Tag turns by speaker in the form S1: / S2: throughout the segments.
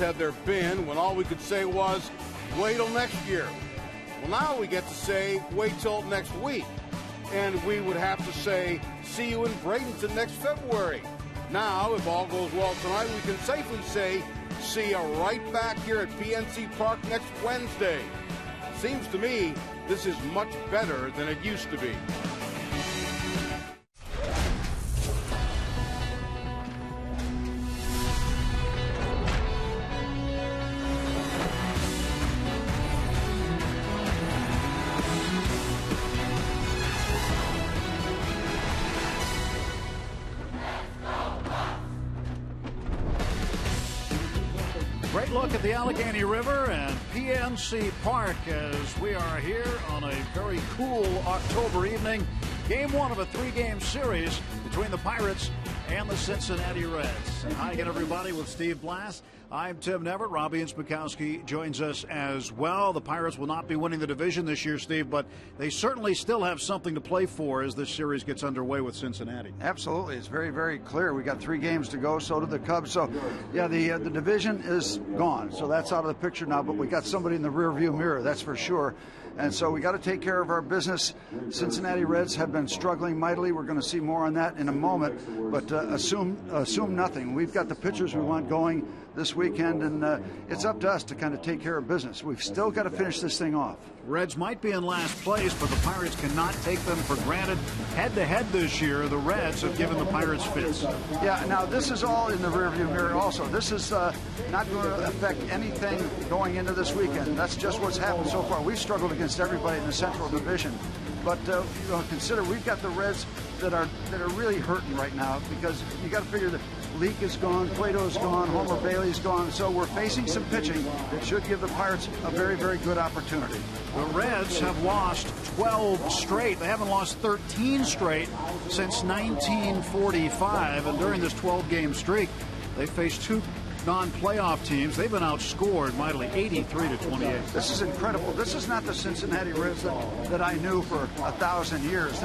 S1: had there been when all we could say was, wait till next year? Well, now we get to say, wait till next week. And we would have to say, see you in Bradenton next February. Now, if all goes well tonight, we can safely say, see you right back here at PNC Park next Wednesday. Seems to me this is much better than it used to be.
S2: Great look at the Allegheny River and PNC Park as we are here on a very cool October evening. Game one of a three-game series between the Pirates and the Cincinnati Reds. And hi again, everybody, with Steve Blass. I'm Tim Neverett. Robbie Inspikowski joins us as well. The Pirates will not be winning the division this year, Steve, but they certainly still have something to play for as this series gets underway with Cincinnati.
S3: Absolutely. It's very, very clear. We got 3 games to go, so do the Cubs. So, yeah, the division is gone. So that's out of the picture now, but we got somebody in the rearview mirror, that's for sure. And so we got to take care of our business. Cincinnati Reds have been struggling mightily. We're going to see more on that in a moment, but assume nothing. We've got the pitchers we want going this weekend, and it's up to us to kind of take care of business. We've still got to finish this thing off.
S2: Reds might be in last place, but the Pirates cannot take them for granted. Head-to-head this year, the Reds have given the Pirates fits.
S3: Yeah, now this is all in the rearview mirror also. This is not going to affect anything going into this weekend. That's just what's happened so far. We've struggled against everybody in the Central Division. But consider we've got the Reds that are really hurting right now, because you got to figure that Leake is gone, Cueto's gone, Homer Bailey's gone. So we're facing some pitching that should give the Pirates a very, very good opportunity.
S2: The Reds have lost 12 straight. They haven't lost 13 straight since 1945. And during this 12-game streak, they faced 2 non-playoff teams. They've been outscored mightily, 83-28.
S3: This is incredible. This is not the Cincinnati Reds that I knew for 1,000 years.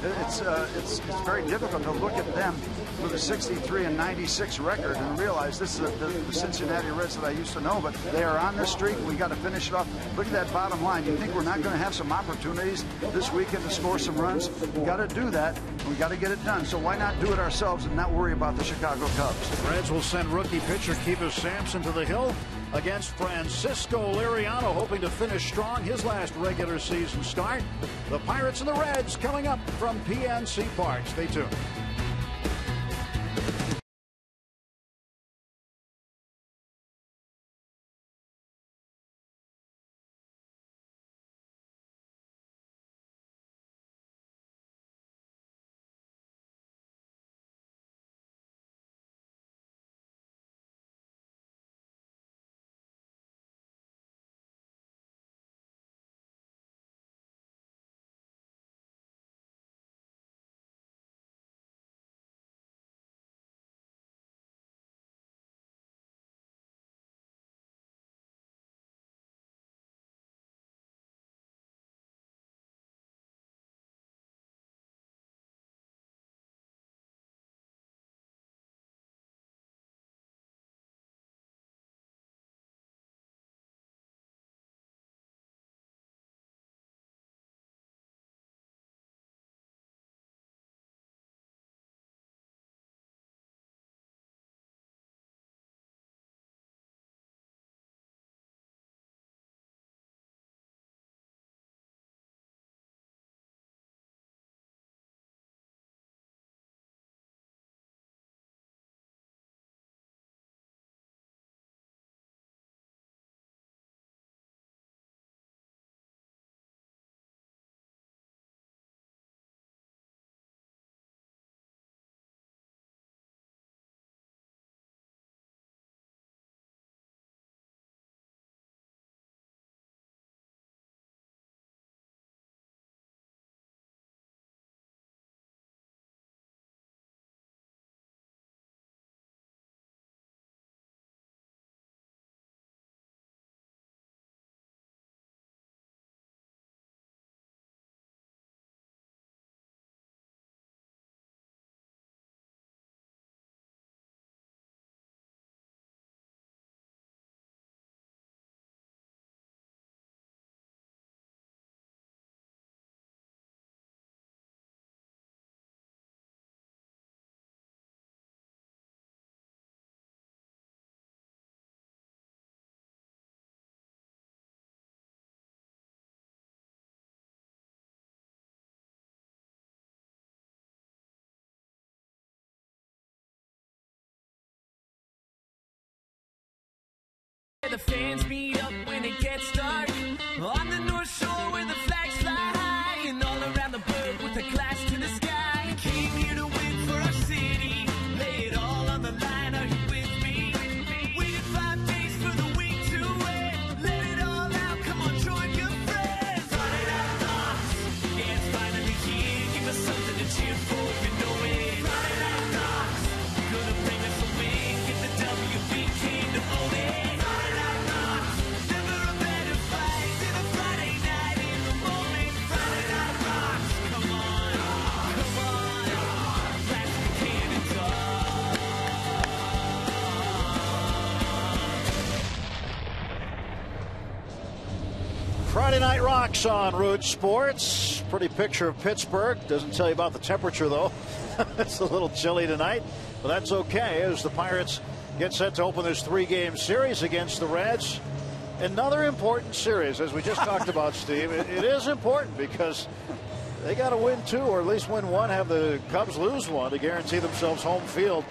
S3: It's very difficult to look at them with a 63-96 record and realize this is the Cincinnati Reds that I used to know. But they are on this streak. We got to finish it off. Look at that bottom line. You think we're not going to have some opportunities this weekend to score some runs? We got to do that. We got to get it done. So why not do it ourselves and not worry about the Chicago Cubs?
S2: The Reds will send rookie pitcher Keeper Sampson to the hill against Francisco Liriano, hoping to finish strong his last regular season start. The Pirates and the Reds coming up from PNC Park. Stay tuned.
S4: the fans meet up when it gets dark. On the North Shore where the flags fly high, and all around the burg with a glass to the sky. We came here to win for our city. Lay it all on the line. Are you with me? Waited 5 days for the week to end. Let it all out. Come on, join your friends. Friday Night Rocks. Yeah, it's finally here. Give us something to cheer for. You know it. Friday Night Rocks. Gonna bring us a win. Get the W. We came to own it. Friday Night Rocks. Never a better fight than a Friday night in the moment. Friday Night Rocks. Come on. Come on. Blast the cannon talk.
S2: Friday Night Rocks on Root Sports. Pretty picture of Pittsburgh. Doesn't tell you about the temperature, though. It's a little chilly tonight, but that's okay as the Pirates get set to open this 3-game series against the Reds. Another important series, as we just talked about, Steve. It is important because they got to win 2, or at least win 1, have the Cubs lose 1 to guarantee themselves home field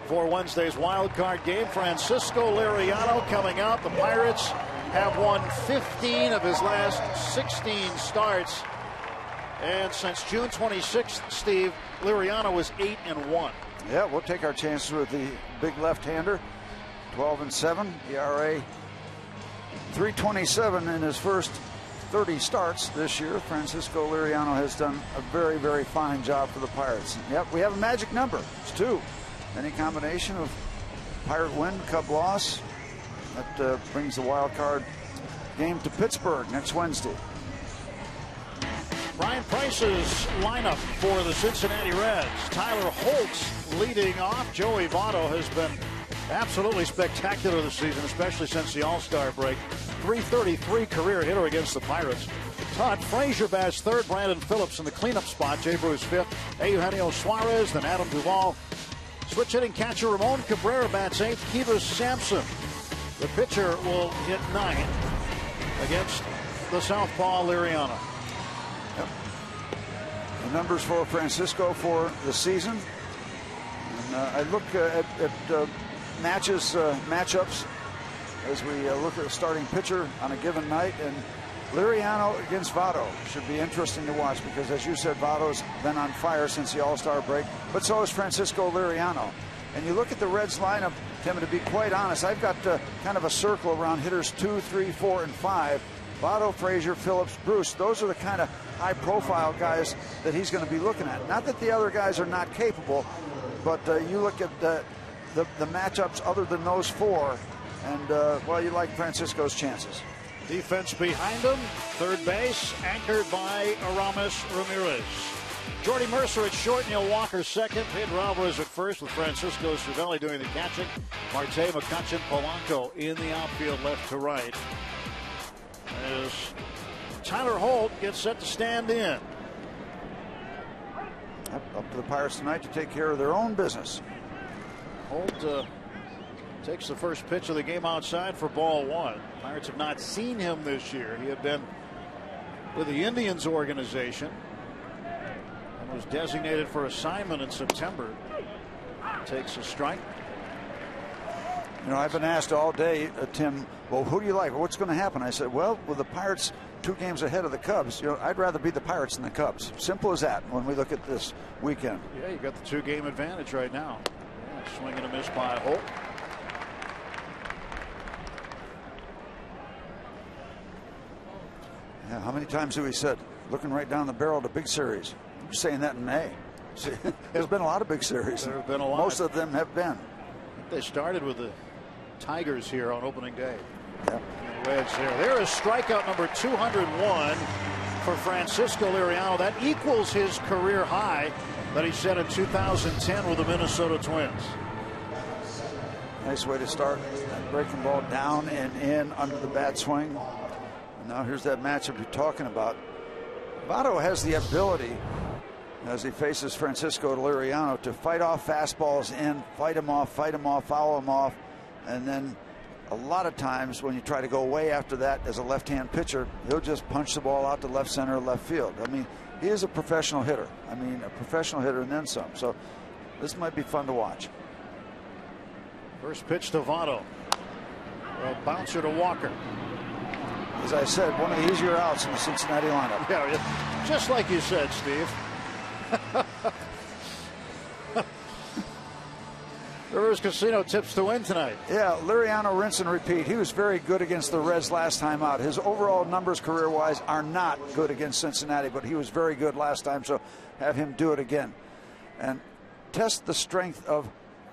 S2: for Wednesday's wild card game. Francisco Liriano coming out. The Pirates have won 15 of his last 16 starts. And since June 26th, Steve, Liriano was 8-1.
S3: Yeah, we'll take our chances with the big left-hander. 12-7, ERA 3.27 in his first 30 starts this year. Francisco Liriano has done a very, very fine job for the Pirates. Yep, we have a magic number. It's 2. Any combination of Pirate win, Cub loss, that brings the wild card game to Pittsburgh next Wednesday.
S2: Brian Price's lineup for the Cincinnati Reds. Tyler Holtz leading off. Joey Votto has been absolutely spectacular this season, especially since the All-Star break. .333 career hitter against the Pirates. Todd Frazier bats third. Brandon Phillips in the cleanup spot. Jay Bruce fifth. Eugenio Suarez, then Adam Duvall. Switch hitting catcher Ramon Cabrera bats eighth. Kivas Sampson, the pitcher, will hit ninth against the southpaw Liriano.
S3: Yep. The numbers for Francisco for the season. And I look at matchups as we look at a starting pitcher on a given night, and Liriano against Votto should be interesting to watch because, as you said, Votto's been on fire since the All-Star break, but so is Francisco Liriano. And you look at the Reds lineup, Tim, to be quite honest, I've got kind of a circle around hitters 2, 3, 4, and 5. Votto, Frazier, Phillips, Bruce. Those are the kind of high-profile guys that he's going to be looking at. Not that the other guys are not capable, but you look at the matchups other than those 4, and, well, you like Francisco's chances.
S2: Defense behind him. Third base, anchored by Aramis Ramirez. Jordy Mercer at short, Neil Walker second. Pedro Alvarez at first with Francisco Cervelli doing the catching. Marte, McCutchen, Polanco in the outfield left to right. As Tyler Holt gets set to stand in.
S3: Up to the Pirates tonight to take care of their own business.
S2: Holt takes the first pitch of the game outside for ball 1. Pirates have not seen him this year. He had been with the Indians organization and was designated for assignment in September. Takes a strike.
S3: You know, I've been asked all day, Tim, well, who do you like? What's going to happen? I said, well, with the Pirates 2 games ahead of the Cubs, you know, I'd rather be the Pirates than the Cubs. Simple as that when we look at this weekend.
S2: Yeah, you got the 2-game advantage right now. Yeah, swing and a miss by Holt.
S3: Yeah, how many times have we said, looking right down the barrel of the big series? I'm saying that in A. There's been a lot of big series.
S2: There have been a lot.
S3: Most of them have been.
S2: They started with the Tigers here on opening day.
S3: Yep.
S2: Reds there. There is strikeout number 201 for Francisco Liriano. That equals his career high that he set in 2010 with the Minnesota Twins.
S3: Nice way to start. That breaking ball down and in under the bat swing. And now here's that matchup you're talking about. Votto has the ability, as he faces Francisco Liriano, to fight off fastballs in, fight him off, foul him off, and then a lot of times when you try to go way after that as a left-hand pitcher, he'll just punch the ball out to left center or left field. I mean, he is a professional hitter. I mean, a professional hitter and then some. So this might be fun to watch.
S2: First pitch to Votto. A bouncer to Walker.
S3: As I said, one of the easier outs in the Cincinnati lineup.
S2: Yeah, just like you said, Steve. Rivers Casino tips to win tonight.
S3: Yeah, Liriano, rinse and repeat. He was very good against the Reds last time out. His overall numbers career-wise are not good against Cincinnati, but he was very good last time, so have him do it again. And test the strength of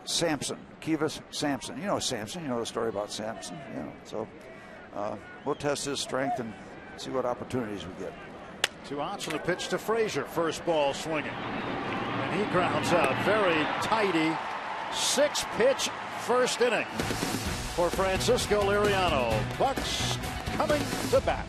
S3: Sampson, Kivas Sampson. You know Sampson. You know the story about Sampson. You know, so we'll test his strength and see what opportunities we get.
S2: 2 outs on the pitch to Frazier. First ball swinging. And he grounds out. Very tidy. 6-pitch first inning for Francisco Liriano. Bucks coming to bat.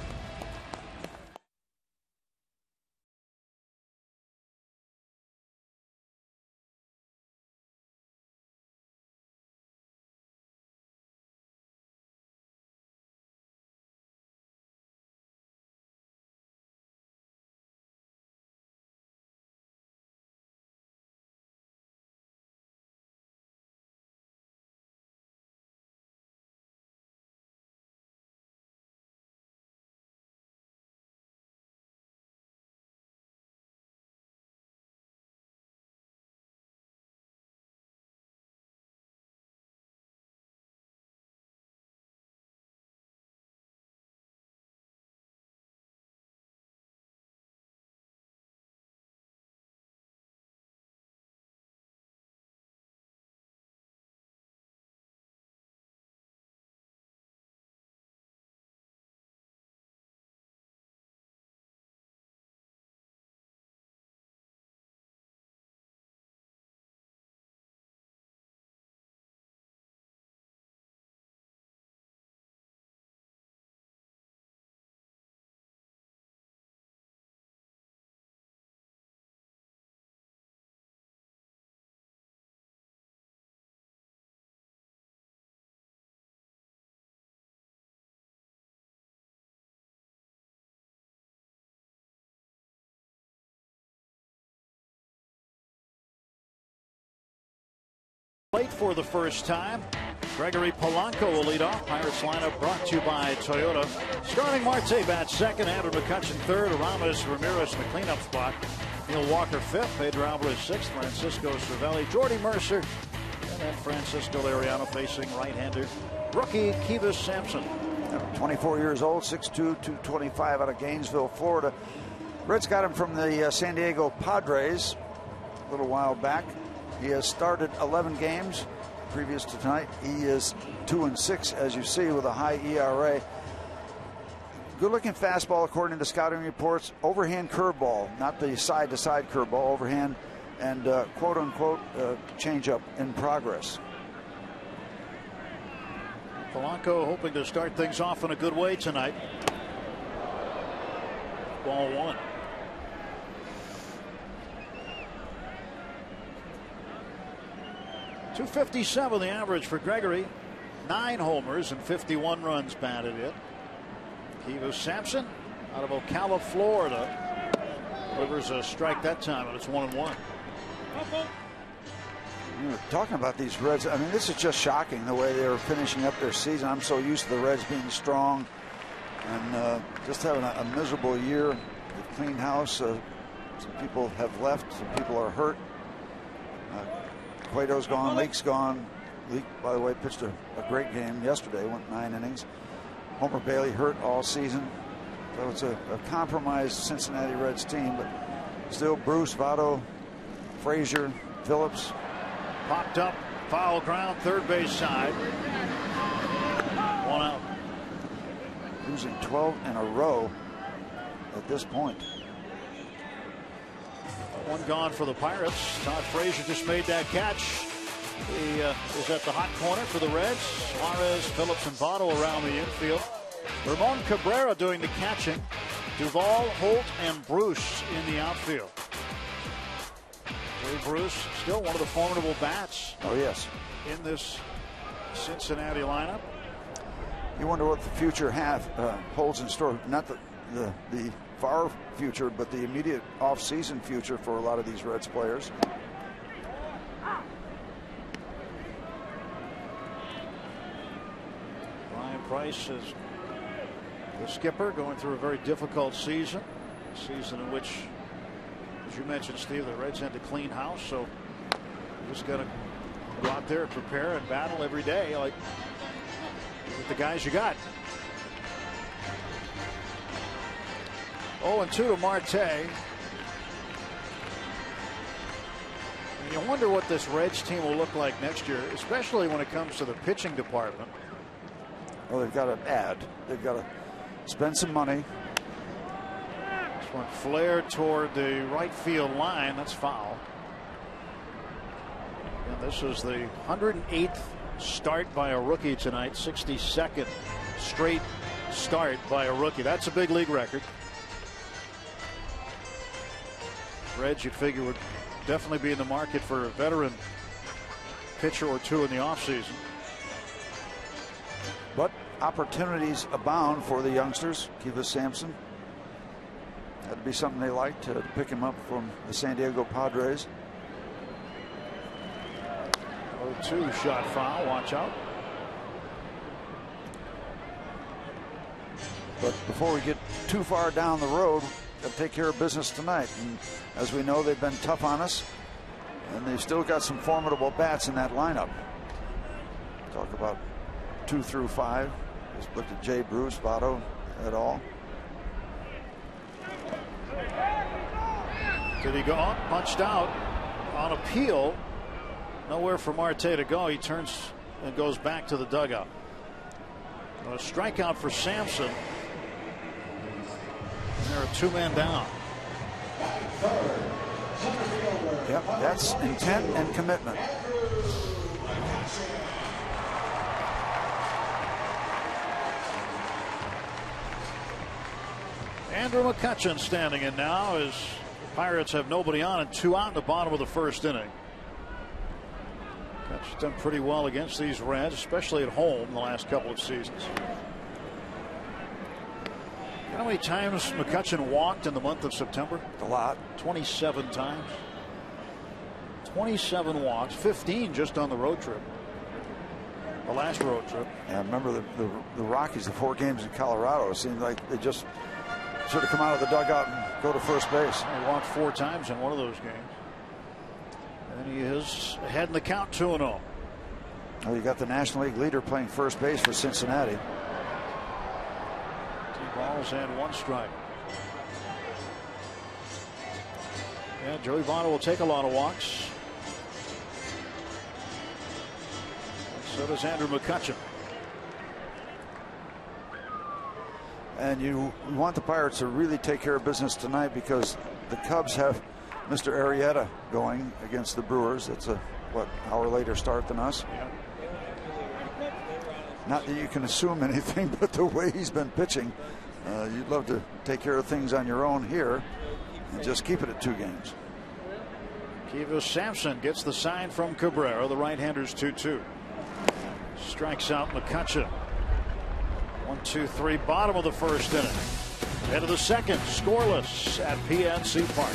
S2: Plate for the first time. Gregory Polanco will lead off. Pirates lineup brought to you by Toyota. Starting Marte bats second, Andrew McCutchen third, Aramis Ramirez in the cleanup spot. Neil Walker fifth, Pedro Alvarez sixth, Francisco Cervelli, Jordy Mercer, and then Francisco Liriano facing right-hander rookie Kivas Sampson.
S3: 24 years old, 6'2", 225 out of Gainesville, Florida. Reds got him from the San Diego Padres a little while back. He has started 11 games previous to tonight. He is 2-6, as you see, with a high ERA. Good-looking fastball, according to scouting reports. Overhand curveball, not the side-to-side curveball, overhand, and quote-unquote changeup in progress.
S2: Polanco hoping to start things off in a good way tonight. Ball one. .257 the average for Gregory. 9 homers and 51 runs batted in. Kivas Sampson out of Ocala, Florida. Delivers a strike that time, and it's 1-1.
S3: You were talking about these Reds. I mean, this is just shocking the way they were finishing up their season. I'm so used to the Reds being strong and just having a miserable year. They've cleaned house. Some people have left. Some people are hurt. Cueto's gone. Leake's gone. Leake, by the way, pitched a great game yesterday. Went 9 innings. Homer Bailey hurt all season. So it's a compromised Cincinnati Reds team, but still Bruce, Votto, Frazier, Phillips.
S2: Popped up, foul ground, third base side. 1 out.
S3: Losing 12 in a row at this point.
S2: 1 gone for the Pirates. Todd Frazier just made that catch. He is at the hot corner for the Reds. Suarez, Phillips, and Votto around the infield. Ramon Cabrera doing the catching. Duvall, Holt, and Bruce in the outfield. Jay Bruce, still one of the formidable bats.
S3: Oh, yes.
S2: In this Cincinnati lineup.
S3: You wonder what the future holds in store. Not the far future, but the immediate off-season future for a lot of these Reds players.
S2: Price is the skipper, going through a very difficult season. A season in which, as you mentioned, Steve, the Reds had to clean house. So you just got to go out there and prepare and battle every day, like with the guys you got. 0-2 to Marte. And you wonder what this Reds team will look like next year, especially when it comes to the pitching department.
S3: Well, they've got to add. They've got to spend some money.
S2: This one flared toward the right field line. That's foul. And this is the 108th start by a rookie tonight. 62nd straight start by a rookie. That's a big league record. Reds, you'd figure, would definitely be in the market for a veteran pitcher or two in the offseason.
S3: But opportunities abound for the youngsters. Kiva Sampson. That'd be something they like to pick him up from the San Diego Padres.
S2: 0-2 shot foul. Watch out.
S3: But before we get too far down the road, got to take care of business tonight. And as we know, they've been tough on us, and they've still got some formidable bats in that lineup. Talk about 2 through 5. Just looked at Jay Bruce, Votto et al.
S2: Did he go on? Punched out on appeal. Nowhere for Marte to go. He turns and goes back to the dugout. A strikeout for Sampson. And there are 2 men down.
S3: Yep, that's intent and commitment.
S2: Andrew McCutchen standing in now as the Pirates have nobody on and 2 out in the bottom of the first inning. McCutchen's done pretty well against these Reds, especially at home the last couple of seasons. You know how many times McCutchen walked in the month of September?
S3: A lot.
S2: 27 times. 27 walks, 15 just on the road trip. The last road trip.
S3: Yeah, I remember the Rockies, the 4 games in Colorado. It seemed like they just sort of come out of the dugout and go to first base.
S2: He walked 4 times in one of those games. And he is ahead in the count, 2-0.
S3: Oh, you got the National League leader playing first base for Cincinnati.
S2: 2 balls and 1 strike. Yeah, Joey Votto will take a lot of walks. So does Andrew McCutchen.
S3: And you want the Pirates to really take care of business tonight because the Cubs have Mr. Arrieta going against the Brewers. It's a hour later start than us.
S2: Yeah.
S3: Not that you can assume anything, but the way he's been pitching, you'd love to take care of things on your own here and just keep it at 2 games.
S2: Kiva Sampson gets the sign from Cabrera. The right-hander's 2-2. Strikes out McCutchen. 1-2-3, bottom of the first inning. Head of the second, scoreless at PNC Park.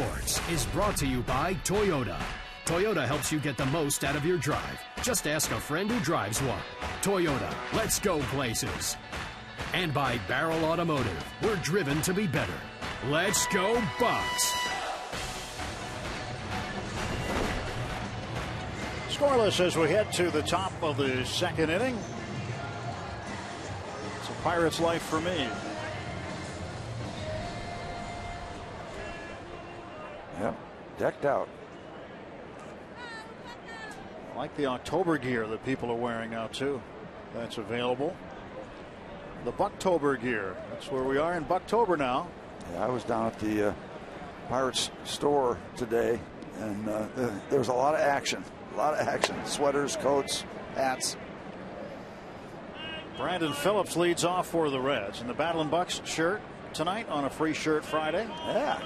S5: Sports is brought to you by Toyota. Toyota helps you get the most out of your drive. Just ask a friend who drives one. Toyota, let's go places. And by Barrel Automotive, we're driven to be better. Let's go Bucks.
S2: Scoreless as we head to the top of the second inning. It's a Pirate's life for me.
S3: Yep, decked out.
S2: I like the October gear that people are wearing now too. That's available. The Bucktober gear. That's where we are in Bucktober now.
S3: Yeah, I was down at the Pirates store today, and there was a lot of action. A lot of action. Sweaters, coats, hats.
S2: Brandon Phillips leads off for the Reds in the Battlin' Bucks shirt tonight on a free shirt Friday.
S3: Yeah.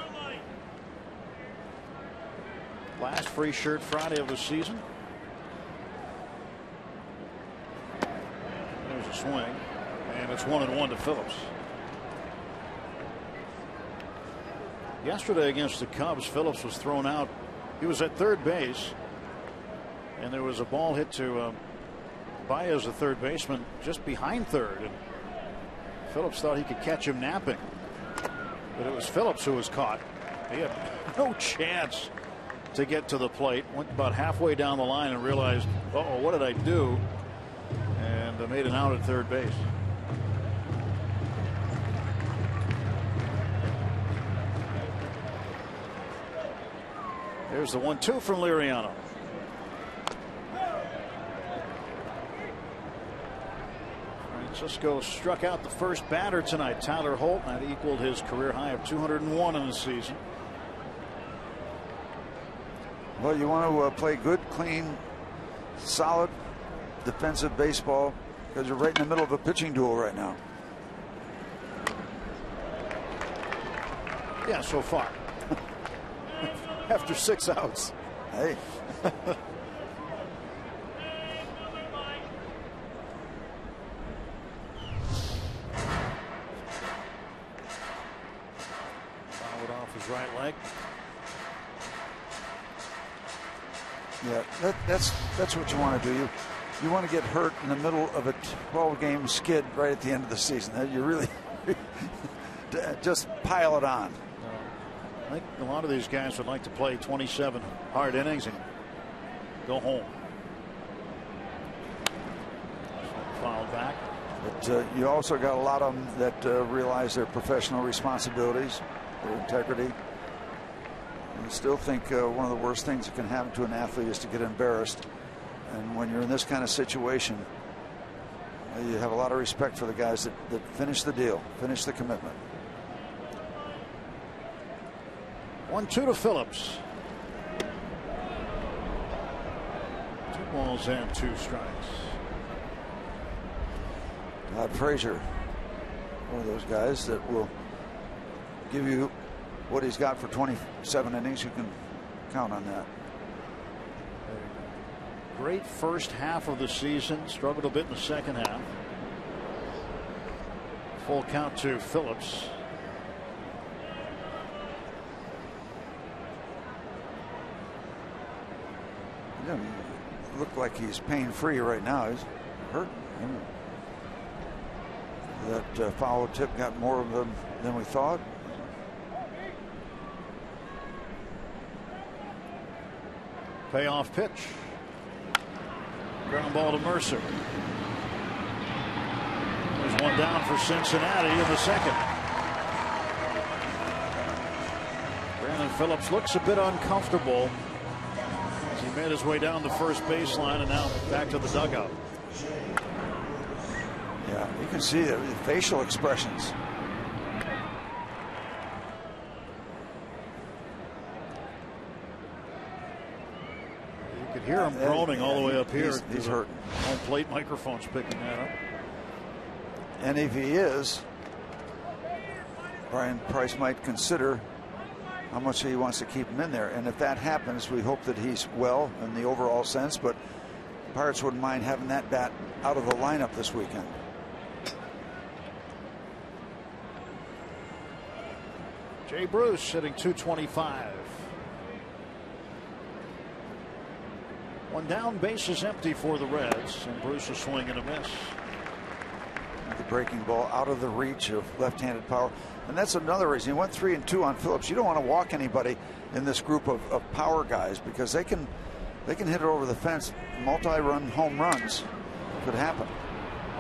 S2: Last free shirt Friday of the season. There's a swing, and it's 1-1 to Phillips. Yesterday against the Cubs, Phillips was thrown out. He was at third base, and there was a ball hit to Baez, the third baseman, just behind third, and Phillips thought he could catch him napping, but it was Phillips who was caught. He had no chance to get to the plate. Went about halfway down the line and realized, uh-oh, what did I do? And made an out at third base. There's the 1-2 from Liriano. Francisco struck out the first batter tonight, Tyler Holt, and that equaled his career high of 201 in the season.
S3: Well, you want to play good, clean, solid defensive baseball because you're right in the middle of a pitching duel right now.
S2: Yeah, so far. After 6 outs.
S3: Hey.
S2: Fouled off his right leg.
S3: Yeah, that's what you want to do. You want to get hurt in the middle of a 12-game skid right at the end of the season. You really just pile it on.
S2: I think a lot of these guys would like to play 27 hard innings and go home. Fouled back.
S3: But you also got a lot of them that realize their professional responsibilities, their integrity. I still think one of the worst things that can happen to an athlete is to get embarrassed. And when you're in this kind of situation, you have a lot of respect for the guys that finish the deal, finish the commitment.
S2: 1-2 to Phillips. 2 balls and 2 strikes.
S3: Todd Frazier, one of those guys that will give you what he's got for 27 innings. You can count on that.
S2: Great first half of the season. Struggled a bit in the second half. Full count to Phillips.
S3: He doesn't look like he's pain-free right now. He's hurt. That foul tip got more of them than we thought.
S2: Payoff pitch. Ground ball to Mercer. There's one down for Cincinnati in the second. Brandon Phillips looks a bit uncomfortable as he made his way down the first baseline and now back to the dugout.
S3: Yeah, you can see the facial expressions.
S2: You could hear him groaning all the way up here.
S3: He's hurting.
S2: Home plate microphone's picking that up.
S3: And if he is, Brian Price might consider how much he wants to keep him in there. And if that happens, we hope that he's well in the overall sense. But Pirates wouldn't mind having that bat out of the lineup this weekend.
S2: Jay Bruce hitting .225. One down, bases empty for the Reds, and Bruce is swing and a miss.
S3: The breaking ball out of the reach of left-handed power, and that's another reason he went 3-2 on Phillips. You don't want to walk anybody in this group of power guys because they can hit it over the fence. Multi-run home runs could happen.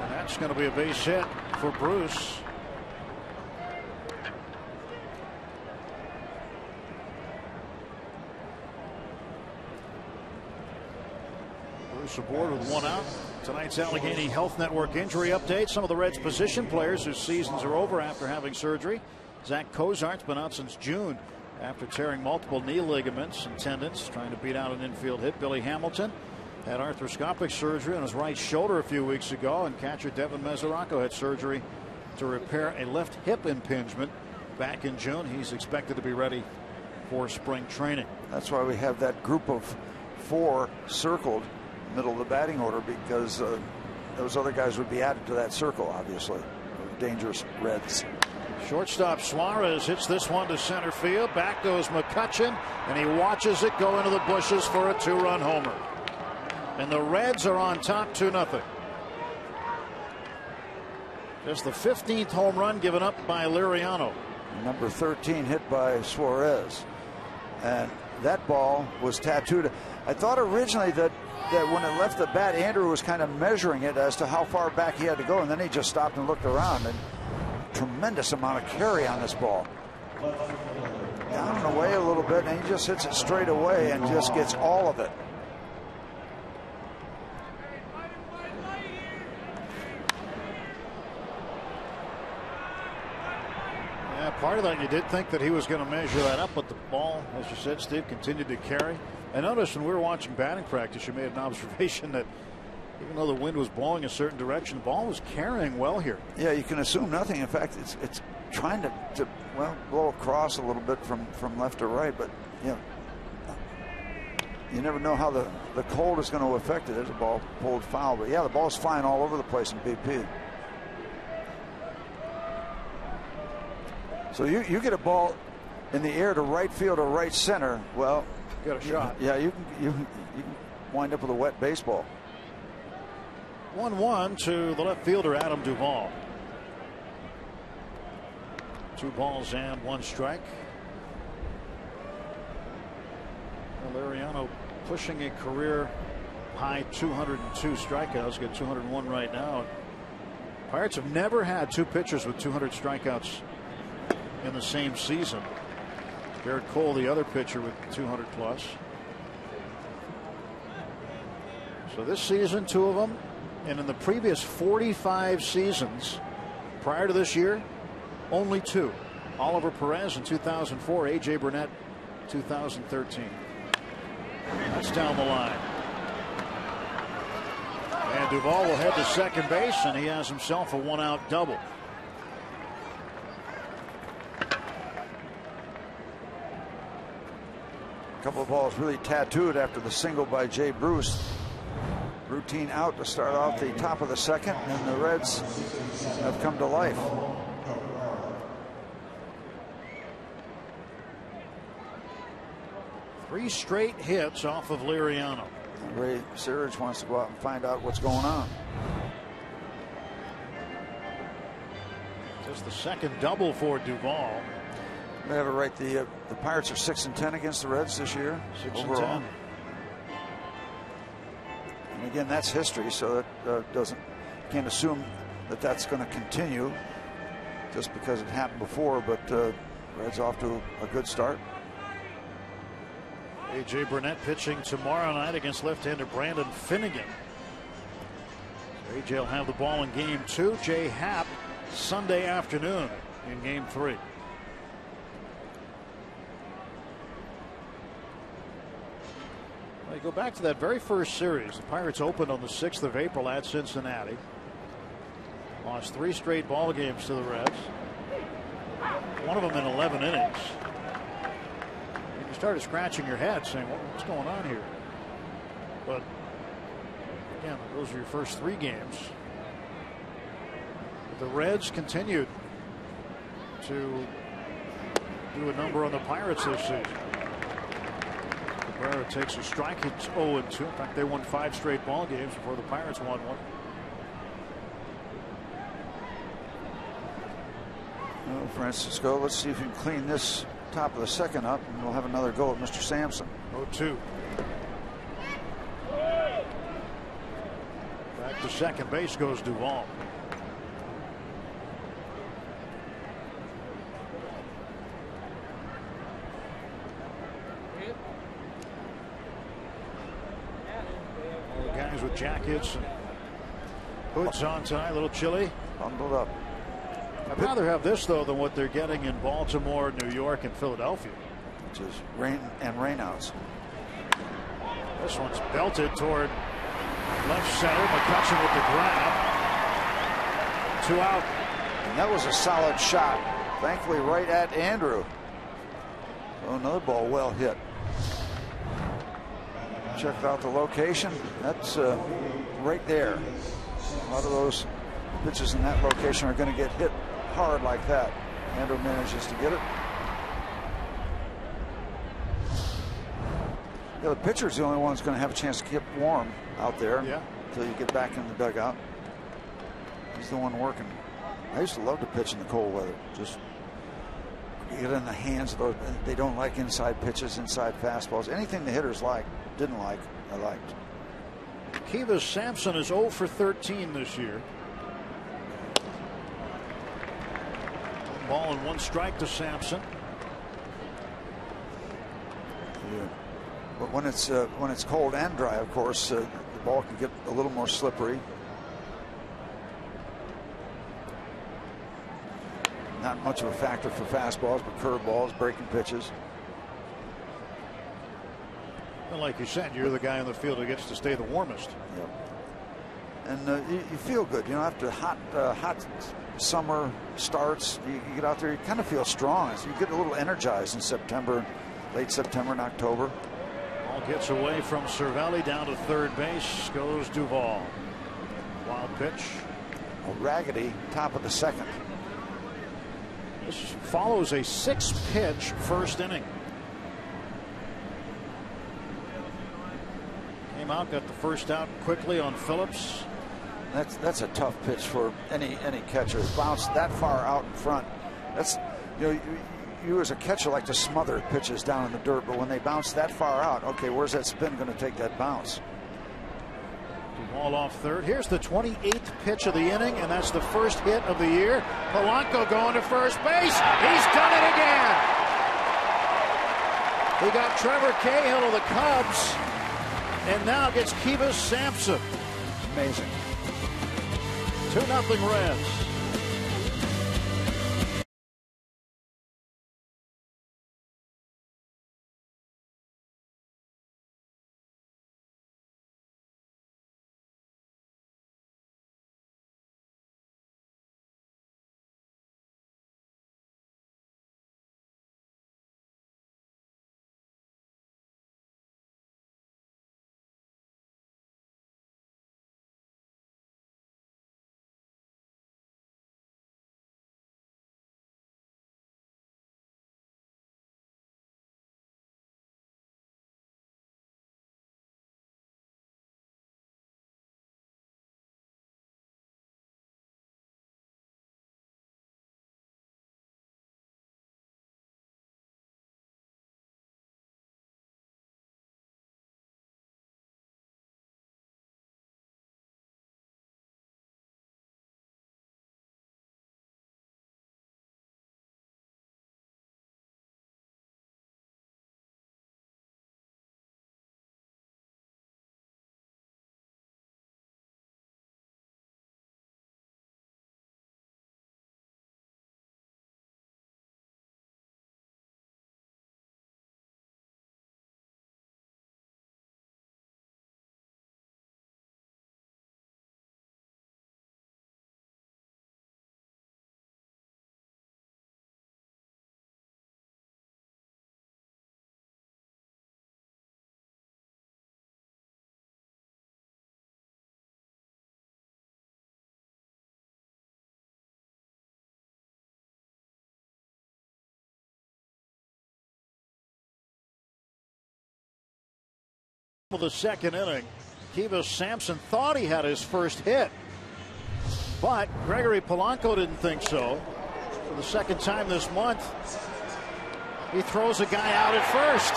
S2: And that's going to be a base hit for Bruce. Bruce aboard with one out. Tonight's Allegheny Health Network injury update. Some of the Reds' position players whose seasons are over after having surgery. Zach Cozart's been out since June after tearing multiple knee ligaments and tendons, trying to beat out an infield hit. Billy Hamilton had arthroscopic surgery on his right shoulder a few weeks ago, and catcher Devin Mesoraco had surgery to repair a left hip impingement back in June. He's expected to be ready for spring training.
S3: That's why we have that group of 4 circled middle of the batting order, because those other guys would be added to that circle, obviously. Dangerous Reds.
S2: Shortstop Suarez hits this one to center field. Back goes McCutchen, and he watches it go into the bushes for a 2-run homer. And the Reds are on top 2-0. Just the 15th home run given up by Liriano.
S3: Number 13 hit by Suarez. And that ball was tattooed. I thought originally that when it left the bat, Andrew was kind of measuring it as to how far back he had to go, and then he just stopped and looked around, and tremendous amount of carry on this ball. Down and away a little bit, and he just hits it straight away and just gets all of it.
S2: Yeah, part of that, you did think that he was going to measure that up, but the ball, as you said, Steve, continued to carry. I noticed when we were watching batting practice, you made an observation that even though the wind was blowing a certain direction, the ball was carrying well here.
S3: Yeah, you can assume nothing. In fact, it's trying to blow across a little bit from left to right, but you never know how the cold is going to affect it. There's a ball pulled foul, but yeah, the ball's flying all over the place in BP. So you get a ball in the air to right field or right center, well,
S2: got a shot.
S3: Yeah, you can wind up with a wet baseball.
S2: 1-1 to the left fielder Adam Duvall. 2 balls and 1 strike. Liriano pushing a career high 202 strikeouts. Got 201 right now. Pirates have never had 2 pitchers with 200 strikeouts in the same season. Garrett Cole, the other pitcher, with 200 plus. So this season, 2 of them. And in the previous 45 seasons prior to this year, only 2. Oliver Perez in 2004, A.J. Burnett 2013. That's down the line. And Duvall will head to second base, and he has himself a 1-out double.
S3: A couple of balls really tattooed after the single by Jay Bruce. Routine out to start off the top of the second, and the Reds have come to life.
S2: Three straight hits off of Liriano.
S3: Ray Searage wants to go out and find out what's going on.
S2: Just the second double for Duvall.
S3: They have it right. The Pirates are 6-10 against the Reds this year.
S2: 6-10.
S3: And again, that's history, so that can't assume that that's going to continue just because it happened before. But Reds off to a good start.
S2: A.J. Burnett pitching tomorrow night against left-hander Brandon Finnegan. So A.J. will have the ball in game 2. Jay Happ Sunday afternoon in game 3. Well, you go back to that very first series. The Pirates opened on the 6th of April at Cincinnati. Lost 3 straight ball games to the Reds. One of them in 11 innings. You started scratching your head saying, what's going on here? But again, those are your first 3 games. But the Reds continued to do a number on the Pirates this season. Cabrera takes a strike. It's 0-2. In fact, they won 5 straight ball games before the Pirates won one.
S3: Well, Francisco, let's see if you can clean this top of the second up, and we'll have another go at Mr. Sampson.
S2: 0-2. Back to second base goes Duvall. All the guys with jackets and hoods on tonight, a little chilly.
S3: Bundled up.
S2: I'd rather have this, though, than what they're getting in Baltimore, New York, and Philadelphia.
S3: Which is rain and rainouts.
S2: This one's belted toward left center. McCutchen with the grab. 2 out.
S3: And that was a solid shot. Thankfully, right at Andrew. So another ball well hit. Checked out the location. That's right there. A lot of those pitches in that location are going to get hit hard like that. Andrew manages to get it. Yeah, the pitcher's the only one who's going to have a chance to keep warm out there until you get back in the dugout. He's the one working. I used to love to pitch in the cold weather. Just get in the hands of those. They don't like inside pitches, inside fastballs. Anything the hitters didn't like, I liked.
S2: Kivas Sampson is 0 for 13 this year. Ball and 1 strike to Sampson.
S3: Yeah. But when it's cold and dry, of course, the ball can get a little more slippery. Not much of a factor for fastballs, but curveballs, breaking pitches.
S2: And like you said, you're the guy on the field who gets to stay the warmest.
S3: Yep. And you feel good. You know, after hot summer starts, you get out there, you kind of feel strong. You get a little energized in September, late September and October.
S2: Ball gets away from Cervelli down to third base. Goes Duvall. Wild pitch.
S3: Raggedy, top of the second.
S2: This follows a 6-pitch first inning. Came out, got the first out quickly on Phillips.
S3: That's a tough pitch for any catcher. Bounced that far out in front. That's, you know, you as a catcher like to smother pitches down in the dirt, but when they bounce that far out, okay, where's that spin going to take that bounce?
S2: Ball off third. Here's the 28th pitch of the inning, and that's the first hit of the year. Polanco going to first base. He's done it again. He got Trevor Cahill of the Cubs, and now gets Kivas Sampson.
S3: Amazing.
S2: 2-0 Reds. Of the second inning, Kivas Sampson thought he had his first hit, but Gregory Polanco didn't think so. For the second time this month, he throws a guy out at first.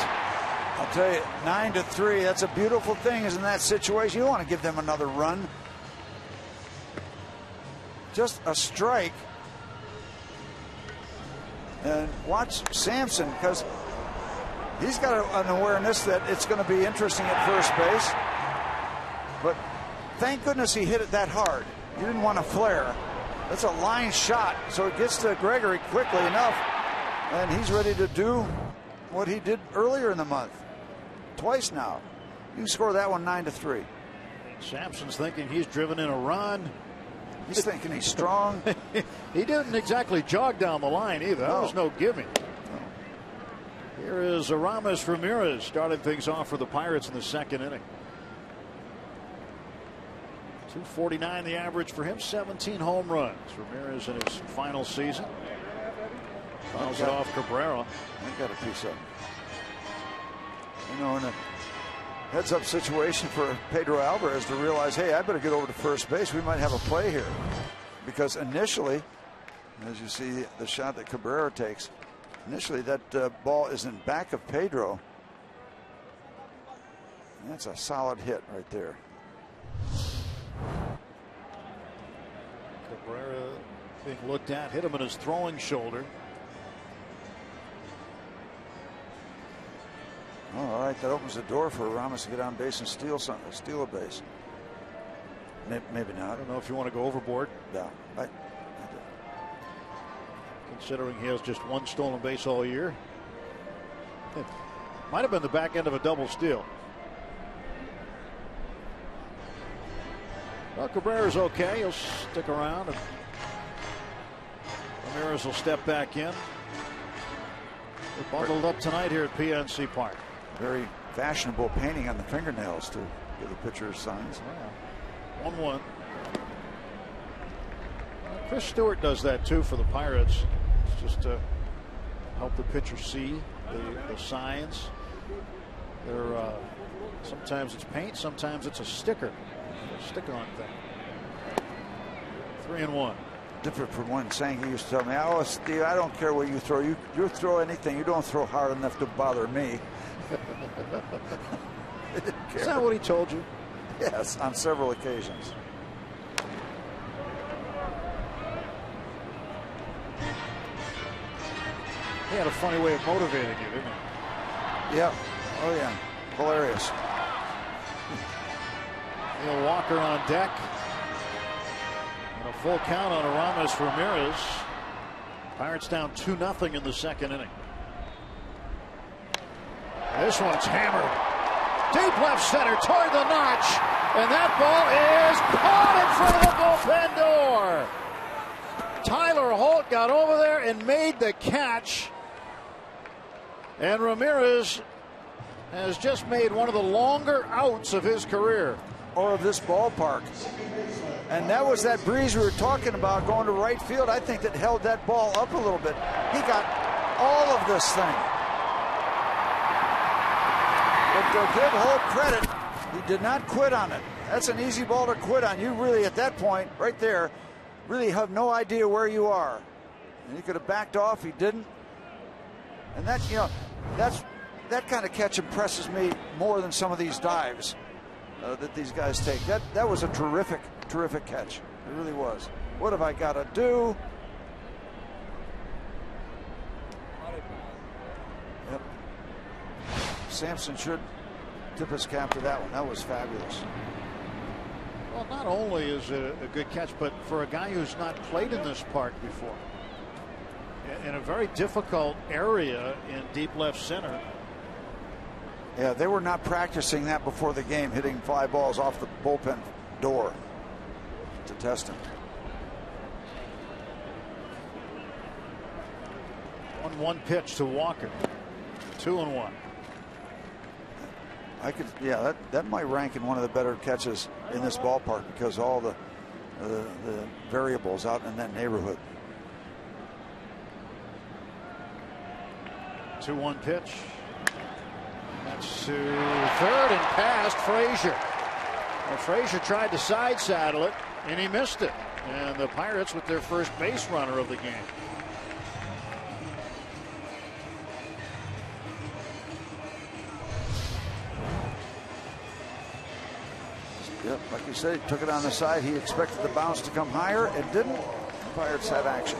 S3: I'll tell you, 9-3. That's a beautiful thing, is in that situation. You want to give them another run. Just a strike. And watch Sampson, because he's got an awareness that it's going to be interesting at first base. But thank goodness he hit it that hard. He didn't want to flare. That's a line shot, so it gets to Gregory quickly enough, and he's ready to do what he did earlier in the month. Twice now. You can score that one 9-3.
S2: Sampson's thinking he's driven in a run.
S3: He's thinking he's strong.
S2: He didn't exactly jog down the line either. That was no giving. No. Here is Aramis Ramirez starting things off for the Pirates in the second inning. 249 the average for him, 17 home runs. Ramirez in his final season. Fouls it off Cabrera.
S3: I got a piece of him. You know, in a heads-up situation for Pedro Alvarez to realize, hey, I better get over to first base. We might have a play here. Because initially, as you see the shot that Cabrera takes, initially that ball is in back of Pedro. And that's a solid hit right there.
S2: Cabrera being looked at, hit him in his throwing shoulder.
S3: Oh, all right, that opens the door for Ramos to get on base and steal a base. Maybe not.
S2: I don't know if you want to go overboard.
S3: No, I do.
S2: Considering he has just one stolen base all year. It might have been the back end of a double steal. Well, Cabrera's okay. He'll stick around, and Ramirez will step back in. We're bundled up tonight here at PNC Park.
S3: Very fashionable painting on the fingernails to give the pitcher signs.
S2: 1-1. Chris Stewart does that too for the Pirates. It's just to help the pitcher see the signs. They're sometimes it's paint, sometimes it's a sticker. Stick-on thing. 3-1.
S3: Different from one saying he used to tell me, "Oh, Steve, I don't care what you throw. You throw anything. You don't throw hard enough to bother me."
S2: Is that what he told you?
S3: Yes, on several occasions.
S2: He had a funny way of motivating you, didn't he?
S3: Yeah. Oh, yeah. Hilarious.
S2: Neil Walker on deck. And a full count on Aramis Ramirez. Pirates down 2-0 in the second inning. This one's hammered. Deep left center toward the notch. And that ball is caught in front of the bullpen door. Tyler Holt got over there and made the catch. And Ramirez has just made one of the longer outs of his career.
S3: Or of this ballpark. And that was that breeze we were talking about going to right field. I think that held that ball up a little bit. He got all of this thing. But to give Holt credit, he did not quit on it. That's an easy ball to quit on. You really, at that point, right there, really have no idea where you are. And he could have backed off. He didn't. And that, you know, that kind of catch impresses me more than some of these dives that these guys take. That was a terrific catch. It really was. What have I got to do? Yep. Sampson should tip his cap to that one. That was fabulous.
S2: Well, not only is it a good catch, but for a guy who's not played in this park before, in a very difficult area in deep left center.
S3: Yeah, they were not practicing that before the game, hitting fly balls off the bullpen door to test him.
S2: 1-1 pitch to Walker. 2-1.
S3: Yeah, that might rank in one of the better catches in this ballpark because all the variables out in that neighborhood.
S2: 2-1 pitch. That Gets to third and past Frazier. Well, Frazier tried to side saddle it, and he missed it. And the Pirates with their first base runner of the game.
S3: Yep, like you said, he took it on the side. He expected the bounce to come higher. It didn't. The Pirates had action.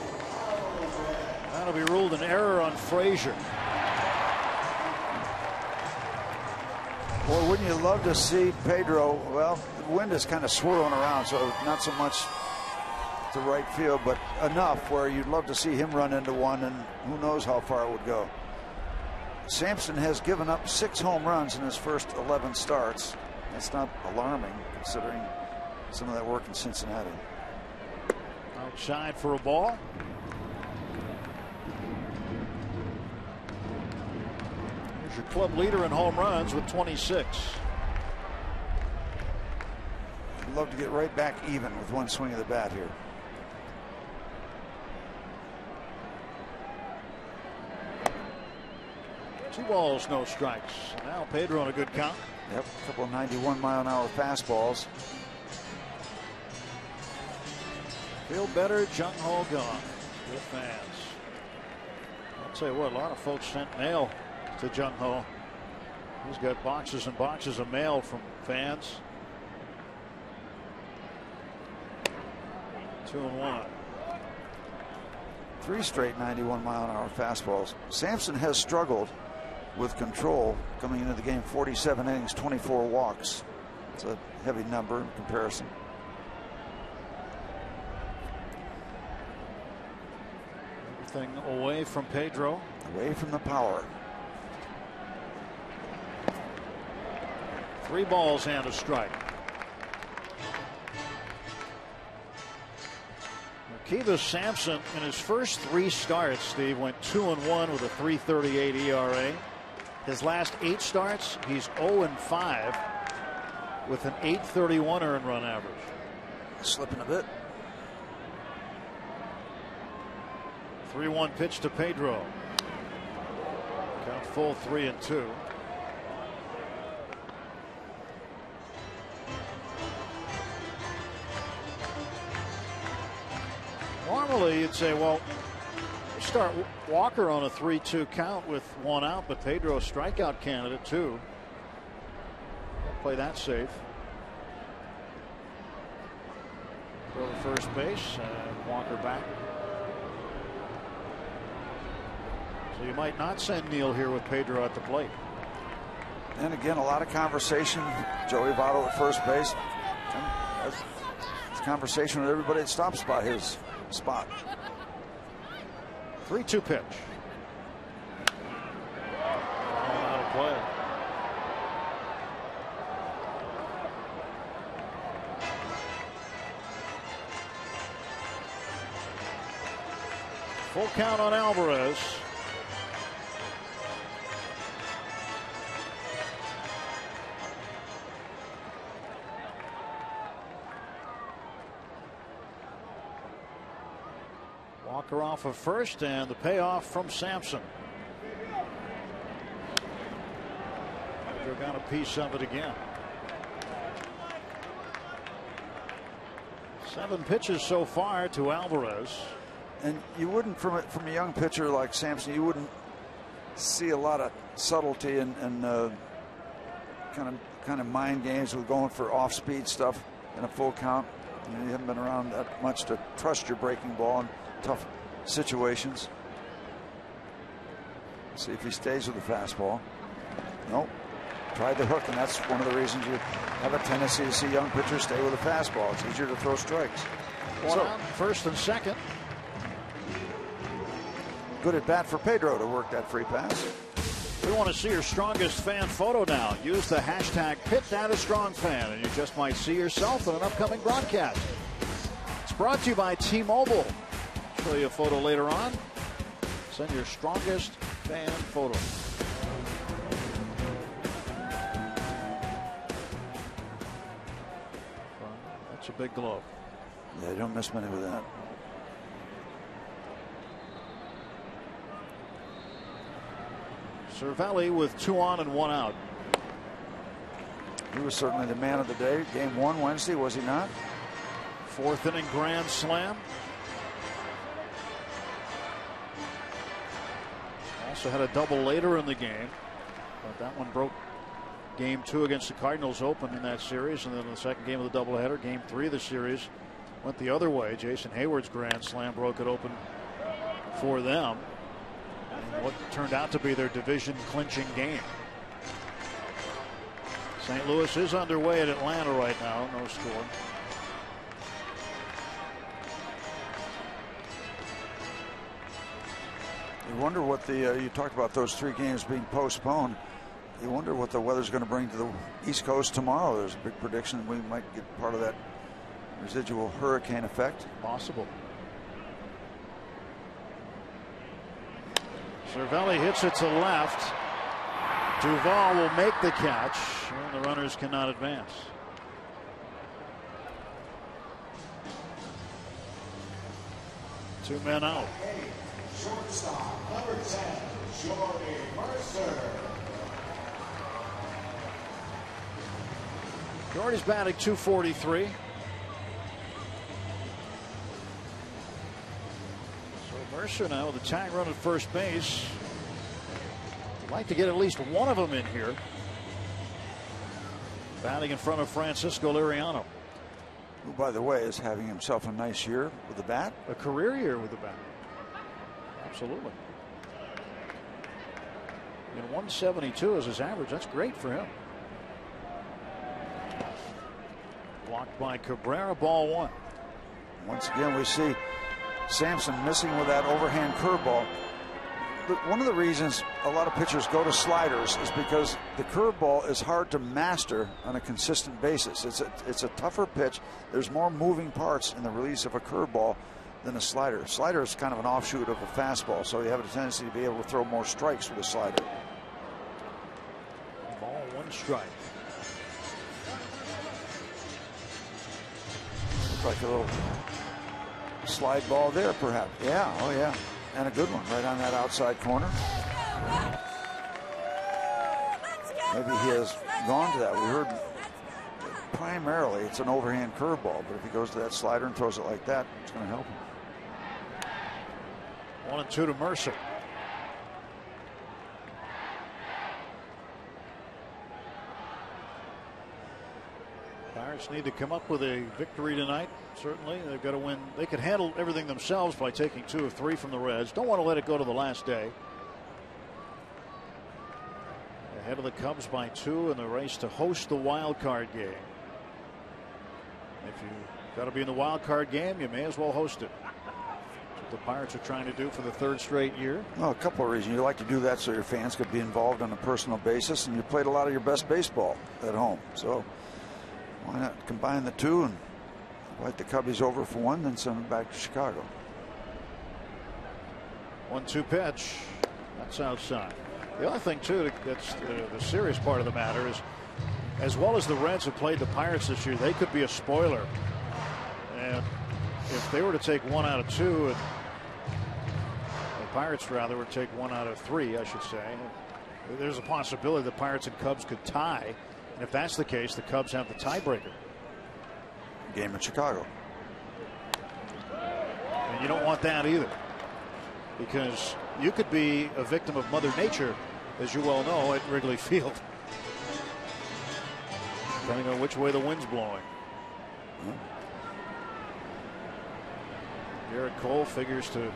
S2: That'll be ruled an error on Frazier.
S3: Boy, wouldn't you love to see Pedro? Well, the wind is kind of swirling around, so not so much to right field, but enough where you'd love to see him run into one, and who knows how far it would go. Sampson has given up 6 home runs in his first 11 starts. That's not alarming considering some of that work in Cincinnati.
S2: Outside for a ball. Here's your club leader in home runs with 26.
S3: I'd love to get right back even with one swing of the bat here.
S2: 2 balls, no strikes. Now Pedro on a good count.
S3: Yep, a couple of 91-mile-an-hour fastballs.
S2: Feel better, Jung Ho gone with fans. I'll tell you what, a lot of folks sent mail to Jung Ho. He's got boxes and boxes of mail from fans. 2-1.
S3: 3 straight 91-mile-an-hour fastballs. Sampson has struggled with control coming into the game. 47 innings, 24 walks. It's a heavy number in comparison.
S2: Everything away from Pedro.
S3: Away from the power.
S2: 3 balls and a strike. Kivas Sampson in his first 3 starts, Steve, went 2-1 with a 3.38 ERA. His last 8 starts, he's 0-5 with an 8.31 earned run average.
S3: Slipping a bit.
S2: 3-1 pitch to Pedro. Count full 3-2. Normally you'd say, well, start Walker on a 3-2 count with 1 out, but Pedro a strikeout candidate too. Play that safe. Go to first base and Walker back. So you might not send Neal here with Pedro at the plate.
S3: And again, a lot of conversation. Joey Votto at first base. It's conversation with everybody that stops by his spot.
S2: 3-2 pitch. All out of play. Full count on Alvarez. Walker off of first, and the payoff from Sampson. Pedro got a piece of it again. 7 pitches so far to Alvarez.
S3: And you wouldn't, from a young pitcher like Sampson, you wouldn't see a lot of subtlety and kind of mind games with going for off-speed stuff in a full count. You haven't been around that much to trust your breaking ball in tough situations. See if he stays with the fastball. Nope. Tried the hook, and that's one of the reasons you have a tendency to see young pitchers stay with the fastball. It's easier to throw strikes.
S2: One out, first and second.
S3: Good at bat for Pedro to work that free pass.
S2: We want to see your strongest fan photo now. Use the hashtag #PitThatAStrongFan, and you just might see yourself in an upcoming broadcast. It's brought to you by T-Mobile. Show you a photo later on. Send your strongest fan photo. That's a big glove.
S3: Yeah, you don't miss many with that.
S2: Cervelli with 2 on and 1 out.
S3: He was certainly the man of the day. Game 1 Wednesday, was he not?
S2: 4th inning grand slam. Also had a double later in the game, but that one broke game 2 against the Cardinals open in that series, and then the second game of the doubleheader, game 3 of the series, went the other way. Jason Hayward's grand slam broke it open for them in what turned out to be their division clinching game. St. Louis is underway at Atlanta right now, no score.
S3: You wonder what the you talked about those 3 games being postponed. You wonder what the weather's going to bring to the East Coast tomorrow. There's a big prediction we might get part of that residual hurricane effect.
S2: Possible. Cervelli hits it to left. Duvall will make the catch, and the runners cannot advance. Two men out.
S6: Shortstop, number 10, Jordy Mercer.
S2: Jordy's batting .243. So Mercer now with a tying run at first base. I'd like to get at least one of them in here. Batting in front of Francisco Liriano.
S3: Who, by the way, is having himself a nice year with the bat.
S2: A career year with the bat. Absolutely. And 172 is his average. That's great for him. Blocked by Cabrera, ball 1.
S3: Once again, we see Sampson missing with that overhand curveball. But one of the reasons a lot of pitchers go to sliders is because the curveball is hard to master on a consistent basis. It's a tougher pitch. There's more moving parts in the release of a curveball than a slider. Slider is kind of an offshoot of a fastball, so you have a tendency to be able to throw more strikes with a slider.
S2: Ball 1 strike.
S3: Looks like a little slide ball there, perhaps. Yeah, oh yeah. And a good one right on that outside corner. Maybe he has gone to that. We heard primarily it's an overhand curveball, but if he goes to that slider and throws it like that, it's going to help him.
S2: 1-2 to Mercer. Pirates need to come up with a victory tonight. Certainly, they've got to win. They could handle everything themselves by taking 2 of 3 from the Reds. Don't want to let it go to the last day. Ahead of the Cubs by 2 in the race to host the wild card game. If you've got to be in the wild card game, you may as well host it. That's what the Pirates are trying to do for the 3rd straight year.
S3: Well, a couple of reasons. You like to do that so your fans could be involved on a personal basis, and you played a lot of your best baseball at home. So why not combine the 2 and invite the Cubbies over for 1, then send them back to Chicago.
S2: 1-2 pitch. That's outside. The other thing, too, that's the serious part of the matter is, as well as the Reds have played the Pirates this year, they could be a spoiler. And if they were to take 1 out of 2, and the Pirates rather would take 1 out of 3, I should say, there's a possibility the Pirates and Cubs could tie. And if that's the case, the Cubs have the tiebreaker.
S3: Game in Chicago.
S2: And you don't want that either, because you could be a victim of Mother Nature, as you well know, at Wrigley Field, depending on which way the wind's blowing. Garrett Cole figures to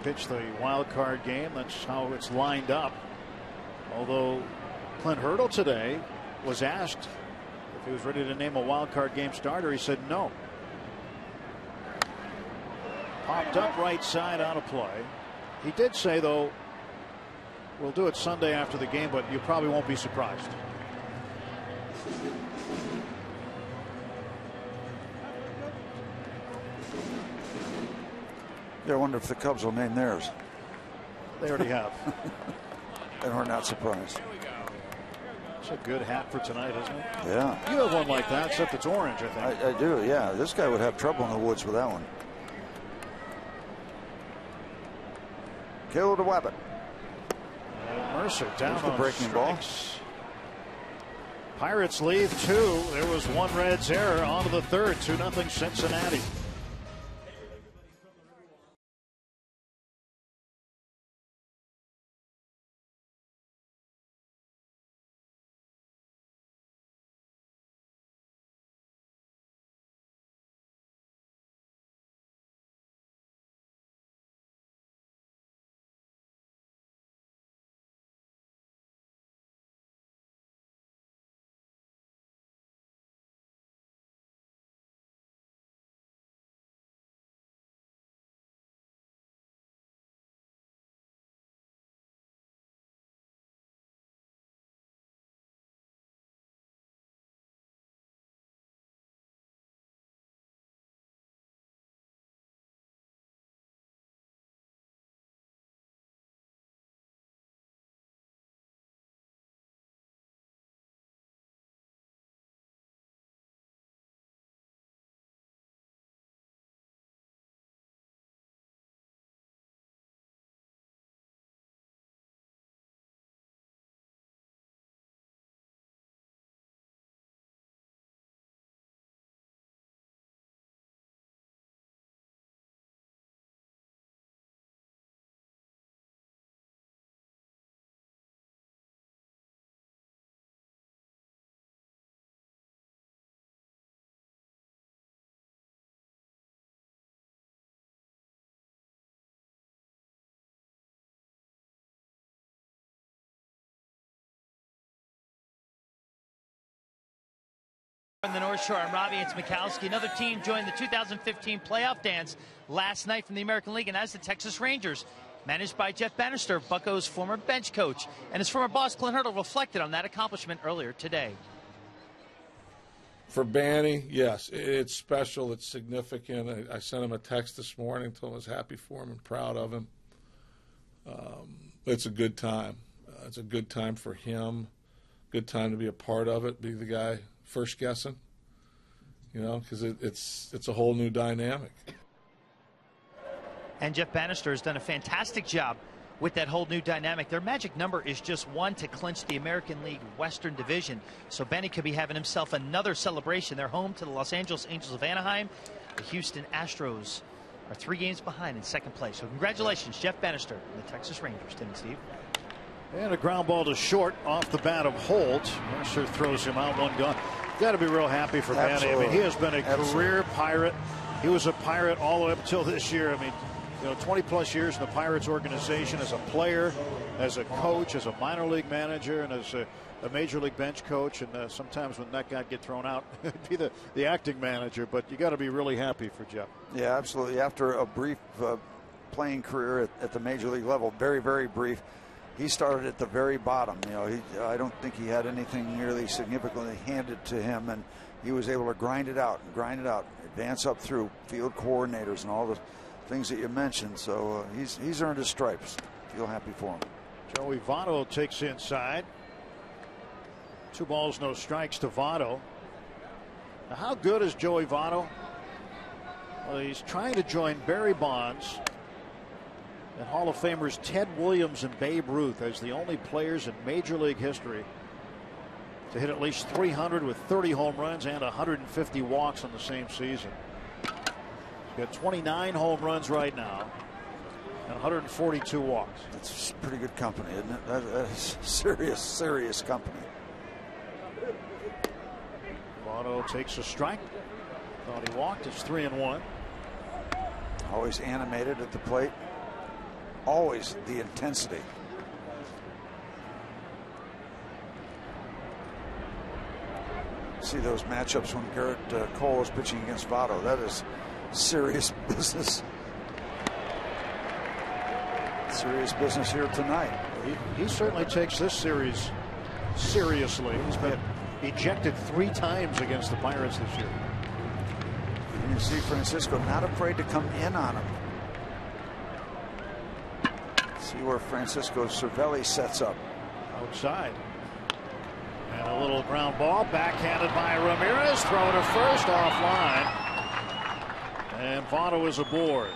S2: pitch the wild card game. That's how it's lined up. Although Clint Hurdle today was asked if he was ready to name a wild card game starter, he said no. Popped up right side, out of play. He did say, though, we'll do it Sunday after the game, but you probably won't be surprised.
S3: Yeah, I wonder if the Cubs will name theirs.
S2: They already have.
S3: And we're not surprised.
S2: It's a good hat for tonight, isn't it?
S3: Yeah.
S2: You have one like that, except it's orange, I think.
S3: I do, yeah. This guy would have trouble in the woods with that one. Kill to Wabbit.
S2: Mercer down on
S3: the breaking
S2: strikes. Pirates lead 2. There was one Reds error on to the third. 2-0 Cincinnati.
S7: On the North Shore, I'm Robbie. It's Mikowski. Another team joined the 2015 playoff dance last night from the American League, and that's the Texas Rangers, managed by Jeff Bannister, Bucco's former bench coach. And his former boss, Clint Hurdle, reflected on that accomplishment earlier today.
S8: For Banny, yes, it's special. It's significant. I sent him a text this morning, told him I was happy for him and proud of him. It's a good time. It's a good time for him. Good time to be a part of it, be the guy first guessing, because it's a whole new dynamic.
S7: And Jeff Bannister has done a fantastic job with that whole new dynamic. Their magic number is just 1 to clinch the American League Western Division. So Benny could be having himself another celebration. They're home to the Los Angeles Angels of Anaheim. The Houston Astros are 3 games behind in second place. So congratulations, Jeff Bannister and the Texas Rangers. Tim and Steve.
S2: And a ground ball to short off the bat of Holt. Mercer throws him out, 1 gone. Got to be real happy for Banny. I mean, he has been a career Pirate. He was a Pirate all the way up until this year. I mean, 20-plus years in the Pirates organization as a player, as a coach, as a minor league manager, and as a major league bench coach. And sometimes when that guy get thrown out, it'd be the acting manager. But you got to be really happy for Jeff.
S3: Yeah, absolutely. After a brief playing career at the major league level, very, very brief, he started at the very bottom. I don't think he had anything nearly significantly handed to him, and he was able to grind it out, advance up through field coordinators and all the things that you mentioned. So he's earned his stripes. Feel happy for him.
S2: Joey Votto takes inside. 2 balls, no strikes to Votto. Now, how good is Joey Votto? Well, he's trying to join Barry Bonds and Hall of Famers Ted Williams and Babe Ruth as the only players in Major League history to hit at least 300 with 30 home runs and 150 walks in the same season. He's got 29 home runs right now and 142 walks.
S3: That's pretty good company, isn't it? That is serious company.
S2: Votto takes a strike. Thought he walked. It's 3-1.
S3: Always animated at the plate. Always the intensity. See those matchups when Garrett Cole is pitching against Votto. That is serious business. Serious business here tonight.
S2: He certainly takes this series seriously. He's been ejected 3 times against the Pirates this year.
S3: And you see Francisco not afraid to come in on him. See where Francisco Cervelli sets up.
S2: Outside. And a little ground ball backhanded by Ramirez. Throw to first offline. And Votto is aboard.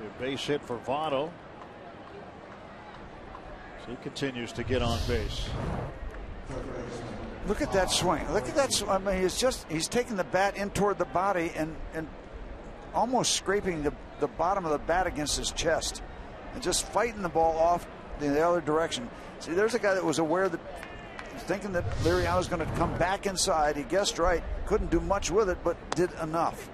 S2: A base hit for Votto. He continues to get on base.
S3: Look at that swing. Look at that. I mean, he's taking the bat in toward the body and almost scraping the bottom of the bat against his chest and just fighting the ball off in the other direction. See, there's a guy that was aware that, thinking that Liriano's going to come back inside. He guessed right. Couldn't do much with it, but did enough.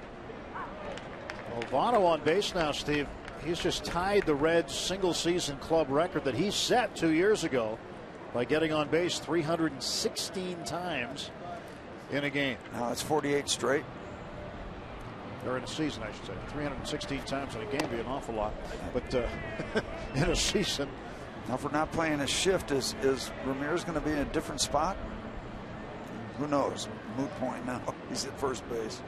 S2: Well, Votto on base now, Steve. He's just tied the Reds' single-season club record that he set 2 years ago by getting on base 316 times in a game.
S3: Now it's 48 straight.
S2: Or in a season, I should say. 316 times in a game would be an awful lot. But in a season.
S3: Now, if we're not playing a shift, is Ramirez going to be in a different spot? Who knows? Moot point now. He's at first base.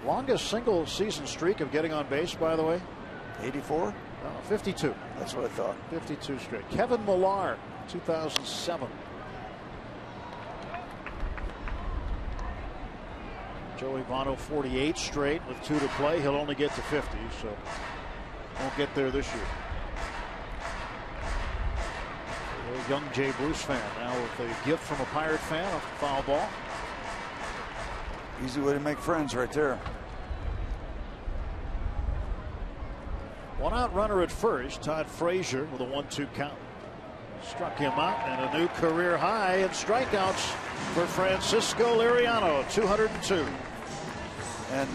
S2: Longest single season streak of getting on base, by the way?
S3: 84?
S2: No, 52.
S3: That's what I thought.
S2: 52 straight. Kevin Millar, 2007. Joey Votto, 48 straight with 2 to play. He'll only get to 50, so won't get there this year. A young Jay Bruce fan now with a gift from a Pirate fan off the foul ball.
S3: Easy way to make friends right there.
S2: One out runner at first. Todd Frazier with a 1-2 count. Struck him out, and a new career high in strikeouts for Francisco Liriano, 202.
S3: And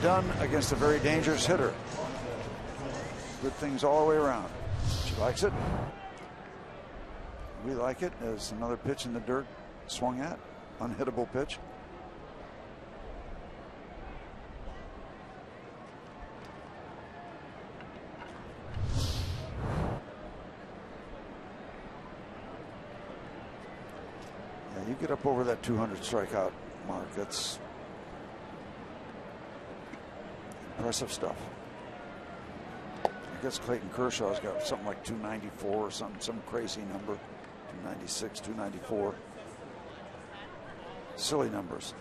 S3: done against a very dangerous hitter. Good things all the way around. She likes it. We like it as another pitch in the dirt swung at. Unhittable pitch. Yeah, you get up over that 200 strikeout mark. That's impressive stuff. I guess Clayton Kershaw's got something like 294 or some crazy number. 296, 294. Silly numbers.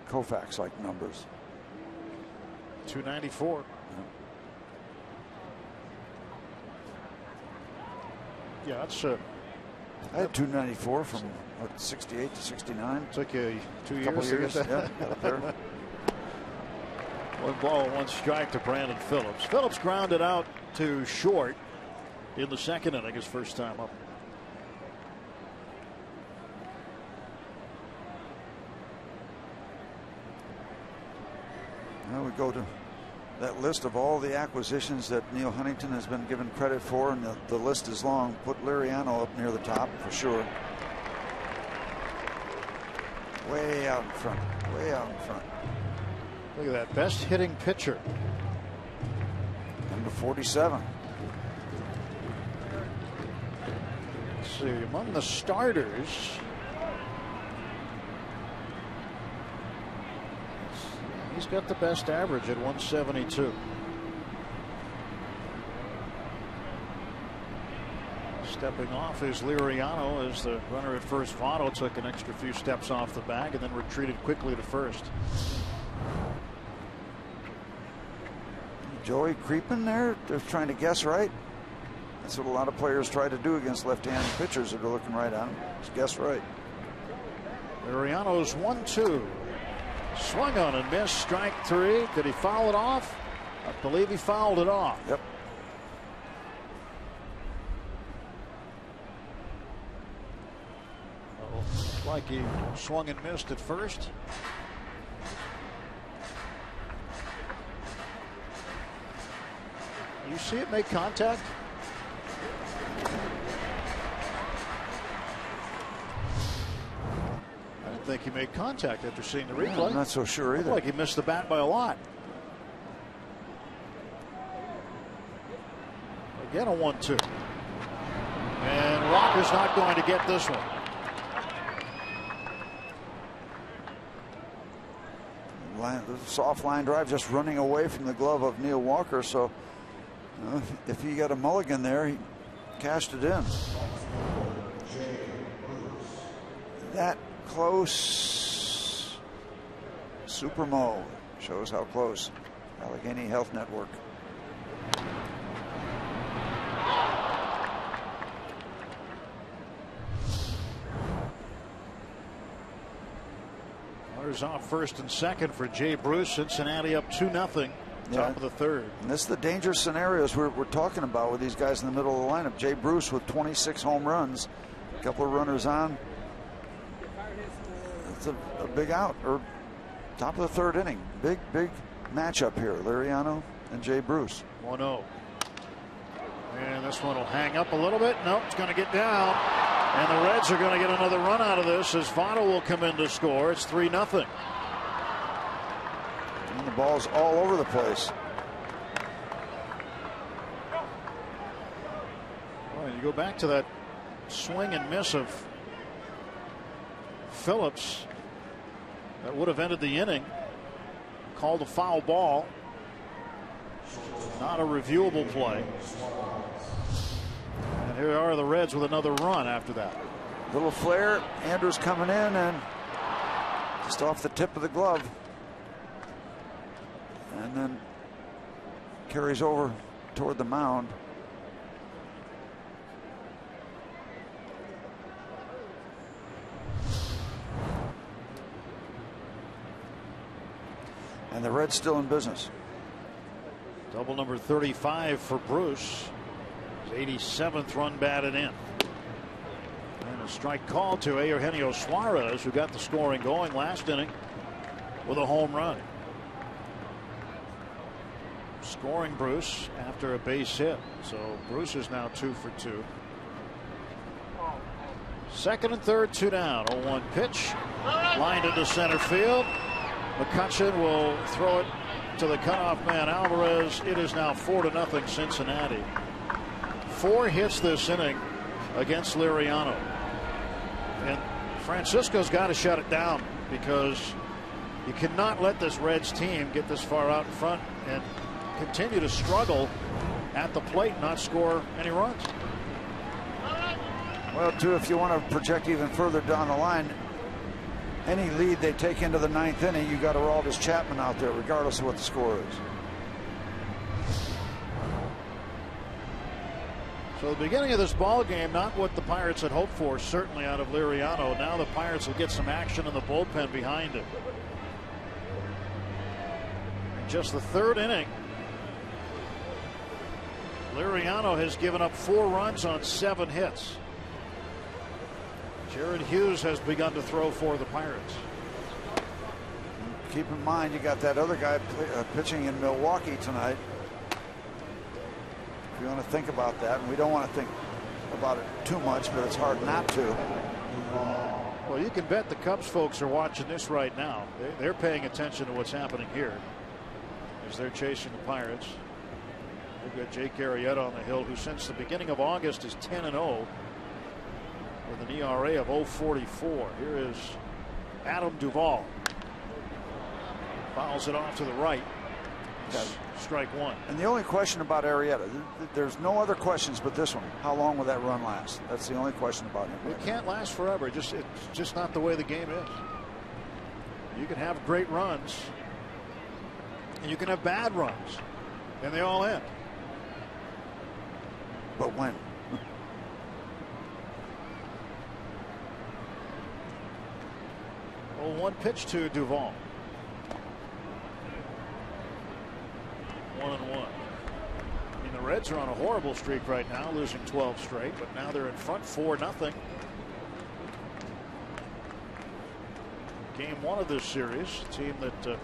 S3: Koufax like numbers.
S2: 294. Yeah, that's
S3: I had 294 from what, 68 to 69.
S2: Took you 2 years.
S3: Couple years. Yeah, got up there.
S2: One ball, one strike to Brandon Phillips. Phillips grounded out to short in the second inning, his first time up.
S3: Now we go to that list of all the acquisitions that Neil Huntington has been given credit for, and the list is long. Put Liriano up near the top for sure. Way out in front. Way out in front.
S2: Look at that. Best hitting pitcher.
S3: Number 47.
S2: Let's see. Among the starters, he's got the best average at 172. Stepping off is Liriano as the runner at first. Votto took an extra few steps off the bag and then retreated quickly to first.
S3: Joey creeping there, just trying to guess right. That's what a lot of players try to do against left-handed pitchers that are looking right at him. Just guess right.
S2: Liriano's 1-2. Swung on and missed. Strike 3. Did he foul it off? I believe he fouled it off.
S3: Yep.
S2: Looks like he swung and missed at first. You see it make contact? I didn't think he made contact after seeing the replay.
S3: Yeah, I'm not so sure either.
S2: Looked like he missed the bat by a lot. Again, a 1-2. And Rocker's not going to get this one.
S3: Soft line drive just running away from the glove of Neil Walker. So if he got a mulligan there, he cashed it in. That close. Super Mo shows how close. Allegheny Health Network.
S2: Runners off first and second for Jay Bruce. Cincinnati up 2-0. Top of the third.
S3: And this is the dangerous scenarios we're talking about with these guys in the middle of the lineup. Jay Bruce with 26 home runs, a couple of runners on. It's a big out, or top of the third inning. Big matchup here. Liriano and Jay Bruce.
S2: 1-0. And this one will hang up a little bit. Nope, it's going to get down. And the Reds are going to get another run out of this as Votto will come in to score. It's 3-0.
S3: And the ball's all over the place.
S2: Well, you go back to that swing and miss of Phillips. That would have ended the inning. Called a foul ball. Not a reviewable play. And here are the Reds with another run after that.
S3: Little flare. Andrews coming in and just off the tip of the glove. And then carries over toward the mound. And the Reds still in business.
S2: Double number 35 for Bruce. His 87th run batted in. And a strike call to Eugenio Suarez, who got the scoring going last inning with a home run. Scoring Bruce after a base hit. So Bruce is now 2 for 2. Second and third, 2 down. 0-1 pitch. Lined into center field. McCutcheon will throw it to the cutoff man Alvarez. It is now 4-0 Cincinnati. 4 hits this inning against Liriano. And Francisco's got to shut it down, because you cannot let this Reds team get this far out in front and continue to struggle at the plate and not score any runs.
S3: Well, too, if you want to project even further down the line, any lead they take into the 9th inning, you got Aroldis Chapman out there, regardless of what the score is.
S2: So the beginning of this ball game, not what the Pirates had hoped for, certainly out of Liriano. Now the Pirates will get some action in the bullpen behind it. Just the third inning, Liriano has given up 4 runs on 7 hits. Jared Hughes has begun to throw for the Pirates.
S3: Keep in mind, you got that other guy pitching in Milwaukee tonight. If you want to think about that, and we don't want to think about it too much, but it's hard not to.
S2: Well, you can bet the Cubs folks are watching this right now. They're paying attention to what's happening here as they're chasing the Pirates. They've got Jake Arrieta on the hill, who since the beginning of August is 10-0 with an ERA of 0.44. Here is Adam Duvall. Fouls it off to the right. Strike 1.
S3: And the only question about Arrieta, there's no other questions but this one. How long will that run last? That's the only question about him.
S2: It can't last forever. It's just not the way the game is. You can have great runs, and you can have bad runs, and they all end.
S3: But when?
S2: 0-1 pitch to Duvall. 1-1. I mean, the Reds are on a horrible streak right now, losing 12 straight, but now they're in front 4-0. Game 1 of this series, a team that the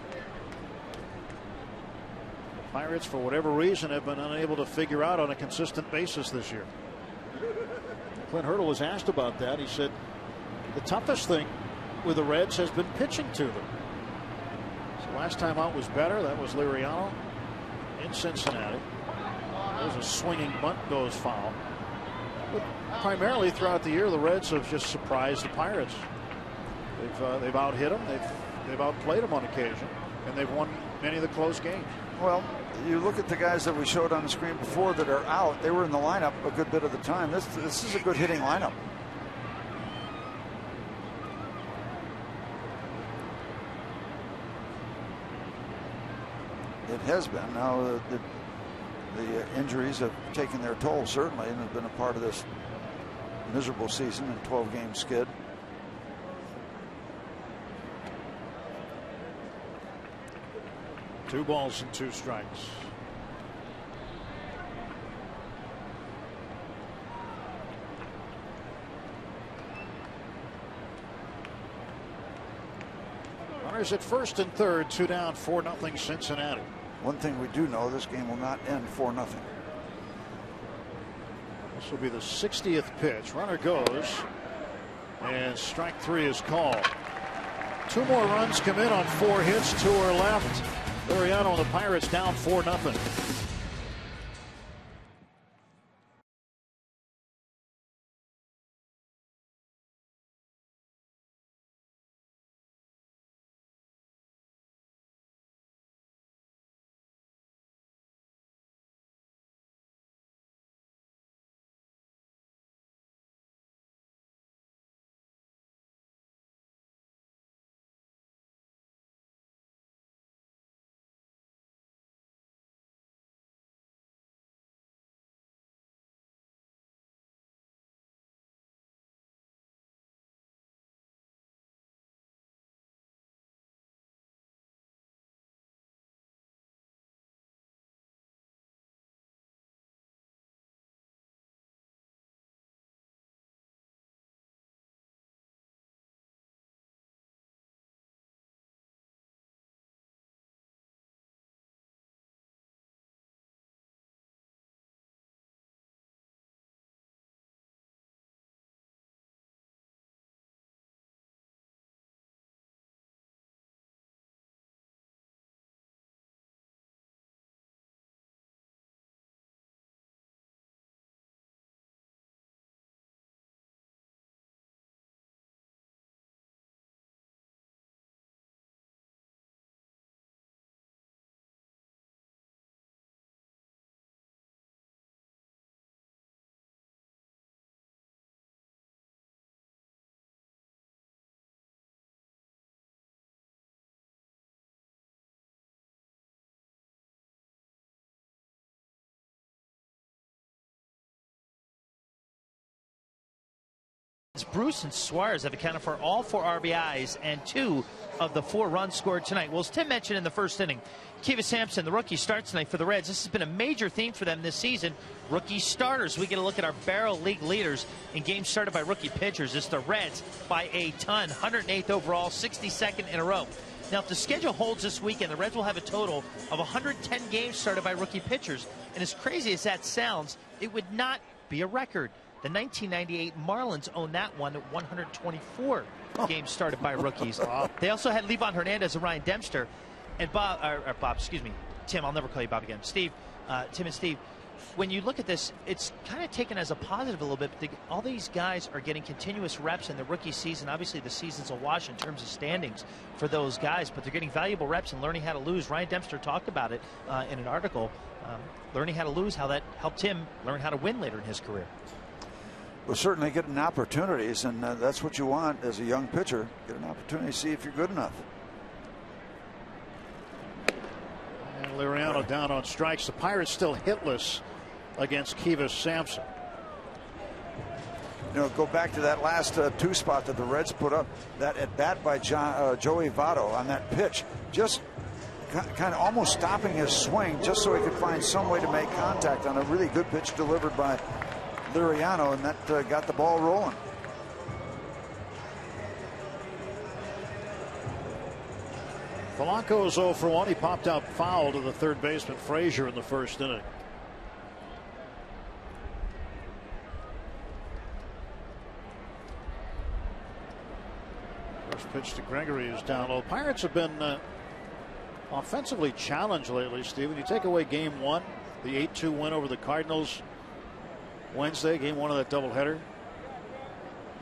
S2: Pirates, for whatever reason, have been unable to figure out on a consistent basis this year. Clint Hurdle was asked about that. He said the toughest thing with the Reds has been pitching to them. So last time out was better. That was Liriano in Cincinnati. There's a swinging bunt, goes foul. But primarily throughout the year, the Reds have just surprised the Pirates. They've out-hit them. They've outplayed them on occasion, and they've won many of the close games.
S3: Well, you look at the guys that we showed on the screen before that are out. They were in the lineup a good bit of the time. This is a good hitting lineup. It has been. Now the injuries have taken their toll, certainly, and have been a part of this miserable season and 12-game skid.
S2: Two balls and 2 strikes. Runners at first and third, 2 down, 4-0 Cincinnati.
S3: One thing we do know, this game will not end 4-0.
S2: This will be the 60th pitch. Runner goes, and strike 3 is called. 2 more runs come in on 4 hits. 2 are left. Liriano and the Pirates down 4-0.
S7: Bruce and Suarez have accounted for all 4 RBIs and 2 of the 4 runs scored tonight. Well, as Tim mentioned in the first inning, Kiva Sampson, the rookie, starts tonight for the Reds. This has been a major theme for them this season. Rookie starters. We get a look at our Barrel League leaders in games started by rookie pitchers. It's the Reds by a ton. 108th overall, 62nd in a row. Now, if the schedule holds this weekend, the Reds will have a total of 110 games started by rookie pitchers. And as crazy as that sounds, it would not be a record. The 1998 Marlins own that one at 124 games started by rookies. They also had Levon Hernandez and Ryan Dempster. And Tim, I'll never call you Bob again. Steve, Tim and Steve, when you look at this, it's kind of taken as a positive a little bit. All these guys are getting continuous reps in the rookie season. Obviously, the season's a wash in terms of standings for those guys, but they're getting valuable reps and learning how to lose. Ryan Dempster talked about it in an article, learning how to lose, how that helped him learn how to win later in his career.
S3: Well, certainly getting opportunities, and that's what you want as a young pitcher. Get an opportunity to see if you're good enough.
S2: And Liriano down on strikes. The Pirates still hitless against Kiva Sampson.
S3: You know, go back to that last 2 spot that the Reds put up. That at bat by Joey Votto on that pitch, just kind of almost stopping his swing just so he could find some way to make contact on a really good pitch delivered by Liriano, and that got the ball rolling.
S2: Polanco is 0 for 1. He popped out foul to the third baseman Frazier in the first inning. First pitch to Gregory is down low. Pirates have been offensively challenged lately, Steve. When you take away game 1, the 8-2 win over the Cardinals Wednesday, game 1 of that doubleheader.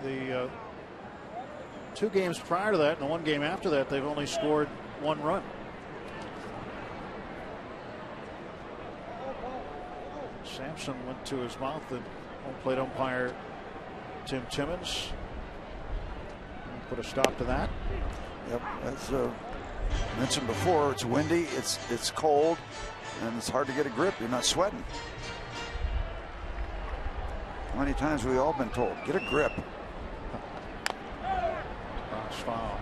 S2: The 2 games prior to that and the 1 game after that, they've only scored 1 run. Sampson went to his mouth, and home plate umpire Tim Timmons put a stop to that.
S3: Yep, that's Mentioned before, it's windy, it's cold, and it's hard to get a grip. You're not sweating. How many times have we all been told, get a grip?
S2: Box foul.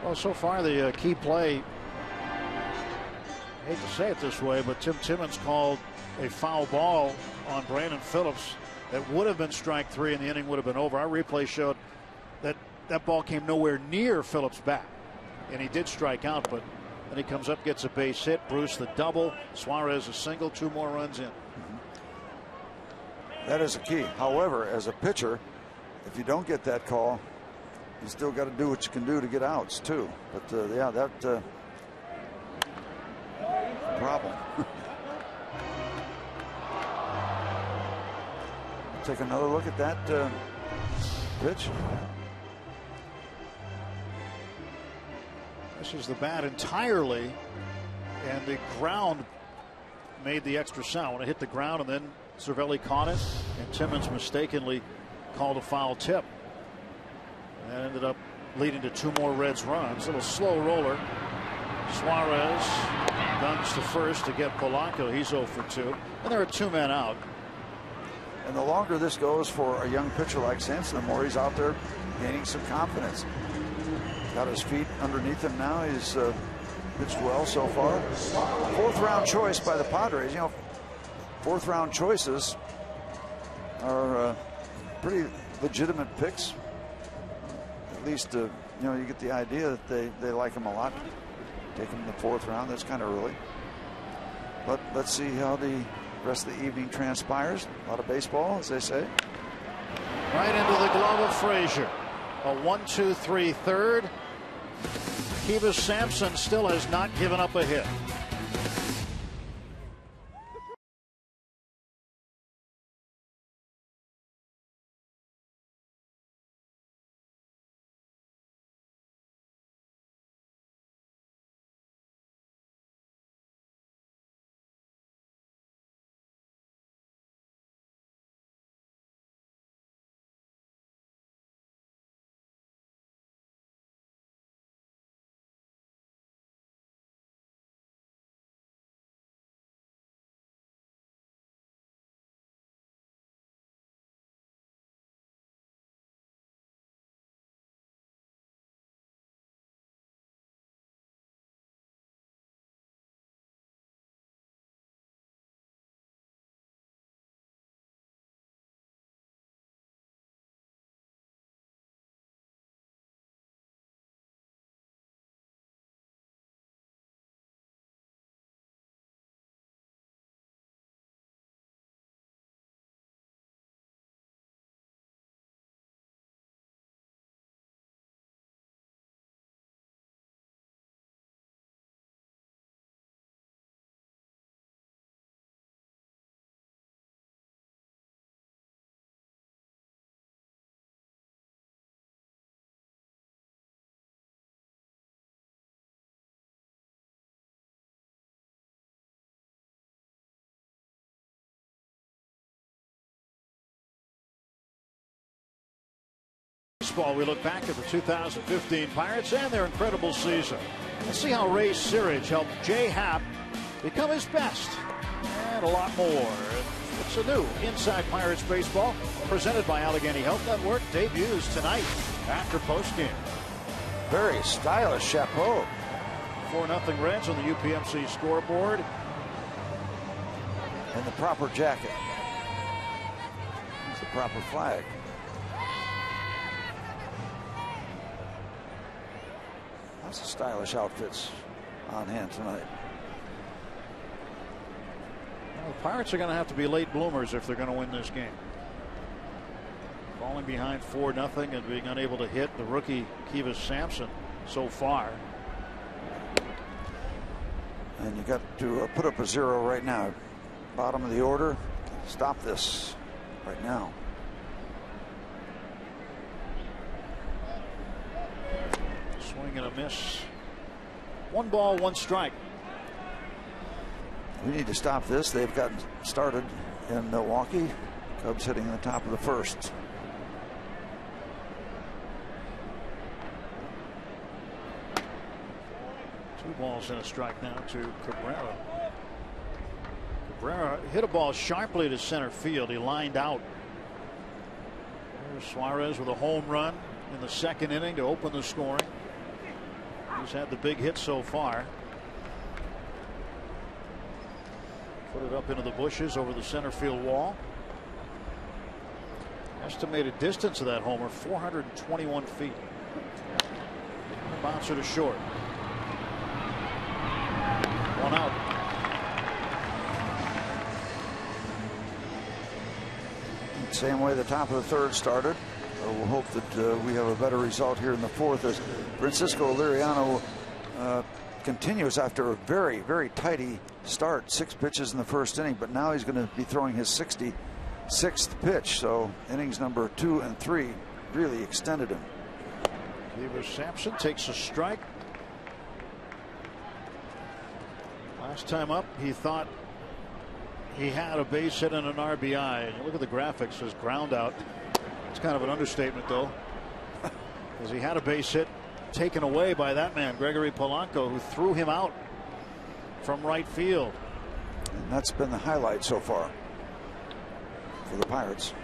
S2: Well, so far the key play, I hate to say it this way, but Tim Timmons called a foul ball on Brandon Phillips that would have been strike 3 and the inning would have been over. Our replay showed that that ball came nowhere near Phillips' bat, and he did strike out, but then he comes up, gets a base hit. Bruce the double, Suarez a single, 2 more runs in.
S3: That is a key. However, as a pitcher, if you don't get that call, you still got to do what you can do to get outs too. But yeah, that problem. Take another look at that pitch.
S2: This is the bat entirely, and the ground made the extra sound. When it hit the ground, and then Cervelli caught it, and Timmons mistakenly called a foul tip. That ended up leading to 2 more Reds runs. A little slow roller. Suarez guns to first to get Polanco. He's 0 for 2. And there are 2 men out.
S3: And the longer this goes for a young pitcher like Sampson, the more he's out there gaining some confidence. Got his feet underneath him now. He's pitched well so far. 4th round choice by the Padres. You know, 4th round choices are pretty legitimate picks. At least, you know, you get the idea that they like him a lot. Take him in the 4th round. That's kind of early. But let's see how the rest of the evening transpires. A lot of baseball, as they say.
S2: Right into the glove of Frazier. A 1-2-3 third. Kivas Sampson still has not given up a hit. Baseball, we look back at the 2015 Pirates and their incredible season. Let's see how Ray Searage helped Jay Happ become his best and a lot more. It's a new Inside Pirates Baseball presented by Allegheny Health Network. Debuts tonight after postgame.
S3: Very stylish chapeau.
S2: 4-0 Reds on the UPMC scoreboard.
S3: And the proper jacket. It's the proper flag. Lots of stylish outfits on hand tonight.
S2: Well, the Pirates are going to have to be late bloomers if they're going to win this game. Falling behind 4-0 and being unable to hit the rookie Kivas Sampson so far.
S3: And you got to put up a 0 right now. Bottom of the order. Stop this right now.
S2: Swing and a miss. 1 ball, 1 strike.
S3: We need to stop this. They've gotten started in Milwaukee. Cubs hitting in the top of the 1st.
S2: 2 balls and a strike now to Cabrera. Cabrera hit a ball sharply to center field. He lined out. There's Suarez with a home run in the 2nd inning to open the scoring. He's had the big hit so far. Put it up into the bushes over the center field wall. Estimated distance of that homer, 421 feet. Bouncer to short. 1 out.
S3: Same way the top of the 3rd started. We'll hope that we have a better result here in the 4th as Francisco Liriano continues after a very, very tidy start. 6 pitches in the 1st inning, but now he's going to be throwing his 66th pitch. So innings number 2 and 3 really extended him.
S2: Cleaver Sampson takes a strike. Last time up, he thought he had a base hit and an RBI. And you look at the graphics, his ground out. It's kind of an understatement, though, because he had a base hit taken away by that man, Gregory Polanco, who threw him out from right field.
S3: And that's been the highlight so far for the Pirates.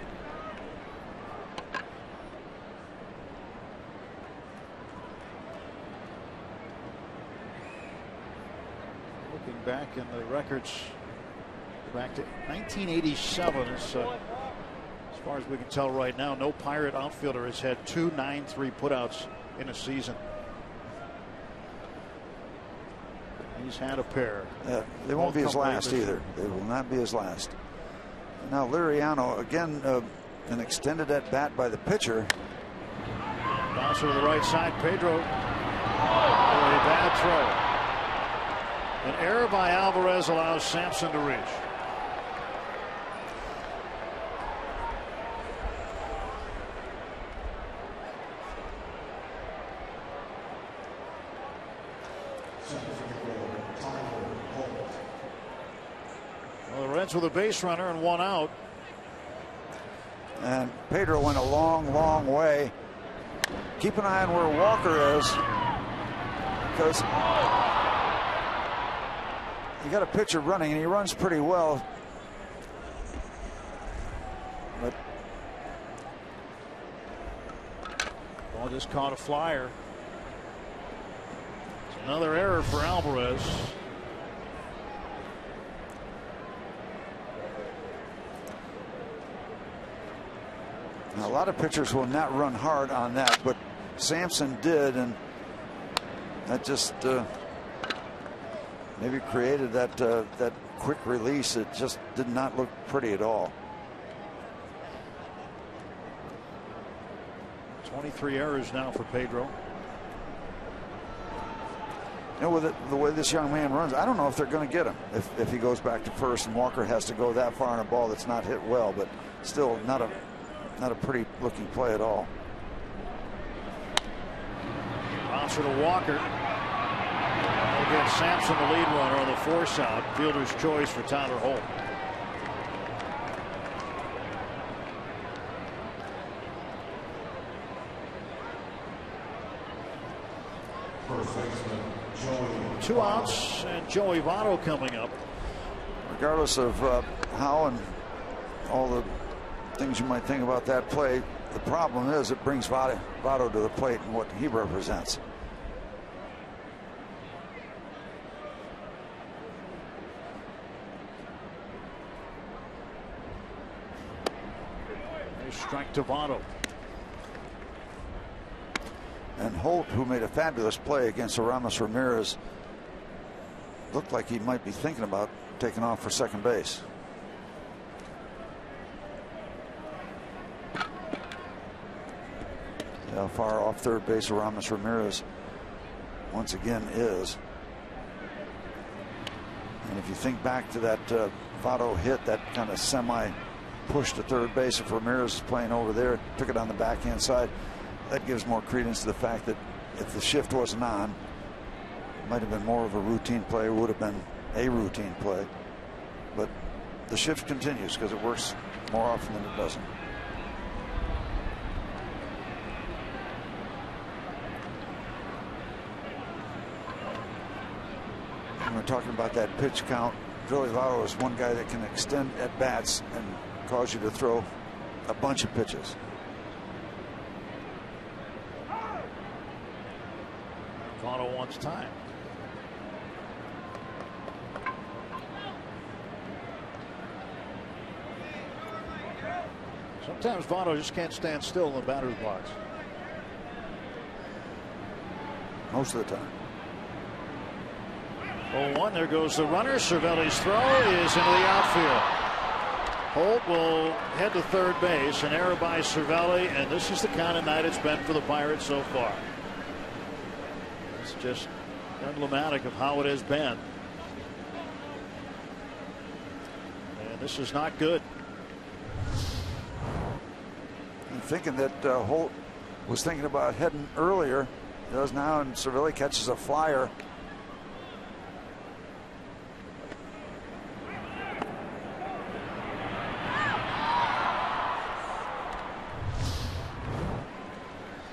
S2: Looking back in the records, back to 1987. As far as we can tell right now, no Pirate outfielder has had 2 9-3 putouts in a season. He's had a pair.
S3: They won't be his last either. They will not be his last. Now Liriano again, an extended at bat by the pitcher.
S2: Bouncer to the right side. Pedro. A bad throw. An error by Alvarez allows Sampson to reach. With a base runner and 1 out.
S3: And Pedro went a long, long way. Keep an eye on where Walker is, because you got a pitcher running and he runs pretty well. But
S2: ball just caught a flyer. It's another error for Alvarez.
S3: Now, a lot of pitchers will not run hard on that, but Sampson did, and that just maybe created that that quick release. It just did not look pretty at all.
S2: 23 errors now for Pedro.
S3: You know, with the way this young man runs, I don't know if they're going to get him if he goes back to first and Walker has to go that far on a ball that's not hit well, but still not a pretty looking play at all.
S2: Bouncer to Walker. Again, Sampson, the lead runner on the force out. Fielder's choice for Tyler Holt. Two outs and Joey Votto coming up.
S3: Regardless of how and all the things you might think about that play, the problem is it brings Votto to the plate and what he represents.
S2: Nice strike to Votto.
S3: And Holt, who made a fabulous play against Aramis Ramirez, looked like he might be thinking about taking off for second base. How far off third base Aramis Ramirez once again is. And if you think back to that Votto hit, that kind of semi push to third base, if Ramirez is playing over there, took it on the backhand side, that gives more credence to the fact that if the shift wasn't on, it might have been more of a routine play, would have been a routine play. But the shift continues because it works more often than it doesn't. talking about that pitch count. Joey Votto is one guy that can extend at bats and cause you to throw a bunch of pitches.
S2: Votto wants time. Sometimes Votto just can't stand still in the batter's box.
S3: Most of the time.
S2: 0-1. There goes the runner. Cervelli's throw is into the outfield. Holt will head to third base. An error by Cervelli, and this is the kind of night it's been for the Pirates so far. It's just emblematic of how it has been. And this is not good.
S3: I'm thinking that Holt was thinking about heading earlier. He does now, and Cervelli catches a flyer.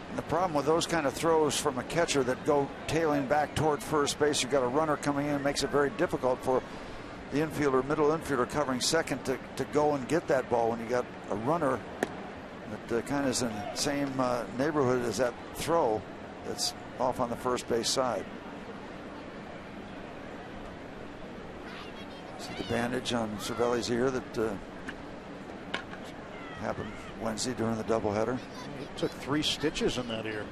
S3: And the problem with those kind of throws from a catcher that go tailing back toward first base, you've got a runner coming in, makes it very difficult for the infielder, middle infielder covering second to go and get that ball when you got a runner that kind of is in the same neighborhood as that throw that's off on the first base side. See the bandage on Cervelli's ear that happened Wednesday during the doubleheader.
S2: He took 3 stitches in that ear.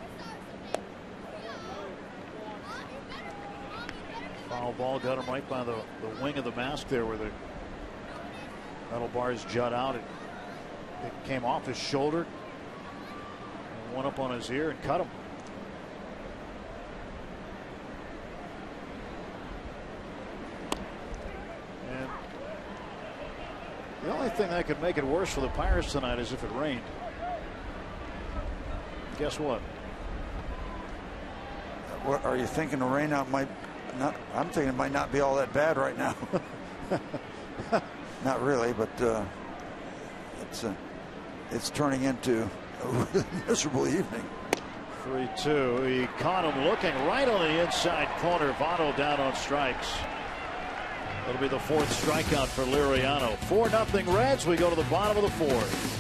S2: Foul ball got him right by the wing of the mask there where the metal bars jut out. It came off his shoulder and went up on his ear and cut him. And the only thing that could make it worse for the Pirates tonight is if it rained. Guess what?
S3: What are you thinking? The rain out might not. I'm thinking it might not be all that bad right now. Not really, but it's turning into a really miserable evening.
S2: 3-2. He caught him looking right on the inside corner. Votto down on strikes. That'll be the 4th strikeout for Liriano. 4-0 Reds. We go to the bottom of the 4th.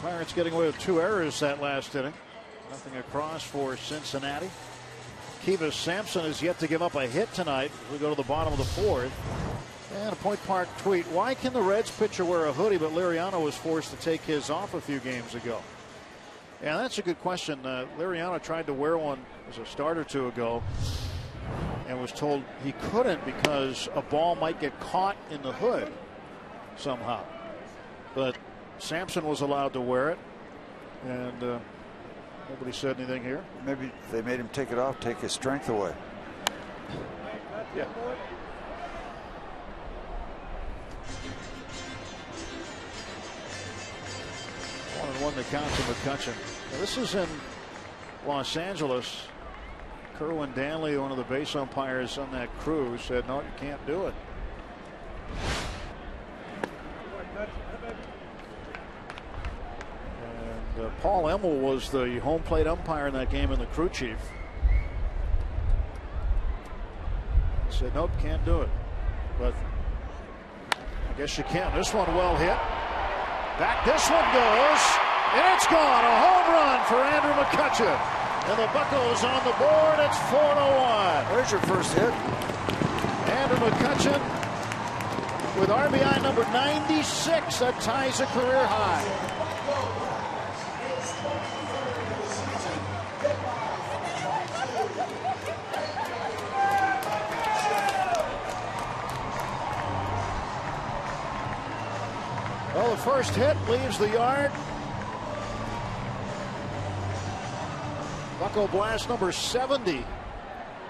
S2: Pirates getting away with 2 errors that last inning. Nothing across for Cincinnati. Kivas Sampson is yet to give up a hit tonight. We go to the bottom of the 4th. And a Point Park tweet. Why can the Reds pitcher wear a hoodie, but Liriano was forced to take his off a few games ago? Yeah, that's a good question. Liriano tried to wear one as a start or 2 ago and was told he couldn't because a ball might get caught in the hood somehow. But Sampson was allowed to wear it, and Nobody said anything here.
S3: Maybe they made him take it off, take his strength away.
S2: Yeah. 1-1 the count to McCutchen. Now, this is in Los Angeles. Kerwin Danley, one of the base umpires on that crew, said, no, you can't do it. And Paul Emmel was the home plate umpire in that game and the crew chief. He said, nope, can't do it. But I guess you can. This one well hit. Back this one goes. And it's gone. A home run for Andrew McCutchen. And the Buccos on the board. It's 4-1.
S3: There's your first hit.
S2: Andrew McCutchen with RBI number 96. That ties a career high. Well, the first hit leaves the yard. Bucco blast number 70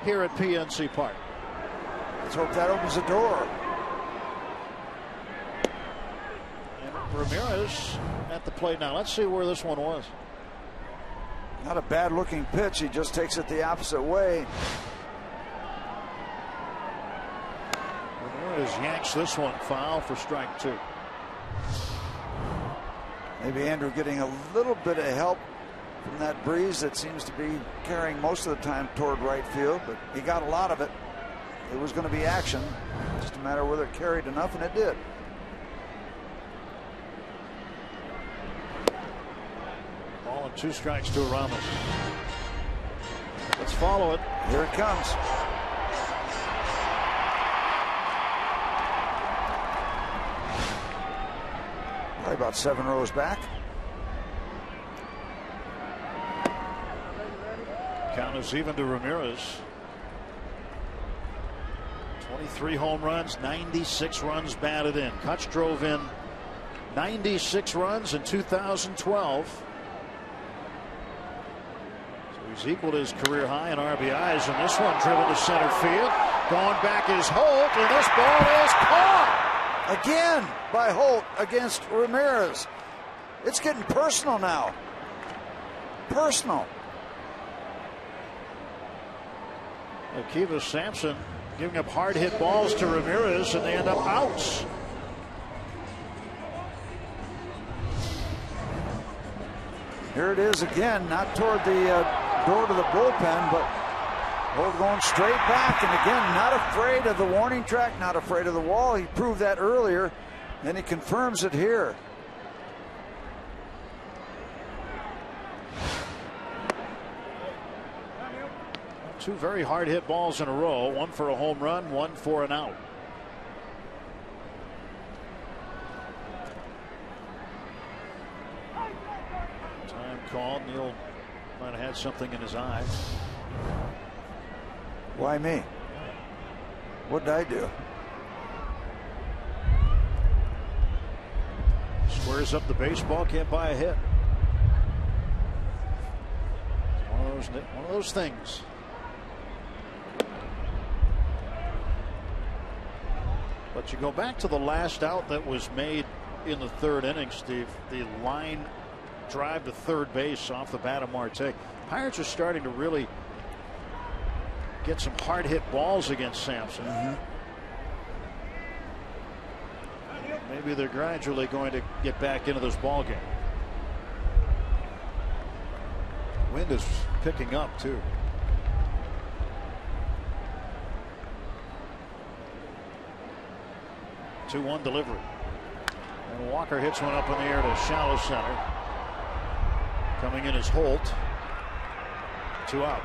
S2: here at PNC Park.
S3: Let's hope that opens the door.
S2: And Ramirez at the plate now. Let's see where this one was.
S3: Not a bad looking pitch. He just takes it the opposite way.
S2: Ramirez yanks this one foul for strike 2.
S3: Maybe Andrew getting a little bit of help from that breeze that seems to be carrying most of the time toward right field, but he got a lot of it. It was going to be action, just a matter of whether it carried enough, and it did.
S2: Ball and 2 strikes to Ramos. Let's follow it.
S3: Here it comes. Probably about 7 rows back.
S2: Count is even to Ramirez. 23 home runs, 96 runs batted in. Kutch drove in 96 runs in 2012. So he's equaled his career high in RBIs, and this one driven to center field. Going back is Holt, and this ball is caught.
S3: Again by Holt against Ramirez. It's getting personal now. Personal.
S2: Akiva Sampson giving up hard hit balls to Ramirez, and they end up outs.
S3: Here it is again, not toward the door to the bullpen, but Holt going straight back, and again not afraid of the warning track, not afraid of the wall. He proved that earlier, and he confirms it here.
S2: Two very hard hit balls in a row, one for a home run, one for an out. Time called. Neil might have had something in his eye.
S3: Why me? What did I do?
S2: Squares up the baseball, can't buy a hit. One of those things. But you go back to the last out that was made in the 3rd inning, Steve. The line drive to third base off the bat of Marte. Pirates are starting to really get some hard hit balls against Sampson. Maybe they're gradually going to get back into this ball game. Wind is picking up too. 2-1 delivery. And Walker hits one up in the air to shallow center. Coming in is Holt. 2 out.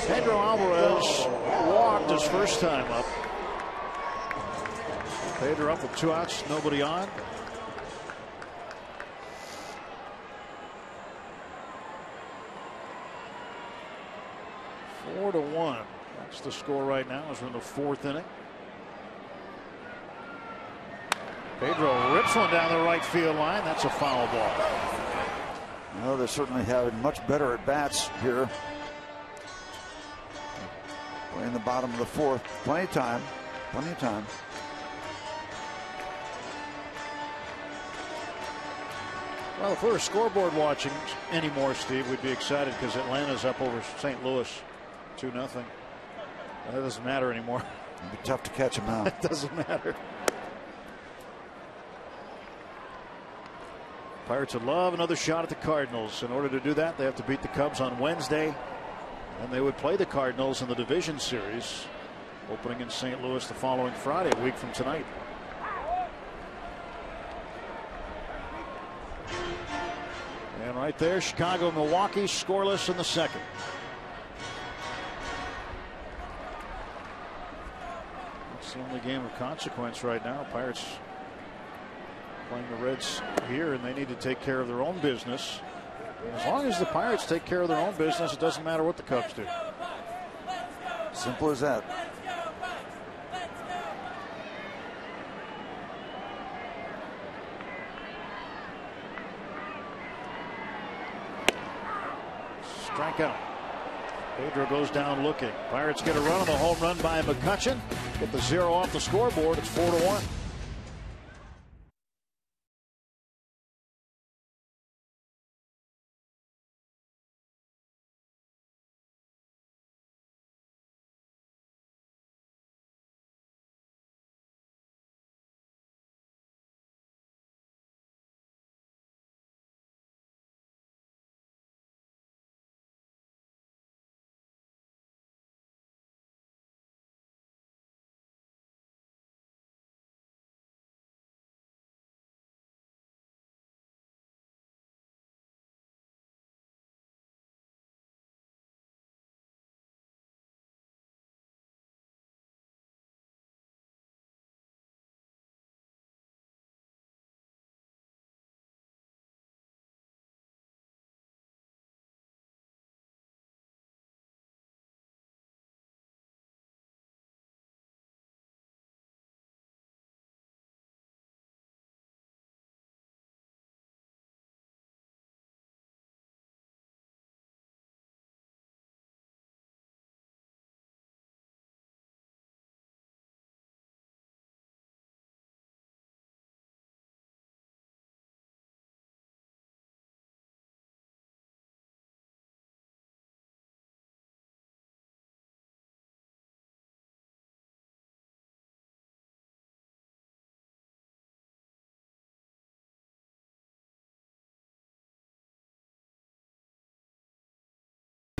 S2: Pedro Alvarez walked his first time up. Pedro up with 2 outs, nobody on. 4-1. That's the score right now as we're in the 4th inning. Pedro rips one down the right field line. That's a foul ball.
S3: Well, they're certainly having much better at bats here. We're in the bottom of the 4th. Plenty of time. Plenty of time.
S2: Well, if we were scoreboard watching anymore, Steve, we'd be excited because Atlanta's up over St. Louis 2-0. That doesn't matter anymore.
S3: It'd be tough to catch him now.
S2: It doesn't matter. Pirates would love another shot at the Cardinals. In order to do that, they have to beat the Cubs on Wednesday. And they would play the Cardinals in the division series, opening in St. Louis the following Friday, a week from tonight. And right there, Chicago, Milwaukee, scoreless in the 2nd. It's the only game of consequence right now. Pirates playing the Reds here, and they need to take care of their own business. As long as the Pirates take care of their own business, it doesn't matter what the Cubs do.
S3: Simple as that.
S2: Strikeout. Pedro goes down looking. Pirates get a run on the home run by McCutchen. Get the 0 off the scoreboard. It's 4-1.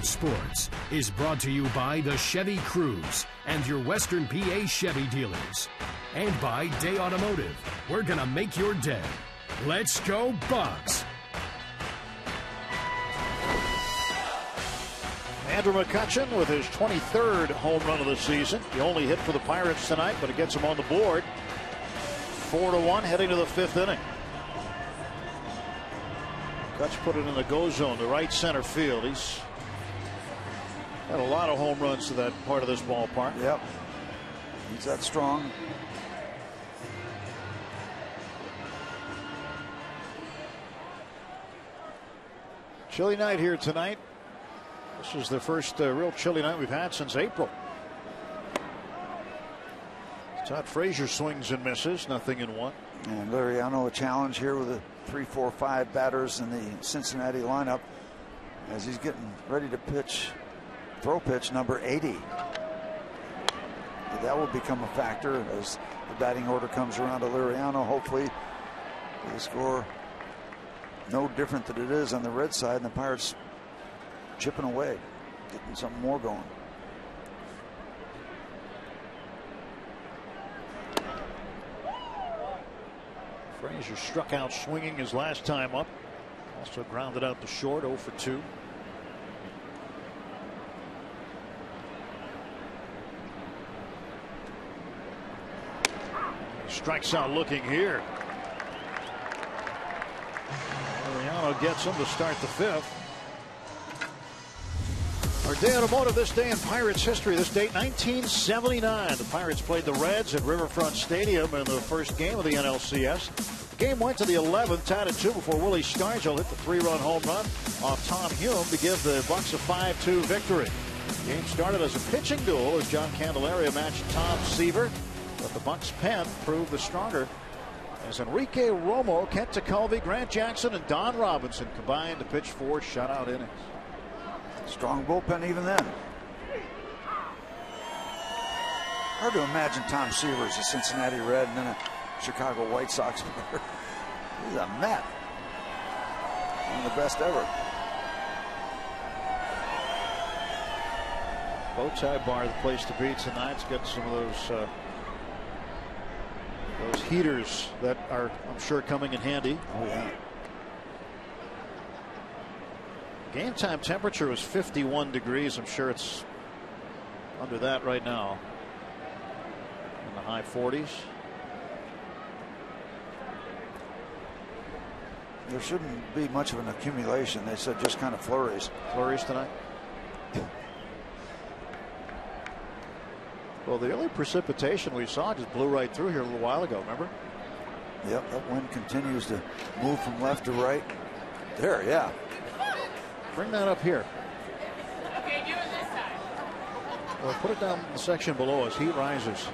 S5: Sports is brought to you by the Chevy Cruze and your Western PA Chevy dealers. And by Day Automotive. We're going to make your day. Let's go Bucks!
S2: Andrew McCutchen with his 23rd home run of the season. The only hit for the Pirates tonight, but it gets him on the board. 4-1 heading to the 5th inning. Kutch put it in the go zone to right center field. He's had a lot of home runs to that part of this ballpark.
S3: Yep. He's that strong.
S2: Chilly night here tonight. This is the first real chilly night we've had since April. Todd Frazier swings and misses, 0-1.
S3: And Liriano a challenge here with the 3, 4, 5 batters in the Cincinnati lineup as he's getting ready to pitch. Throw pitch number 80. That will become a factor as the batting order comes around to Liriano. Hopefully the score no different than it is on the Red side, and the Pirates chipping away, getting something more going.
S2: Frazier struck out swinging his last time up. Also grounded out to short, 0 for 2. Strikes out looking here. Mariano gets him to start the 5th. Our day automotive this day in Pirates history. This date, 1979. The Pirates played the Reds at Riverfront Stadium in the first game of the NLCS. The game went to the 11th, tied at 2 before Willie Stargell hit the 3-run home run off Tom Hume to give the Bucs a 5-2 victory. The game started as a pitching duel as John Candelaria matched Tom Seaver, but the Bucs pen proved the stronger as Enrique Romo, Kent TeCulvey, Grant Jackson, and Don Robinson combined to pitch 4 shutout innings.
S3: Strong bullpen even then. Hard to imagine Tom Seaver as a Cincinnati Red and then a Chicago White Sox player. He's a Met. One of the best ever.
S2: Bow tie bar, the place to be tonight. It's got some of those heaters that are, I'm sure, coming in handy.
S3: Oh yeah.
S2: Game time temperature was 51 degrees. I'm sure it's under that right now. In the high 40s.
S3: There shouldn't be much of an accumulation. They said just kind of flurries.
S2: Flurries tonight. Well, the early precipitation we saw just blew right through here a little while ago, remember?
S3: Yep, that wind continues to move from left to right. There, yeah.
S2: Bring that up here. Okay, do it this side. Well, put it down in the section below as heat rises.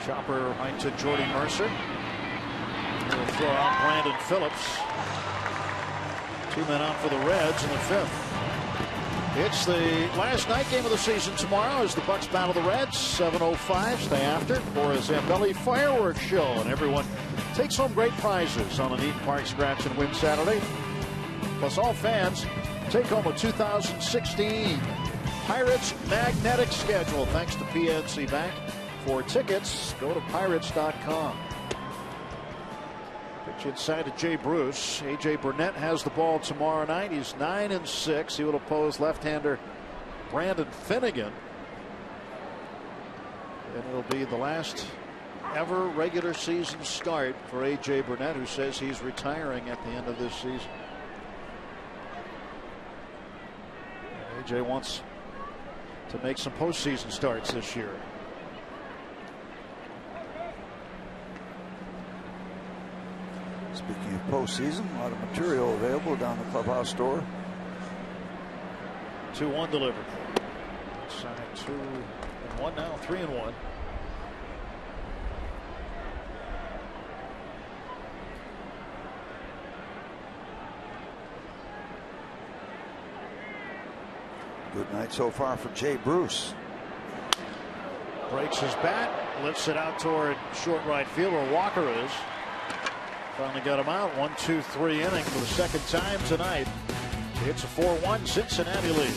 S2: Chopper right to Jordy Mercer. He'll throw out Brandon Phillips. 2 men out for the Reds in the 5th. It's the last night game of the season tomorrow as the Bucs battle the Reds. 7:05. Stay after for a Zambelli fireworks show, and everyone takes home great prizes on an Eden Park Scratch and Win Saturday. Plus, all fans take home a 2016 Pirates magnetic schedule thanks to PNC Bank. For tickets, go to pirates.com. Pitch inside to Jay Bruce. A.J. Burnett has the ball tomorrow night. He's 9-6. He will oppose left-hander Brandon Finnegan. And it'll be the last ever regular season start for A.J. Burnett, who says he's retiring at the end of this season. A.J. wants to make some postseason starts this year.
S3: Speaking of postseason, a lot of material available down the clubhouse store.
S2: 2-1 delivered. Side 2-1 now, 3-1.
S3: Good night so far for Jay Bruce.
S2: Breaks his bat, lifts it out toward short right field where Walker is. Finally got him out. 1-2-3 inning for the second time tonight. It's a 4-1 Cincinnati lead.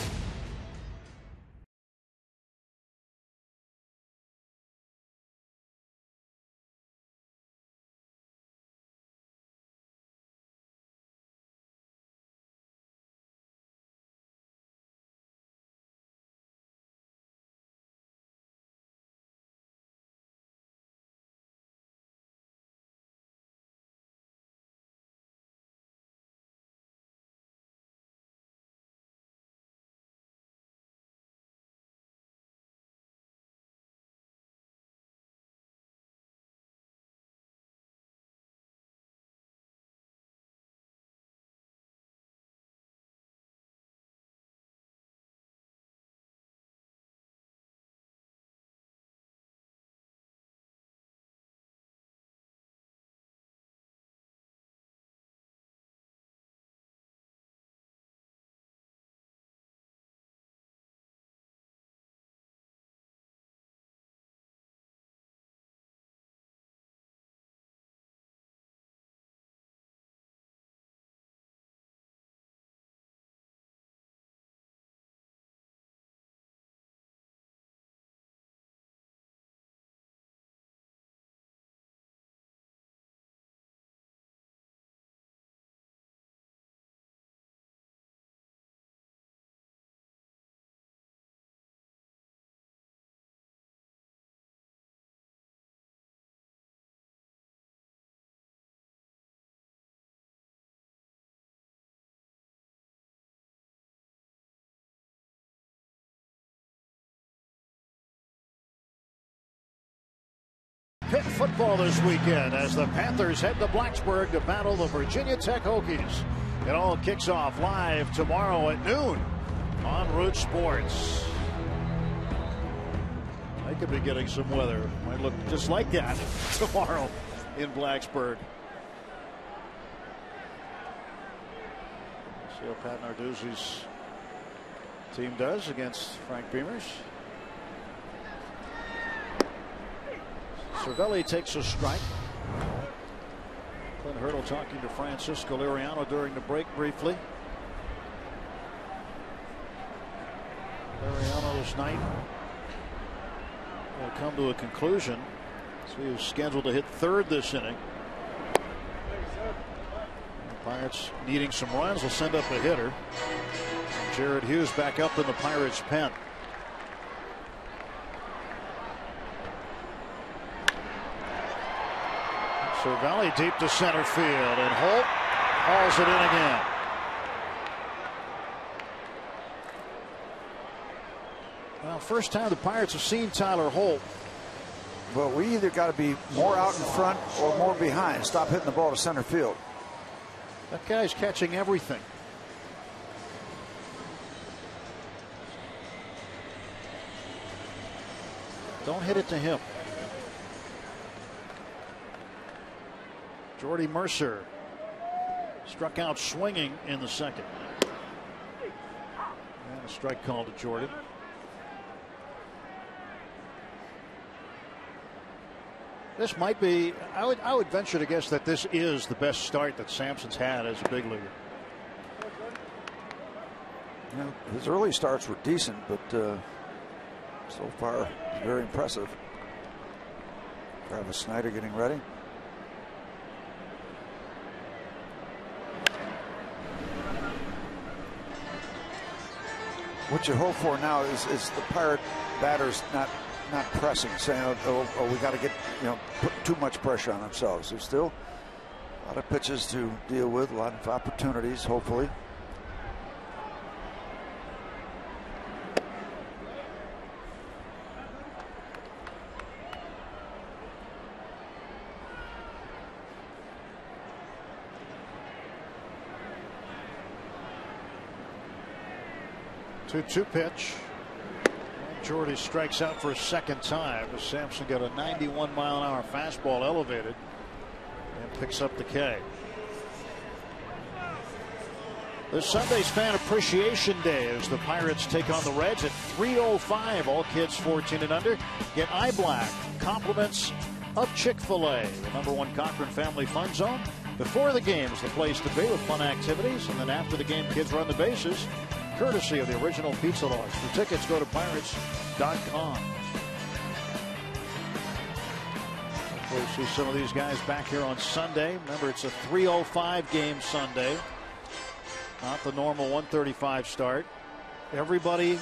S2: football this weekend as the Panthers head to Blacksburg to battle the Virginia Tech Hokies. It all kicks off live tomorrow at noon on Root Sports. I could be getting some weather. Might look just like that tomorrow in Blacksburg. See how Pat Narduzzi's team does against Frank Beamer's. Cervelli takes a strike. Clint Hurdle talking to Francisco Liriano during the break briefly. Liriano's night will come to a conclusion. So he was scheduled to hit third this inning. The Pirates needing some runs will send up a hitter. Jared Hughes back up in the Pirates' pen. Cervelli deep to center field, and Holt hauls it in again. Well, first time the Pirates have seen Tyler Holt.
S3: Well, we either got to be more out in front or more behind. Stop hitting the ball to center field.
S2: That guy's catching everything. Don't hit it to him. Jordy Mercer struck out swinging in the second. And a strike call to Jordan. This might be, I would venture to guess that this is the best start that Sampson's had as a big leaguer.
S3: You know, his early starts were decent, but so far very impressive. Travis Snyder getting ready. What you hope for now is the Pirate batters not pressing, saying, oh we got to get, put too much pressure on themselves. There's still a lot of pitches to deal with, a lot of opportunities, hopefully.
S2: Two pitch. Jordy strikes out for a second time as Sampson got a 91-mile-an-hour fastball elevated and picks up the K. This Sunday's Fan Appreciation Day as the Pirates take on the Reds at 3:05. All kids 14 and under get eye black, compliments of Chick-fil-A, the #1 Cochran Family Fun Zone. Before the game is the place to be with fun activities, and then after the game, kids run the bases, courtesy of the original Pizza Logs. For tickets, go to pirates.com. We'll see some of these guys back here on Sunday. Remember, it's a 3:05 game Sunday, not the normal 1:35 start. Everybody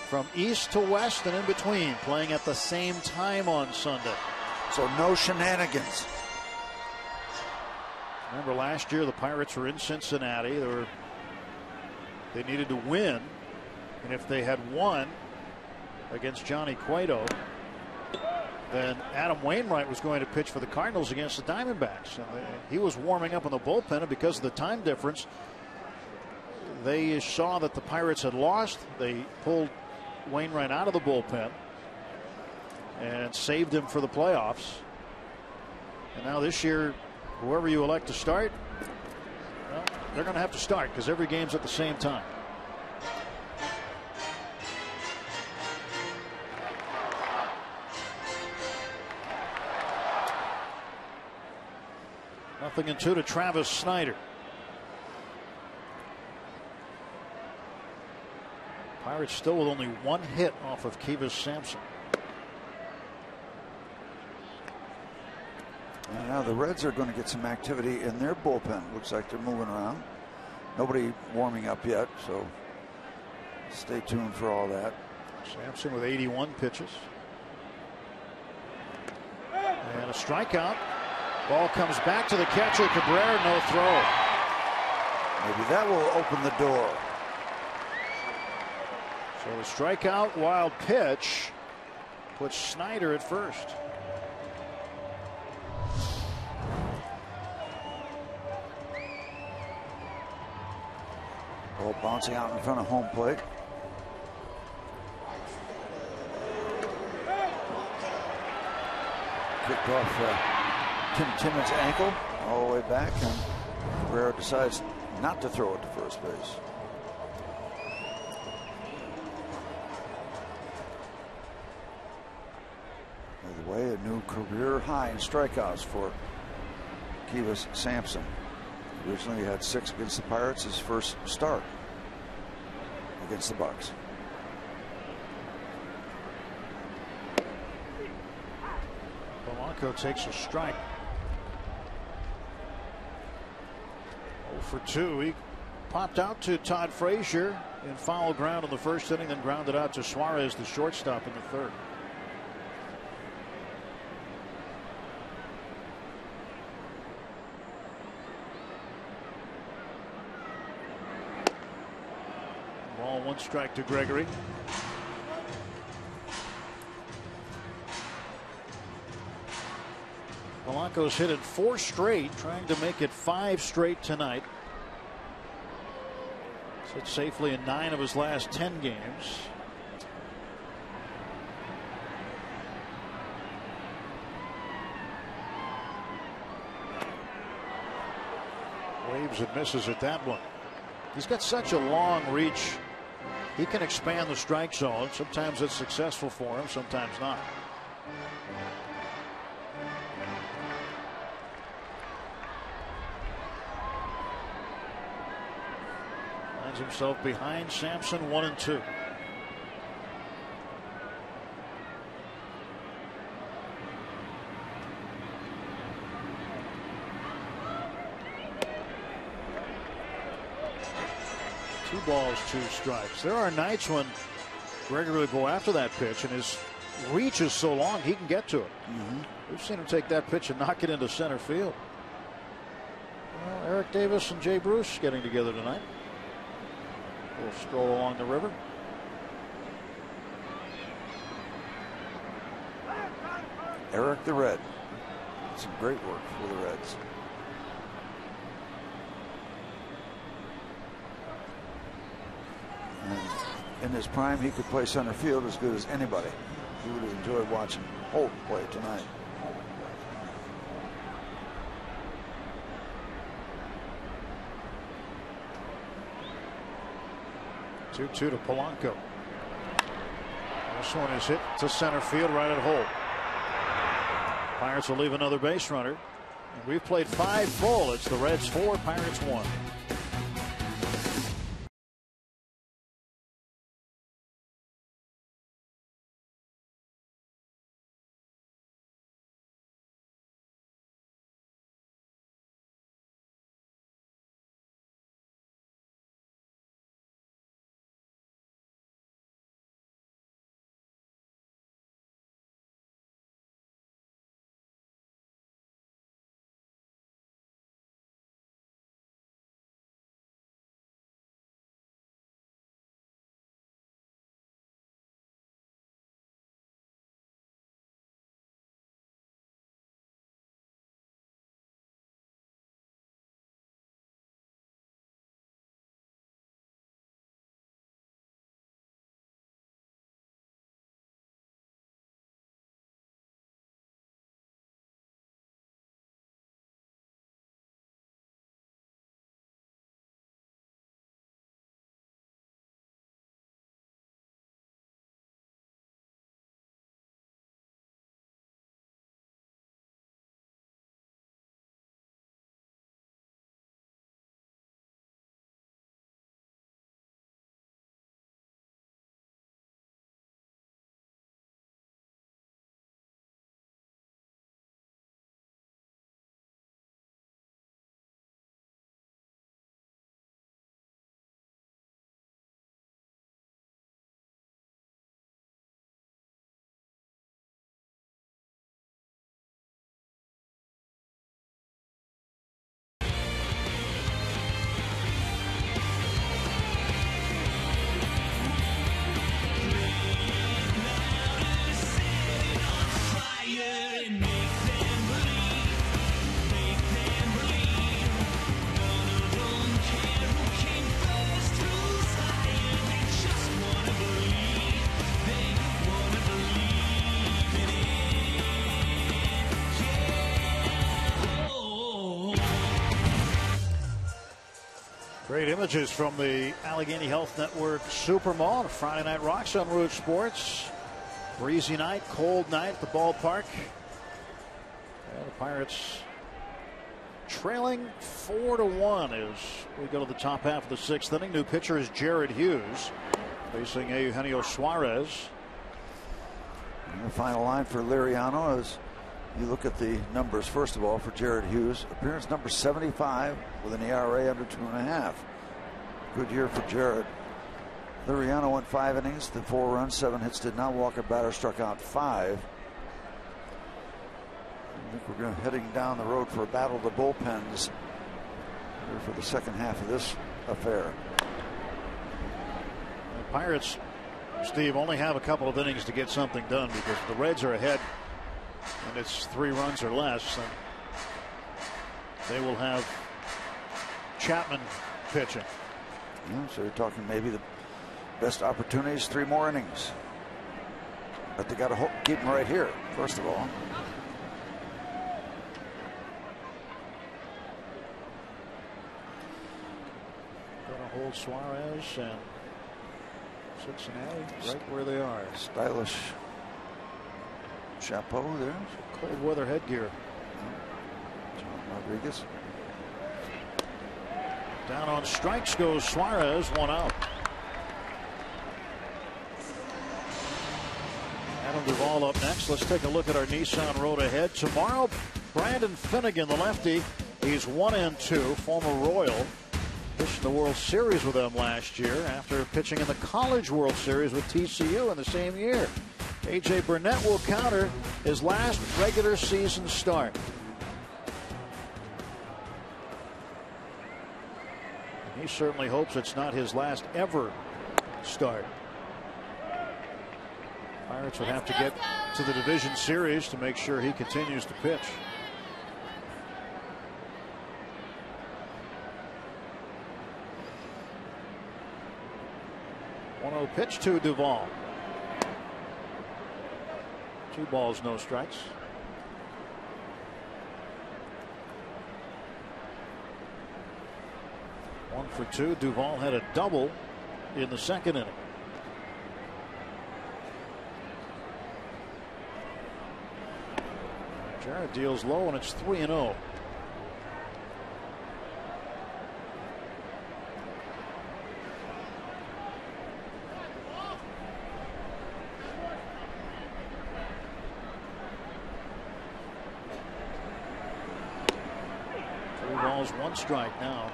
S2: from east to west and in between playing at the same time on Sunday.
S3: So no shenanigans.
S2: Remember last year the Pirates were in Cincinnati. They needed to win, and if they had won against Johnny Cueto, then Adam Wainwright was going to pitch for the Cardinals against the Diamondbacks. He was warming up in the bullpen, and because of the time difference, they saw that the Pirates had lost. They pulled Wainwright out of the bullpen and saved him for the playoffs. And now this year, whoever you elect to start, well, they're going to have to start because every game's at the same time. Nothing in two to Travis Snyder. Pirates still with only one hit off of Kivas Sampson.
S3: And now the Reds are going to get some activity in their bullpen. Looks like they're moving around. Nobody warming up yet, so stay tuned for all that.
S2: Sampson with 81 pitches. And a strikeout. Ball comes back to the catcher, Cabrera, no throw.
S3: Maybe that will open the door.
S2: So the strikeout, wild pitch puts Snyder at first.
S3: Ball bouncing out in front of home plate. Kicked off Tim Timmons' ankle all the way back, and Cabrera decides not to throw it to first base. By the way, a new career high in strikeouts for Kivas Sampson. Originally, he had 6 against the Pirates, his first start against the Bucks.
S2: Polanco takes a strike. 0 for 2. He popped out to Todd Frazier in foul ground in the first inning, then grounded out to Suarez, the shortstop, in the third. Ball 1 strike to Gregory. Polanco's hit it 4 straight, trying to make it 5 straight tonight. Sits safely in 9 of his last 10 games. Waves and misses at that one. He's got such a long reach. He can expand the strike zone. Sometimes it's successful for him, sometimes not. Finds himself behind Sampson, 1 and 2. Two balls, 2 strikes. There are nights when Gregory will go after that pitch, and his reach is so long he can get to it. We've seen him take that pitch and knock it into center field. Well, Eric Davis and Jay Bruce getting together tonight. We'll stroll along the river.
S3: Eric the Red. Some great work for the Reds. And in his prime, he could play center field as good as anybody. He would have enjoyed watching Holt play tonight.
S2: Two to Polanco. This one is hit to center field right at Holt. Pirates will leave another base runner. And we've played 5 full. It's the Reds 4, Pirates 1. Great images from the Allegheny Health Network Supermall. Friday Night Rocks on Root Sports. Breezy night, cold night at the ballpark. And the Pirates trailing 4-1 as we go to the top half of the 6th inning. New pitcher is Jared Hughes facing Eugenio Suarez.
S3: And the final line for Liriano is, you look at the numbers, first of all, for Jared Hughes. Appearance number 75 with an ERA under 2.5. Good year for Jared. Liriano went 5 innings, the 4 runs, 7 hits, did not walk a batter, struck out 5. I think we're heading down the road for a battle of the bullpens here for the second half of this affair.
S2: The Pirates, Steve, only have a couple of innings to get something done because the Reds are ahead and it's 3 runs or less. And they will have Chapman pitching.
S3: Yeah, so you're talking maybe the best opportunities, 3 more innings. But they got to keep him right here, first of all.
S2: Hold Suarez and Cincinnati right where they are.
S3: Stylish chapeau there.
S2: Cold weather headgear.
S3: John Rodriguez.
S2: Down on strikes goes Suarez, 1 out. Adam Duvall up next. Let's take a look at our Nissan road ahead. Tomorrow, Brandon Finnegan, the lefty. He's 1-2, former Royal. Pitched the World Series with them last year after pitching in the College World Series with TCU in the same year. A.J. Burnett will counter his last regular season start. He certainly hopes it's not his last ever start. Pirates would have to get to the division series to make sure he continues to pitch. 1-0 pitch to Duvall. 2 balls, no strikes. 1 for 2. Duvall had a double in the 2nd inning. Jarrett deals low and it's 3-0. Balls, 1 strike now.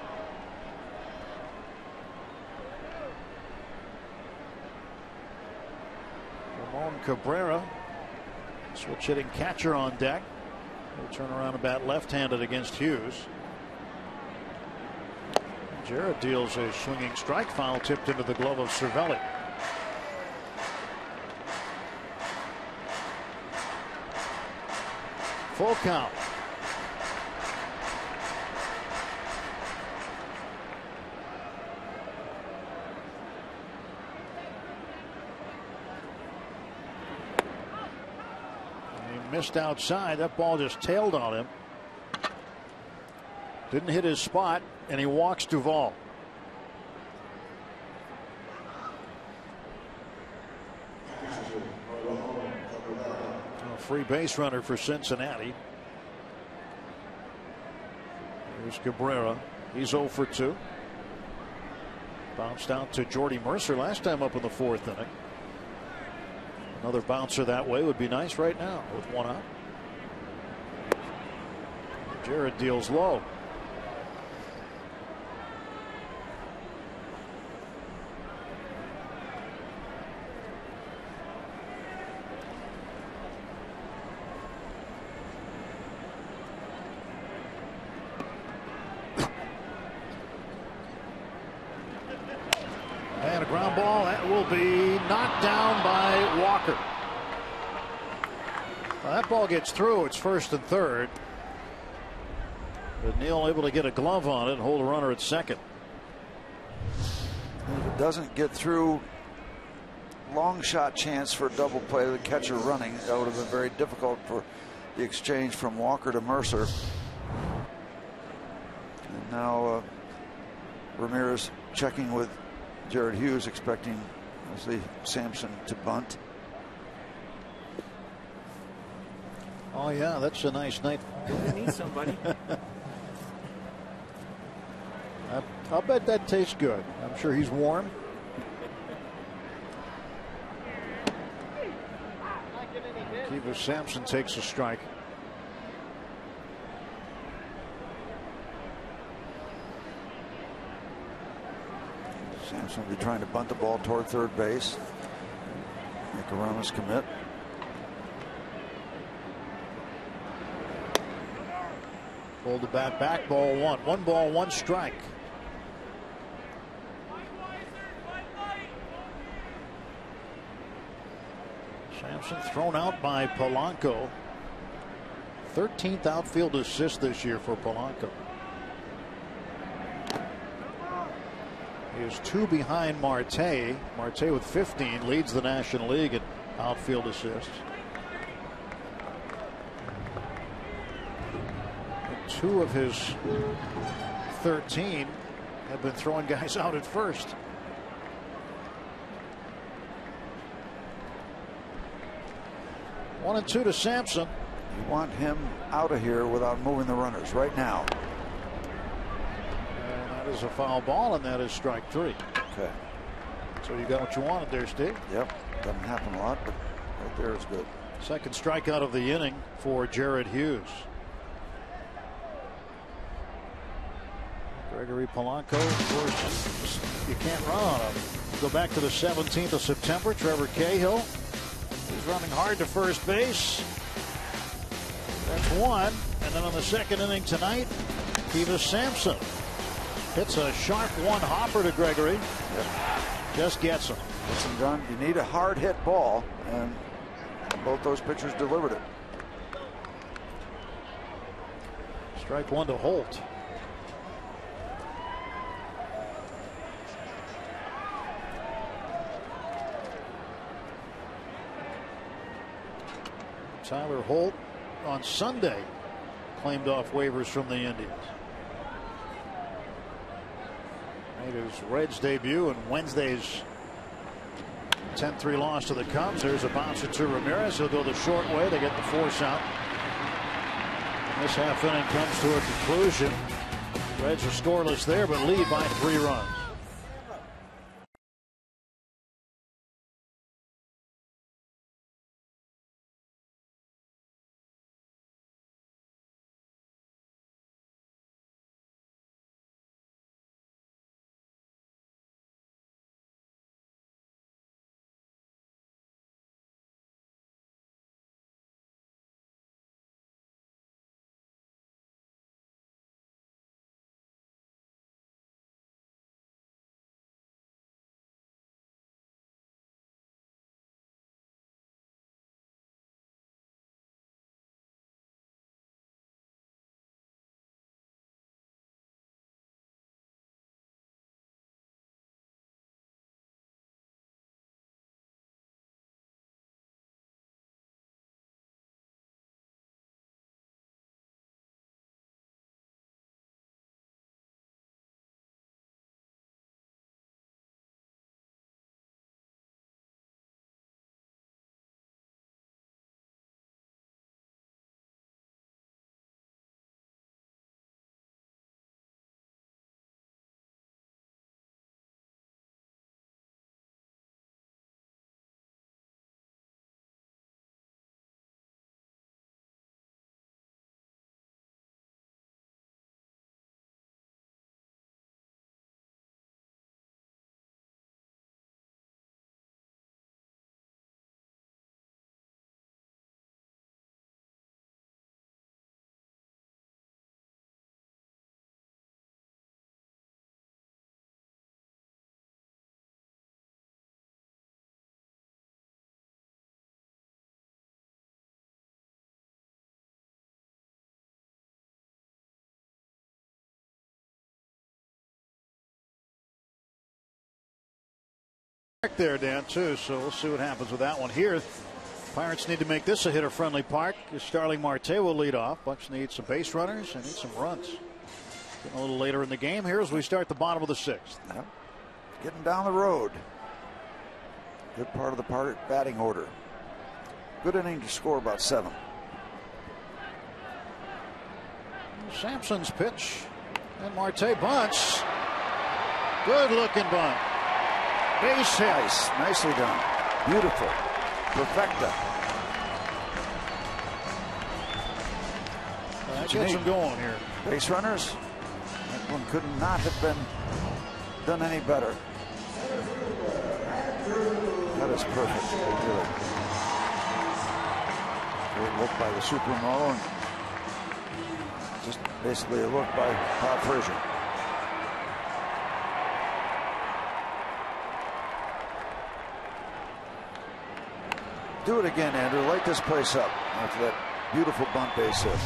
S2: Ramon Cabrera, switch hitting catcher on deck. He'll turn around and bat left-handed against Hughes. Jarrett deals a swinging strike, foul tipped into the glove of Cervelli. Full count. Missed outside. That ball just tailed on him. Didn't hit his spot, and he walks Duvall. A free base runner for Cincinnati. Here's Cabrera. He's 0 for 2. Bounced out to Jordy Mercer last time up in the 4th inning. Another bouncer that way would be nice right now with 1 out. Jarrett deals low. And a ground ball that will be knocked down by Walker. Well, that ball gets through. It's 1st and 3rd. But Neal able to get a glove on it and hold a runner at 2nd.
S3: If it doesn't get through, long shot chance for a double play, the catcher running. That would have been very difficult for the exchange from Walker to Mercer. And now Ramirez checking with Jared Hughes, expecting Sampson to bunt.
S2: Oh yeah, that's a nice night.
S9: We need somebody.
S2: I'll bet that tastes good. I'm sure he's warm. Kiva Sampson takes a strike.
S3: Sampson will be trying to bunt the ball toward third base. Make a Ramos commit.
S2: Pulled the bat back, ball one. 1 ball, 1 strike. Sampson thrown out by Polanco. 13th outfield assist this year for Polanco. He is 2 behind Marte. Marte with 15 leads the National League in outfield assists. 2 of his 13 have been throwing guys out at first. One and 2 to Sampson.
S3: You want him out of here without moving the runners right now.
S2: And that is a foul ball, and that is strike 3.
S3: Okay.
S2: So you got what you wanted there, Steve.
S3: Yep. Doesn't happen a lot, but right there is good.
S2: Second strikeout of the inning for Jared Hughes. Gregory Polanco, of course, you can't run on him. Go back to the 17th of September. Trevor Cahill is running hard to first base. That's 1. And then on the second inning tonight, Kiva Sampson hits a sharp 1 hopper to Gregory.
S3: Yep.
S2: Just gets him.
S3: Gets him done. You need a hard hit ball, and both those pitchers delivered it.
S2: Strike 1 to Holt. Tyler Holt on Sunday claimed off waivers from the Indians. Made his Reds debut in Wednesday's 10-3 loss to the Cubs. There's a bouncer to Ramirez. He'll go the short way. They get the force out. And this half inning comes to a conclusion. Reds are scoreless there, but lead by 3 runs. There, Dan, too, so we'll see what happens with that one here. Pirates need to make this a hitter-friendly park. Starling Marte will lead off. Bucks need some base runners and need some runs. Getting a little later in the game here as we start the bottom of the 6th.
S3: Yep. Getting down the road. Good part of the batting order. Good inning to score about 7.
S2: Sampson's pitch. And Marte bunts. Good looking bunt. Base hit.
S3: Nice. Nicely done. Beautiful. Perfecta.
S2: That gets him going here.
S3: Base runners. That one could not have been done any better. That is perfect. Really. Good look by the Supermo, and just basically a look by Todd Frazier. Do it again, Andrew. Light this place up after that beautiful bunt base hit.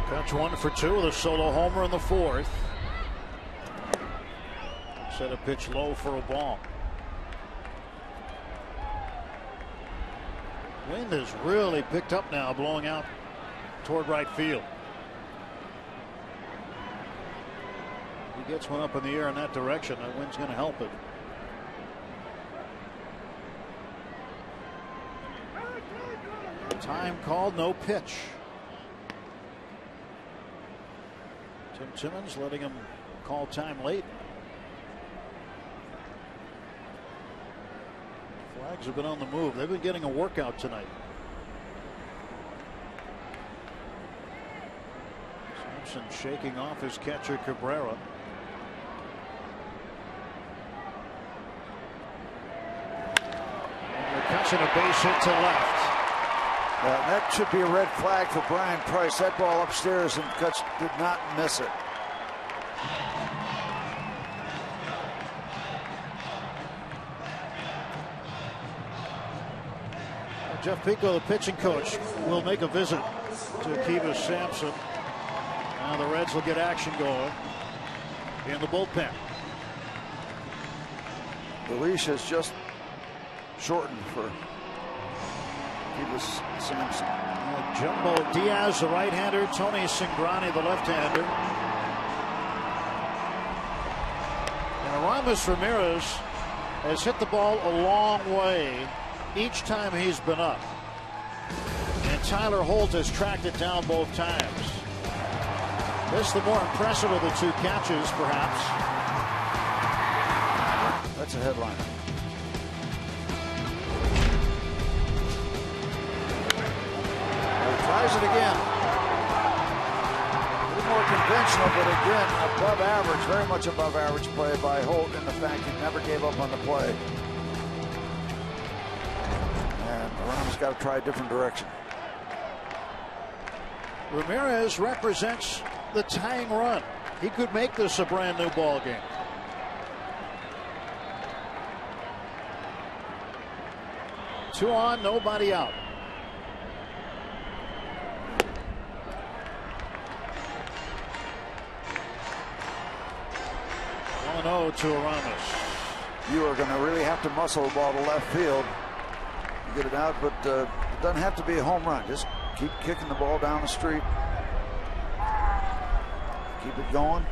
S2: Catch 1 for 2 with a solo homer in the 4th. Set a pitch low for a ball. Wind has really picked up now, blowing out toward right field. He gets one up in the air in that direction. That wind's going to help it. Time called, no pitch. Tim Timmons letting him call time late. Flags have been on the move. They've been getting a workout tonight. Sampson shaking off his catcher Cabrera. And catching a base hit to left.
S3: That should be a red flag for Brian Price. That ball upstairs, and Kutch did not miss it.
S2: Jeff Pico, the pitching coach, will make a visit to Akiva Sampson. Now the Reds will get action going in the bullpen.
S3: The leash has just shortened for Akiva Sampson.
S2: Jumbo Diaz, the right-hander. Tony Cingrani, the left-hander. And Aramis Ramirez has hit the ball a long way each time he's been up. And Tyler Holt has tracked it down both times. This is the more impressive of the 2 catches, perhaps.
S3: That's a headliner. Tries it again. A little more conventional, but again, above average, very much above average play by Holt, in the fact he never gave up on the play. And Rams got to try a different direction.
S2: Ramirez represents the tying run. He could make this a brand new ball game. Two on, nobody out. 1-0 to Aramis.
S3: You are going to really have to muscle the ball to left field. You get it out, but it doesn't have to be a home run. Just keep kicking the ball down the street. Keep it going.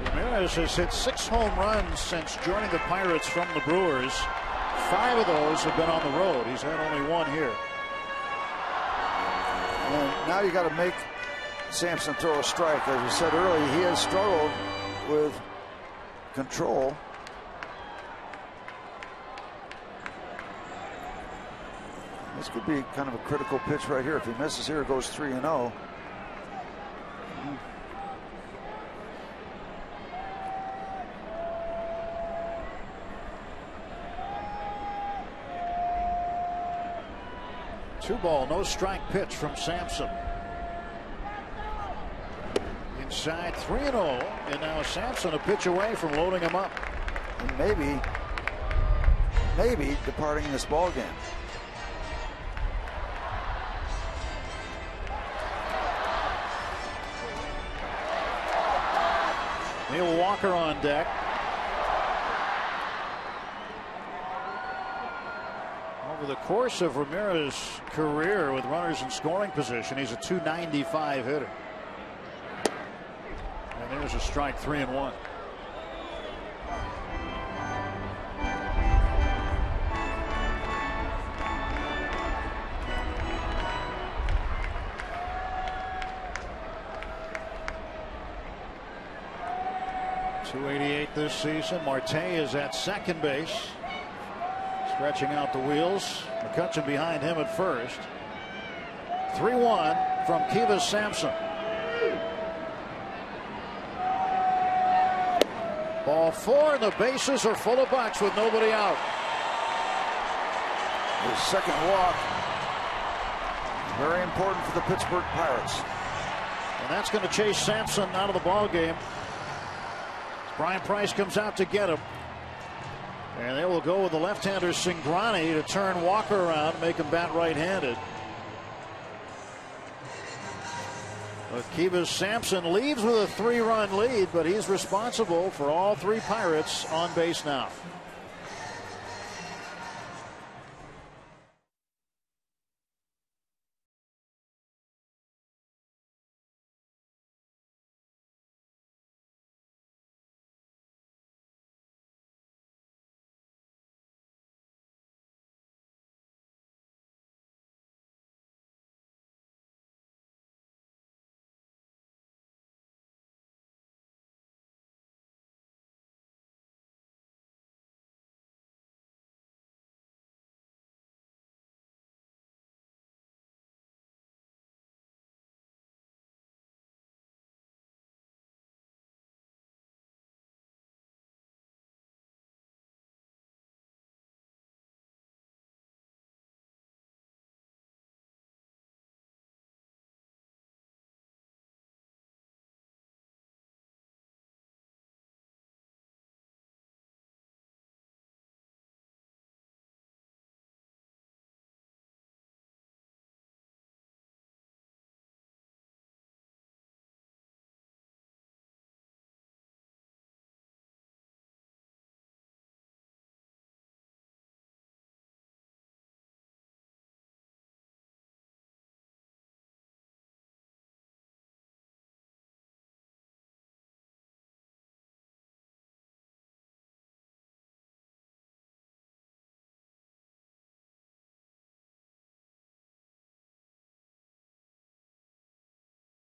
S2: Ramirez has hit 6 home runs since joining the Pirates from the Brewers. 5 of those have been on the road. He's had only 1 here.
S3: And now you got to make Sampson throw a strike. As we said earlier, he has struggled with control. This could be kind of a critical pitch right here. If he misses here, it goes 3-0.
S2: Two ball, no strike pitch from Sampson. Inside 3-0, and now Sampson a pitch away from loading him up.
S3: And maybe departing this ball game.
S2: Neil Walker on deck. Over Over the course of Ramirez's career with runners in scoring position, he's a .295 hitter. And there's a strike, 3-1. .288 this season. Marte is at second base, stretching out the wheels. McCutchen behind him at first. 3-1 from Kivas Sampson. Ball 4, and the bases are full of Bucks with nobody out.
S3: His second walk, very important for the Pittsburgh Pirates.
S2: And that's going to chase Sampson out of the ball game. Brian Price comes out to get him. And they will go with the left-hander Cingrani to turn Walker around and make him bat right-handed. Kivas Sampson leaves with a 3-run lead, but he's responsible for all 3 Pirates on base now.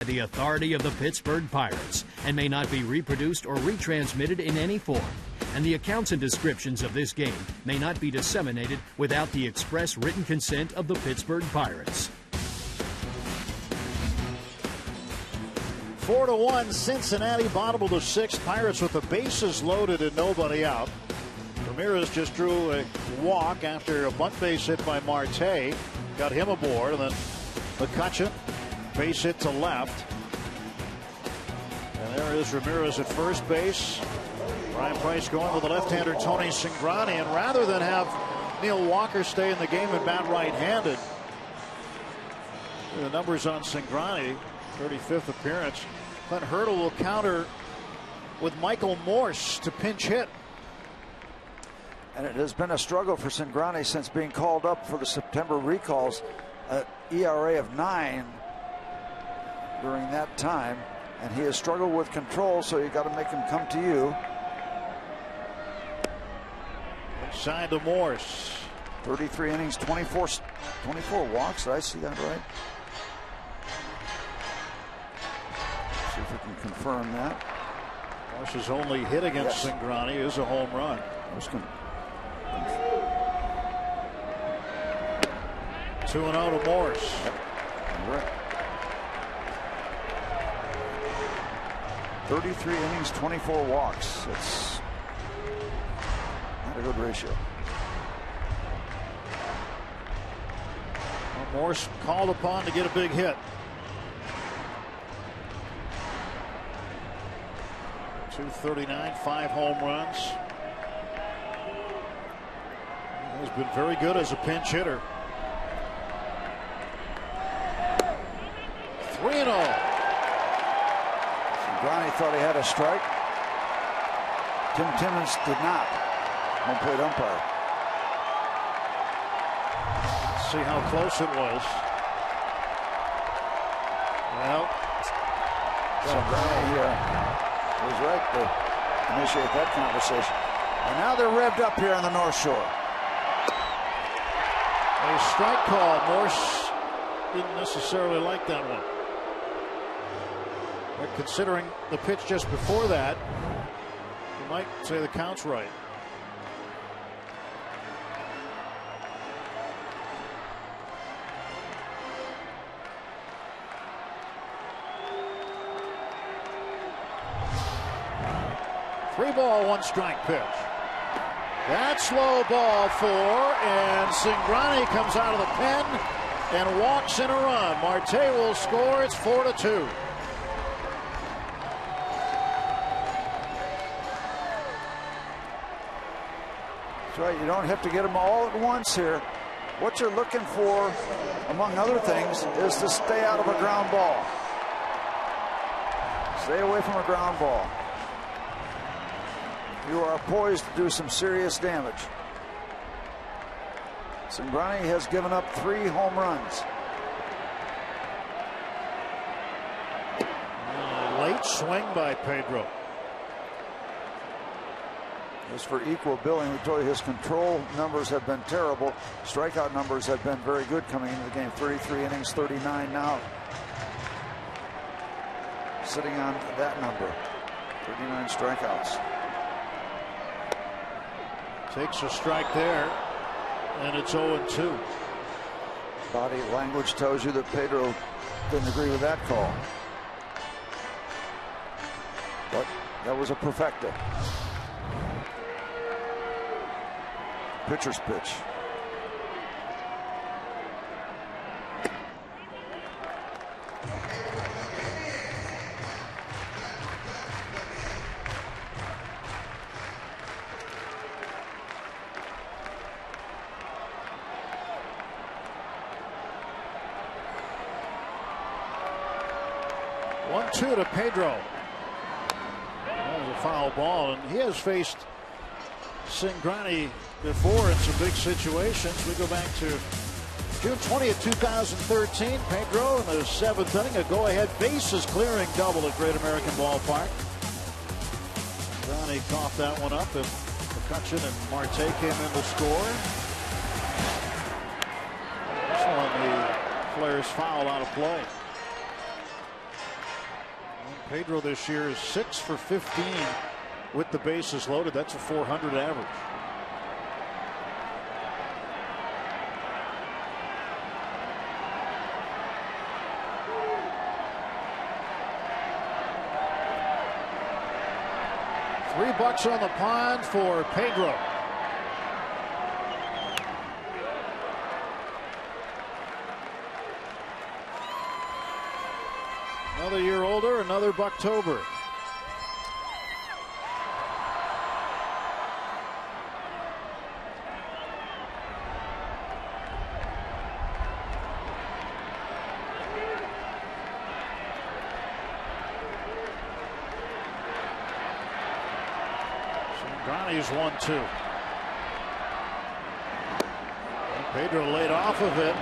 S5: The authority of the Pittsburgh Pirates and may not be reproduced or retransmitted in any form. And the accounts and descriptions of this game may not be disseminated without the express written consent of the Pittsburgh Pirates.
S2: 4-1 Cincinnati, bottom of the 6th. Pirates with the bases loaded and nobody out. Ramirez just drew a walk after a bunt base hit by Marte. Got him aboard, and then McCutchen. Base hit to left. And there is Ramirez at first base. Brian Price going with the left-hander Tony Cingrani. And rather than have Neil Walker stay in the game and bat right-handed, the numbers on Cingrani, 35th appearance. Clint Hurdle will counter with Michael Morse to pinch hit.
S3: And it has been a struggle for Cingrani since being called up for the September recalls. ERA of 9 during that time, and he has struggled with control, so you got to make him come to you.
S2: Inside to Morse.
S3: 33 innings, 24 walks. Did I see that right? See if we can confirm that.
S2: Morse's only hit against Cingrani is a home run. 2-0 to Morse.
S3: Yep. Right. 33 innings, 24 walks. It's not a good ratio.
S2: Well, Morse called upon to get a big hit. 239, 5 home runs. He's been very good as a pinch hitter. 3-0.
S3: Cingrani thought he had a strike. Tim Timmons did not. Home plate umpire.
S2: see how close it was. Well,
S3: Cincinnati here was right to initiate that conversation. And now they're revved up here on the North Shore.
S2: A strike call. Morse didn't necessarily like that one. But considering the pitch just before that, you might say the count's right. Three ball, one strike pitch. That's low, ball 4, and Cingrani comes out of the pen and walks in a run. Marte will score. It's 4-2.
S3: That's right. You don't have to get them all at once here. What you're looking for, among other things, is to stay out of a ground ball. Stay away from a ground ball. You are poised to do some serious damage. Cingrani has given up 3 home runs.
S2: Late swing by Pedro.
S3: As for equal billing, we told you his control numbers have been terrible. Strikeout numbers have been very good coming into the game. 33 innings, 39 now. Sitting on that number. 39 strikeouts.
S2: Takes a strike there, and it's 0-2.
S3: Body language tells you that Pedro didn't agree with that call. But that was a perfecta. Pitcher's pitch.
S2: Two to Pedro. That was a foul ball, and he has faced Cingrani before in some big situations. We go back to June 20th, 2013. Pedro in the 7th inning, a go-ahead bases clearing double at Great American Ballpark. Cingrani coughed that one up, and McCutchen and Marte came in to score. This one, the Flares foul out of play. Pedro this year is 6 for 15 with the bases loaded. That's a .400 average. $3 on the pond for Pedro. Another year older, another Bucktober. Cingrani's 1-2. Pedro laid off of it.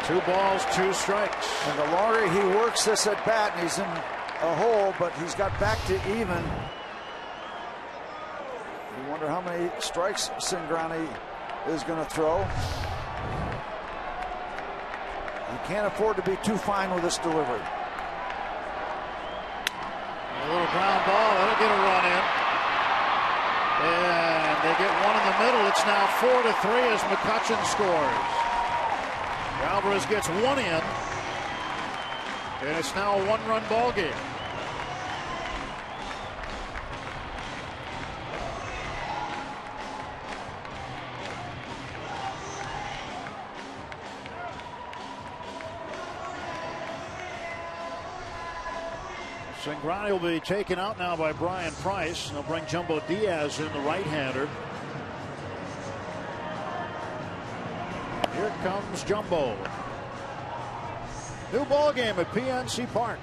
S2: 2 balls, 2 strikes.
S3: And the longer he works this at bat, and he's in a hole, but he's got back to even. You wonder how many strikes Cingrani is going to throw. He can't afford to be too fine with this delivery.
S2: A little ground ball, that'll get a run in. And they get one in the middle. It's now 4-3 as McCutchen scores. Alvarez gets one in, and it's now a 1-run ball game. Cingrani will be taken out now by Brian Price. They'll bring Jumbo Diaz in, the right-hander. Here comes Jumbo. New ball game at PNC Park.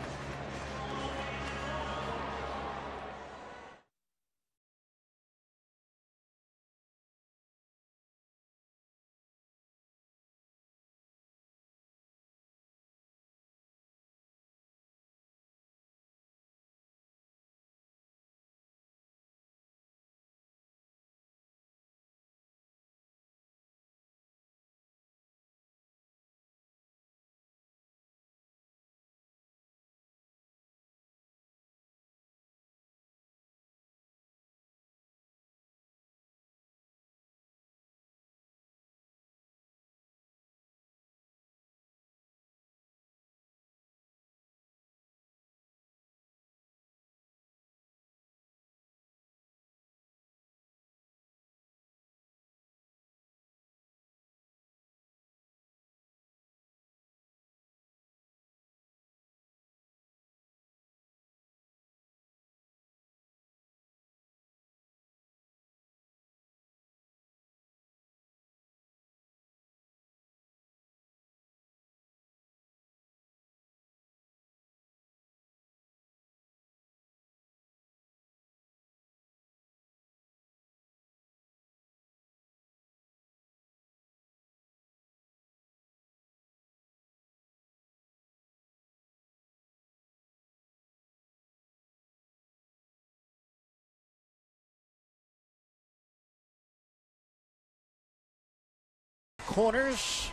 S2: corners.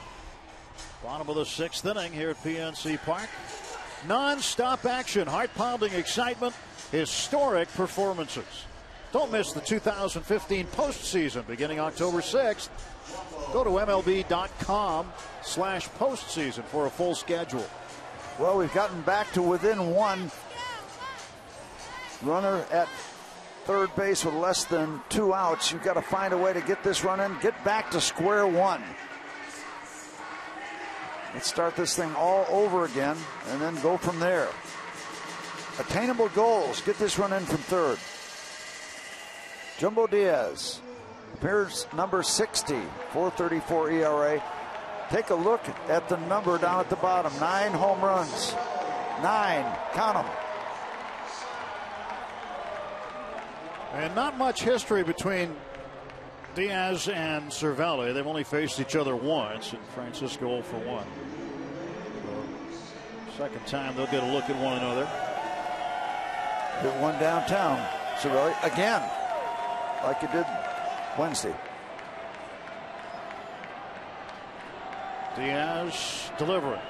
S2: Bottom of the 6th inning here at PNC Park. Non-stop action, heart-pounding excitement, historic performances. Don't miss the 2015 postseason beginning October 6th. Go to MLB.com/postseason for a full schedule.
S3: Well, we've gotten back to within one. Runner at third base with less than 2 outs. You've got to find a way to get this run in, get back to square one. Let's start this thing all over again and then go from there. Attainable goals. Get this run in from third. Jumbo Diaz appears number 60, 4.34 ERA. Take a look at the number down at the bottom. 9 home runs. 9. Count them.
S2: And not much history between Diaz and Cervelli. They've only faced each other once, and Francisco 0 for 1. So, second time they'll get a look at one another.
S3: Hit one downtown. Cervelli again, like you did Wednesday.
S2: Diaz delivering.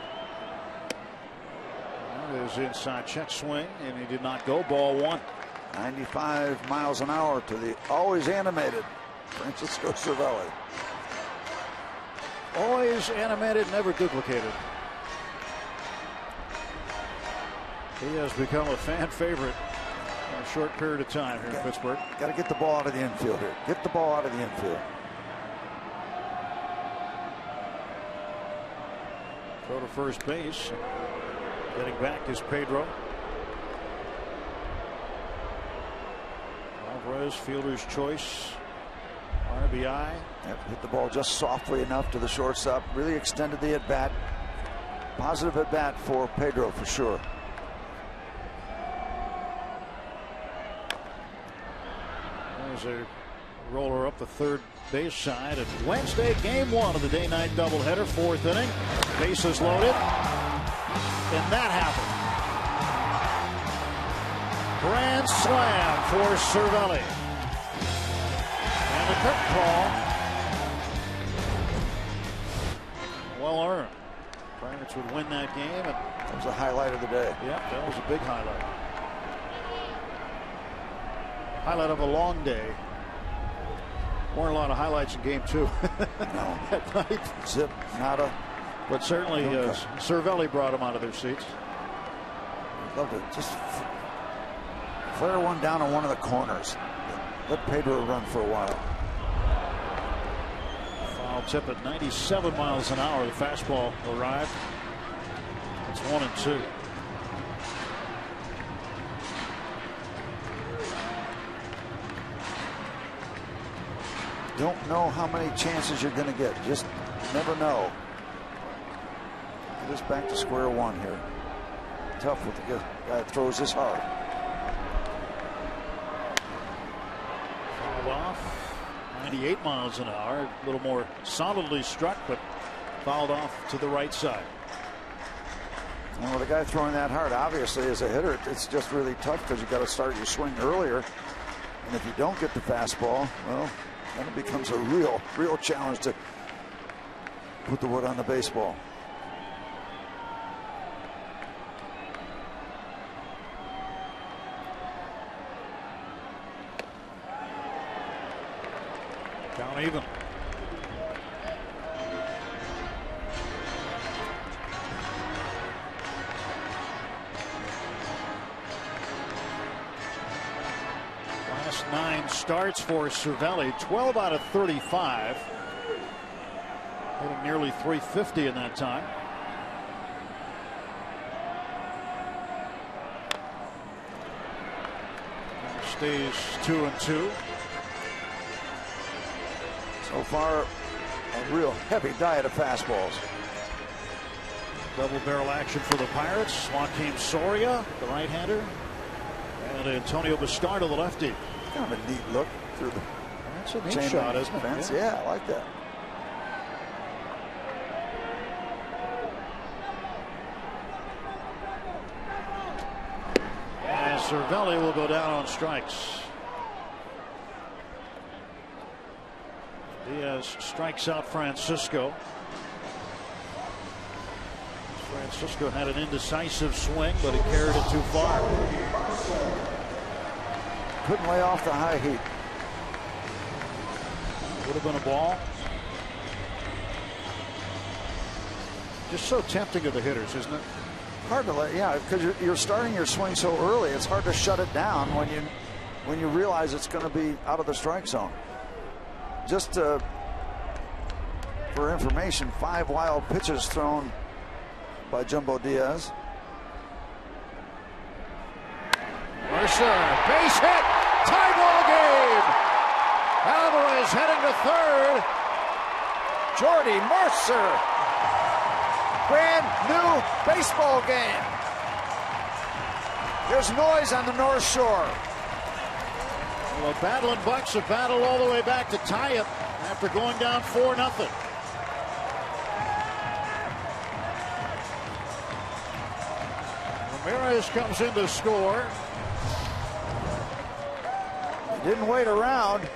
S2: There's inside check swing, and he did not go. Ball 1.
S3: 95 miles an hour to the always animated Francisco Cervelli.
S2: Always animated, never duplicated. He has become a fan favorite in a short period of time here in Pittsburgh.
S3: Got to get the ball out of the infield here. Get the ball out of the infield.
S2: Throw to first base. Getting back is Pedro. Alvarez, fielder's choice. RBI.
S3: Hit the ball just softly enough to the shortstop. Really extended the at-bat. Positive at-bat for Pedro for sure.
S2: There's a roller up the third base side. It's Wednesday, game 1 of the day-night doubleheader, 4th inning. Bases loaded. And that happened. Grand slam for Cervelli. And the curtain call. Well earned. Pirates would win that game. And
S3: that was a highlight of the day.
S2: Yeah, that was a big highlight. Highlight of a long day. Weren't a lot of highlights in game 2.
S3: No.
S2: At night.
S3: Zip, nada.
S2: But certainly Cervelli brought them out of their seats.
S3: Love to just flare one down on one of the corners. Let Pedro run for a while.
S2: Foul tip at 97 miles an hour. The fastball arrived. It's 1-2.
S3: Don't know how many chances you're going to get. Just never know. Get us back to square one here. Tough with the guy that throws this hard.
S2: Fouled off. 98 miles an hour. A little more solidly struck, but fouled off to the right side.
S3: And with a guy throwing that hard, obviously as a hitter, it's just really tough because you got to start your swing earlier. And if you don't get the fastball, well, then it becomes a real challenge to put the wood on the baseball.
S2: Count even. Last 9 starts for Cervelli, 12 out of 35. Hitting nearly 350 in that time. Stays 2-2.
S3: So far, a real heavy diet of fastballs.
S2: Double barrel action for the Pirates. Joaquin Soria, the right-hander, and Antonio Bastardo, the lefty.
S3: Kind of a neat look through the.
S2: That's a neat shot, isn't it?
S3: Fence. Yeah, I like that.
S2: And Cervelli will go down on strikes. Diaz strikes out Francisco. Francisco had an indecisive swing, but he carried it too far.
S3: Couldn't lay off the high heat.
S2: Would have been a ball. Just so tempting to the hitters, isn't it?
S3: Hard to let, yeah, because you're starting your swing so early. It's hard to shut it down when you realize it's going to be out of the strike zone. Just for information, 5 wild pitches thrown by Jumbo Diaz.
S2: Mercer, base hit, tie ball game. Alvarez heading to third.
S3: Jordy Mercer, brand new baseball game. There's noise on the North Shore.
S2: Well, the battling Bucks have battled all the way back to tie it after going down 4-0. Ramirez comes in to score.
S3: He didn't wait around.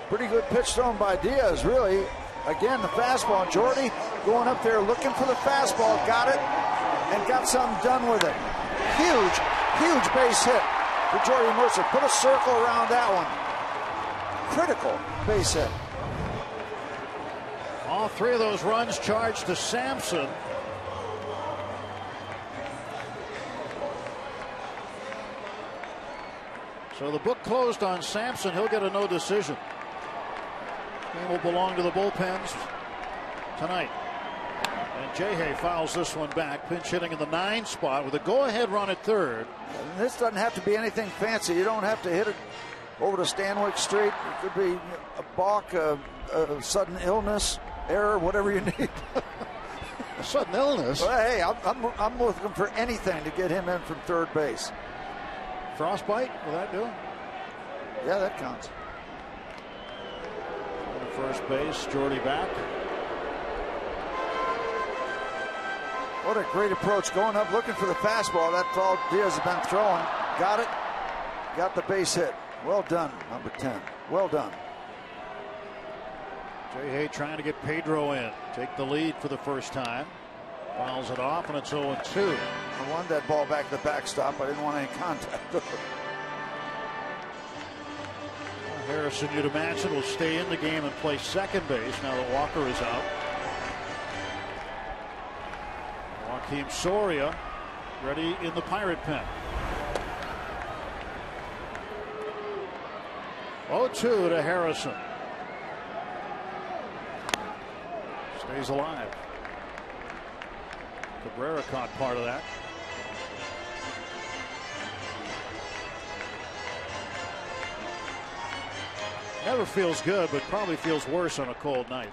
S3: Pretty good pitch thrown by Diaz, really. Again, the fastball. Jordy going up there looking for the fastball. Got it and got something done with it. Huge, huge base hit for Jordy Mercer. Put a circle around that one. Critical base hit.
S2: All 3 of those runs charged to Sampson. So the book closed on Sampson. He'll get a no decision. Game will belong to the bullpens tonight. And Jehey fouls this one back. Pinch hitting in the 9 spot with a go-ahead run at third.
S3: And this doesn't have to be anything fancy. You don't have to hit it over to Stanwyck Street. It could be a balk, a sudden illness, error, whatever you need.
S2: A sudden illness?
S3: Well, hey, I'm looking for anything to get him in from third base.
S2: Frostbite, will that do?
S3: Yeah, that counts.
S2: First base, Jordy back.
S3: What a great approach, going up looking for the fastball. That's all Diaz has been throwing. Got it. Got the base hit. Well done, number 10. Well done.
S2: Jehey trying to get Pedro in. Take the lead for the first time. Fouls it off, and it's 0-2.
S3: I wanted that ball back to the backstop. I didn't want any contact.
S2: Harrison, you'd imagine, will stay in the game and play second base now that Walker is out. Joakim Soria ready in the Pirate pen. 0-2 to Harrison. Stays alive. Cabrera caught part of that. Never feels good, but probably feels worse on a cold night.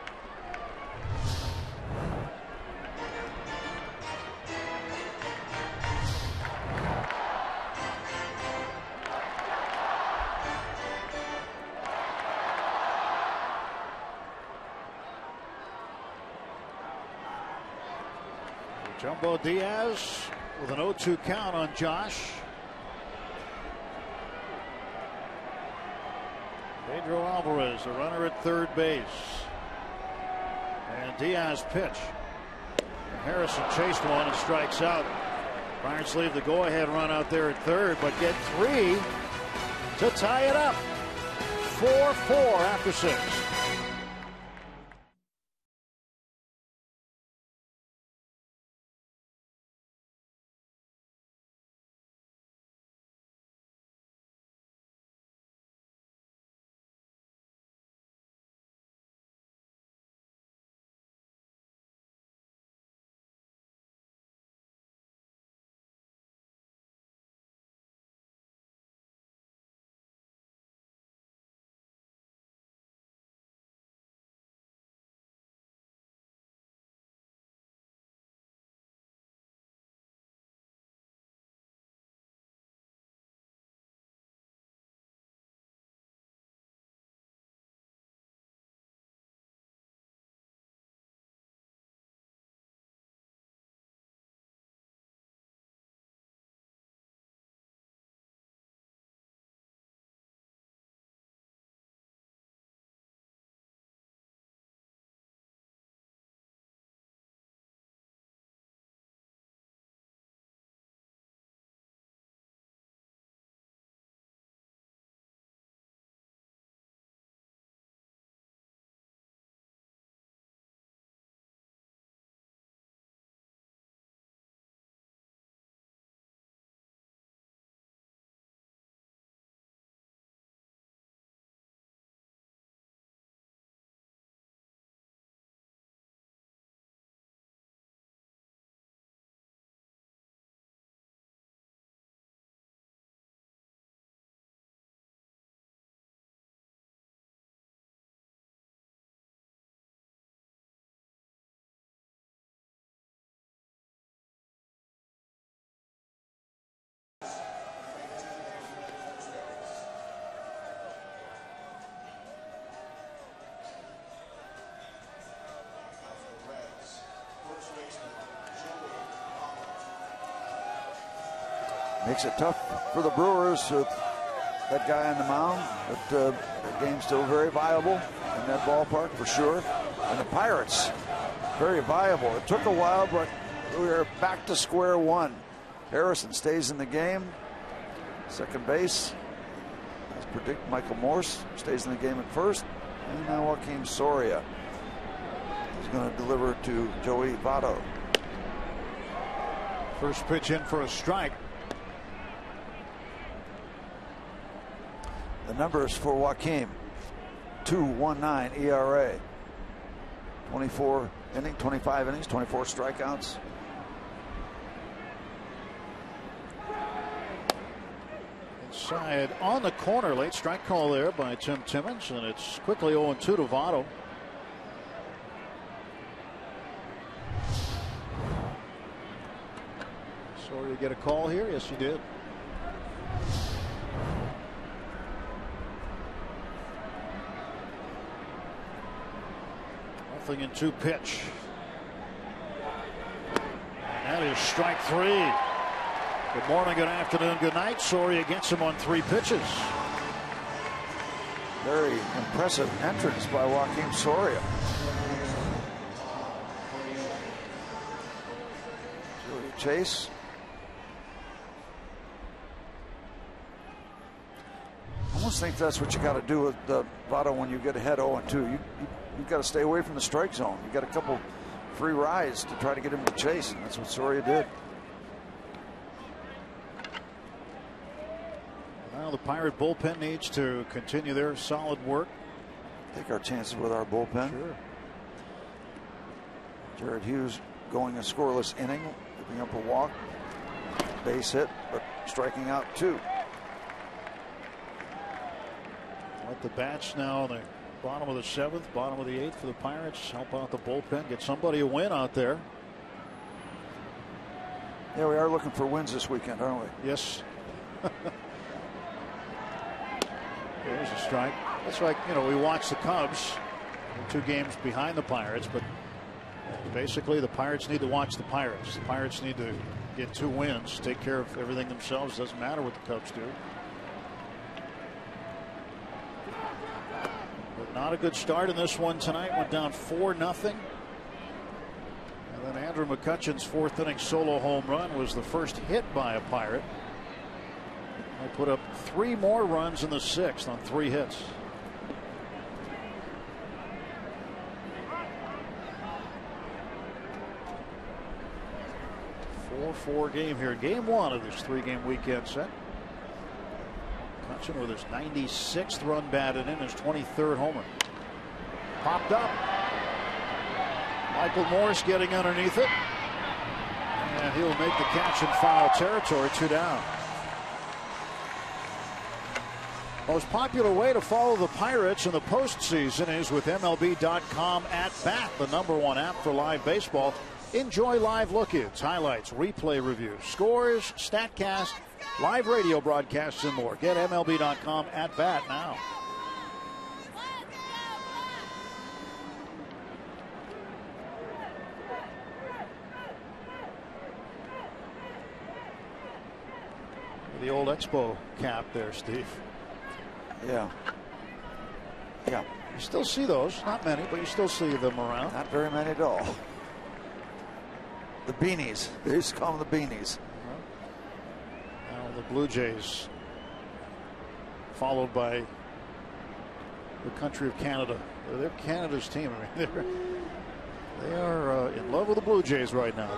S2: Jumbo Diaz with an 0-2 count on Josh. Pedro Alvarez, a runner at third base. And Diaz pitch. And Harrison chased one and strikes out. Pirates leave the go-ahead run out there at third, but get 3 to tie it up. 4-4 after 6.
S3: Makes it tough for the Brewers with that guy on the mound. But the game's still very viable in that ballpark for sure. And the Pirates, very viable. It took a while, but we are back to square one. Harrison stays in the game. Second base, as predicted, Michael Morse stays in the game at first. And now Joakim Soria is going to deliver to Joey Votto.
S2: First pitch in for a strike.
S3: The numbers for Joakim: 2.19 ERA, 25 innings, 24 strikeouts.
S2: Inside on the corner, late strike call there by Tim Timmons, and it's quickly 0-2 to Votto. Sorry to get a call here. Yes, he did. Nothing in 2 pitch. And that is strike 3. Good morning, good afternoon, good night. Soria gets him on 3 pitches.
S3: Very impressive entrance by Joakim Soria. Julia Chase. I almost think that's what you got to do with Votto when you get ahead 0-2. You've got to stay away from the strike zone. You got a couple free rides to try to get him to chase, and that's what Soria did.
S2: Well, the Pirate bullpen needs to continue their solid work.
S3: Take our chances with our bullpen.
S2: Sure.
S3: Jared Hughes going a scoreless inning, giving up a walk, base hit, but striking out 2.
S2: Let the bats now in the bottom of the 7th, bottom of the 8th for the Pirates. Help out the bullpen, get somebody a win out there.
S3: Yeah, we are looking for wins this weekend, aren't we?
S2: Yes. There's a strike. That's like, we watch the Cubs. They're 2 games behind the Pirates, but basically the Pirates need to watch the Pirates. The Pirates need to get 2 wins, take care of everything themselves. Doesn't matter what the Cubs do. But not a good start in this one tonight. Went down 4-0. And then Andrew McCutchen's 4th inning solo home run was the first hit by a Pirate. They put up 3 more runs in the 6th on 3 hits. A 4-4 game here. Game 1 of this 3-game weekend set. McCutchen with his 96th run batted in, his 23rd homer. Popped up. Michael Morse getting underneath it. And he'll make the catch in foul territory. 2 down. Most popular way to follow the Pirates in the postseason is with MLB.com at bat, the #1 app for live baseball. Enjoy live look-ins, highlights, replay reviews, scores, StatCast, live radio broadcasts, and more. Get MLB.com at bat now. The old Expo cap there, Steve.
S3: Yeah. Yeah.
S2: You still see those. Not many, but you still see them around.
S3: Not very many at all. The beanies. They used to call them the beanies.
S2: Now the Blue Jays, followed by the country of Canada. They're Canada's team. I mean, they are in love with the Blue Jays right now.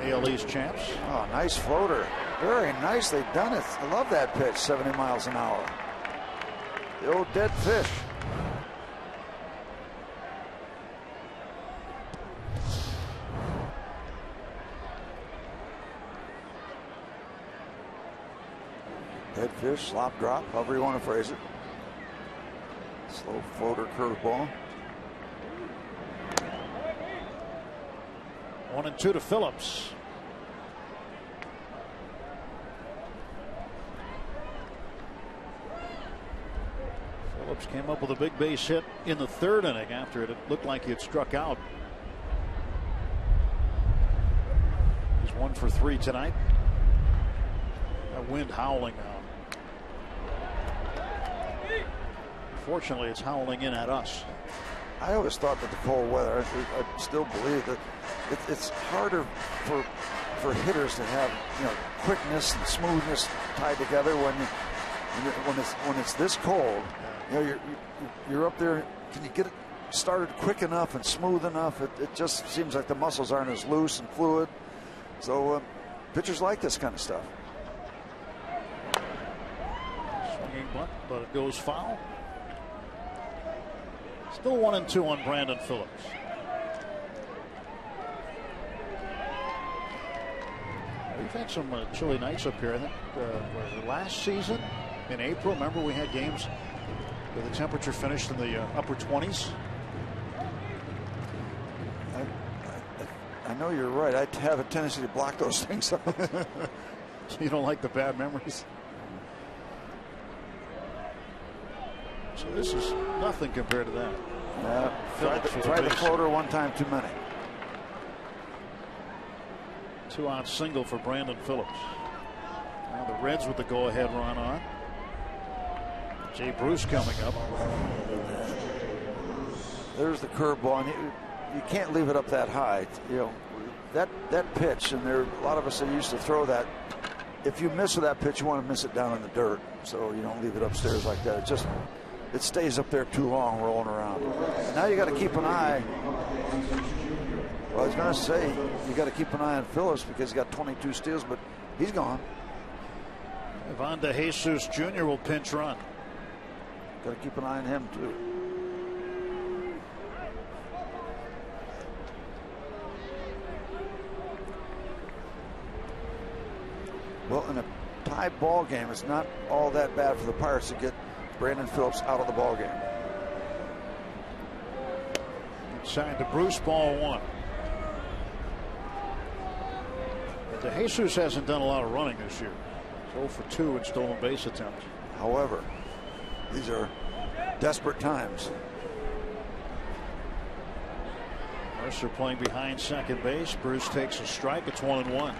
S2: The AL East champs.
S3: Oh, nice floater. Very nicely done it. I love that pitch, 70 miles an hour. The old dead fish. Dead fish, slop drop, however you want to phrase it. Slow floater curveball.
S2: 1-2 to Phillips. Phillips came up with a big base hit in the 3rd inning after it looked like he had struck out. He's 1 for 3 tonight. That wind howling now. Fortunately, it's howling in at us.
S3: I always thought that the cold weather, I still believe that it's harder for hitters to have, you know, quickness and smoothness tied together when it's this cold. You know, you're up there. Can you get it started quick enough and smooth enough? It just seems like the muscles aren't as loose and fluid. So pitchers like this kind of stuff.
S2: Swinging bunt, but it goes foul. Still 1-2 on Brandon Phillips. We've had some chilly nights up here. I think last season in April, remember we had games where the temperature finished in the upper 20s.
S3: I know you're right. I have a tendency to block those things up.
S2: You don't like the bad memories? So this is nothing compared to that.
S3: Yeah, tried the floater one time too many.
S2: 2-out single for Brandon Phillips. Now the Reds with the go-ahead run on. Jay Bruce coming up.
S3: There's the curveball, and you can't leave it up that high. You know, that pitch, and there a lot of us that used to throw that. If you miss with that pitch, you want to miss it down in the dirt, so you don't leave it upstairs like that. It stays up there too long, rolling around. Now you got to keep an eye. Well, I was going to say you got to keep an eye on Phillips because he's got 22 steals, but he's gone.
S2: Ivan DeJesus Jr. will pinch run.
S3: Got to keep an eye on him too. Well, in a tie ball game, it's not all that bad for the Pirates to get Brandon Phillips out of the ball game.
S2: Inside to Bruce, ball one. DeJesus hasn't done a lot of running this year. 0 for 2 in stolen base attempts.
S3: However, these are desperate times.
S2: Mercer playing behind second base. Bruce takes a strike. It's 1-1.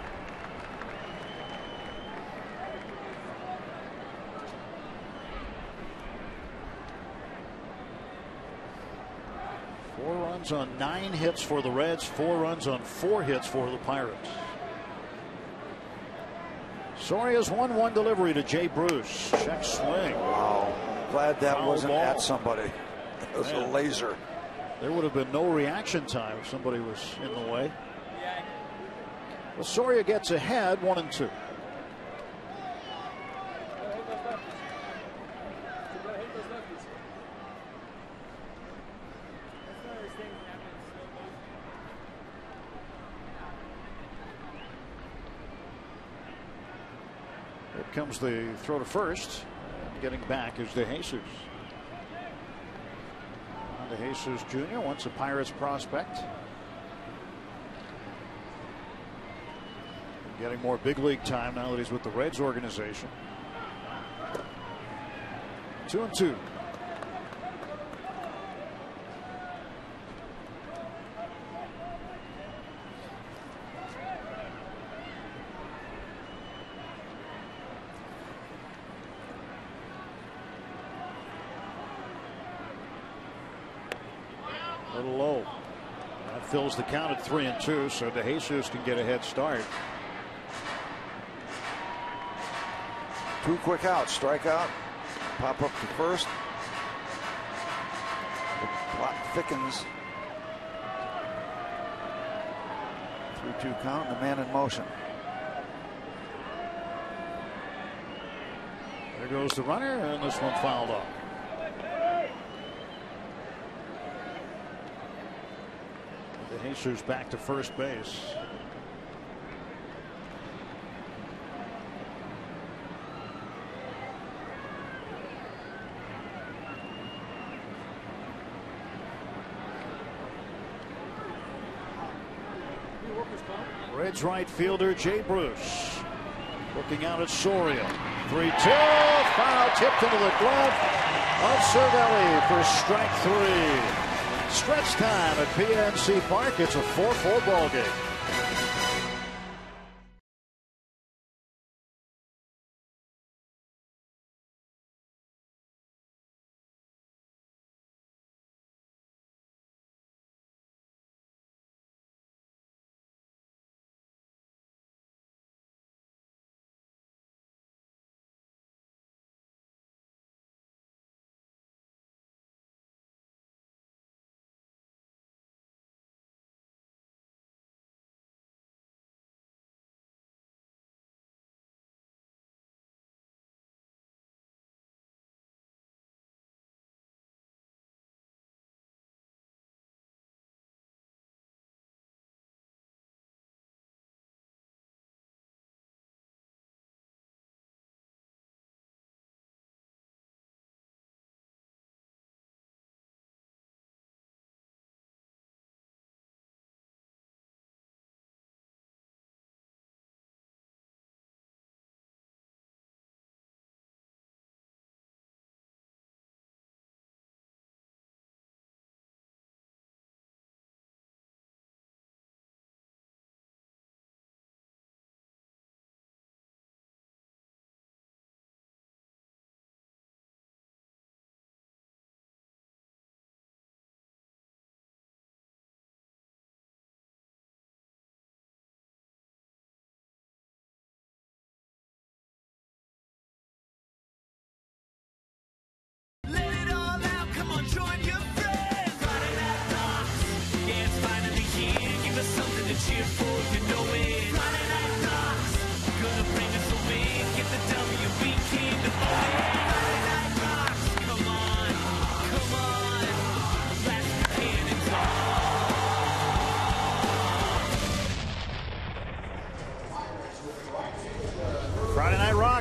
S2: On 9 hits for the Reds, 4 runs on 4 hits for the Pirates. Soria's 1-1 delivery to Jay Bruce. Check swing.
S3: Wow. Glad that
S2: Foul
S3: wasn't
S2: ball.
S3: at somebody. It was a laser.
S2: There would have been no reaction time if somebody was in the way. Well, Soria gets ahead 1-2. Comes the throw to first. Getting back is DeJesus. DeJesus Jr. once a Pirates prospect. Getting more big league time now that he's with the Reds organization. 2-2. Little low. That fills the count at 3-2, so DeJesus can get a head start.
S3: 2 quick outs, strikeout, pop up to first. The plot thickens. 3-2 count, and the man in motion.
S2: There goes the runner, and this one fouled off. DeJesus back to first base. Reds right fielder Jay Bruce looking out at Soria. 3-2, foul tipped into the glove of Cervelli for strike 3. Stretch time at PNC Park. It's a 4-4 ball game.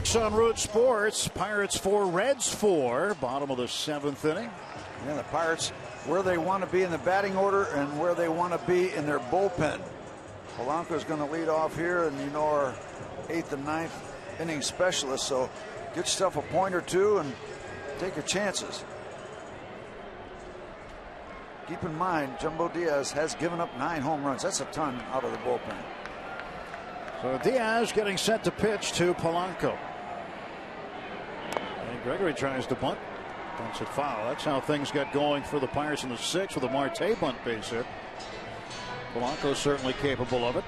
S2: 6 on Root Sports. Pirates 4, Reds 4. Bottom of the 7th inning.
S3: Yeah, the Pirates where they want to be in the batting order and where they want to be in their bullpen. Polanco is going to lead off here, and you know our 8th and 9th inning specialist, so get yourself a point or two and take your chances. Keep in mind, Jumbo Diaz has given up 9 home runs. That's a ton out of the bullpen.
S2: So Diaz getting set to pitch to Polanco. And Gregory tries to bunt. Bunts it foul. That's how things got going for the Pirates in the 6th with a Marte bunt base hit. Polanco certainly capable of it.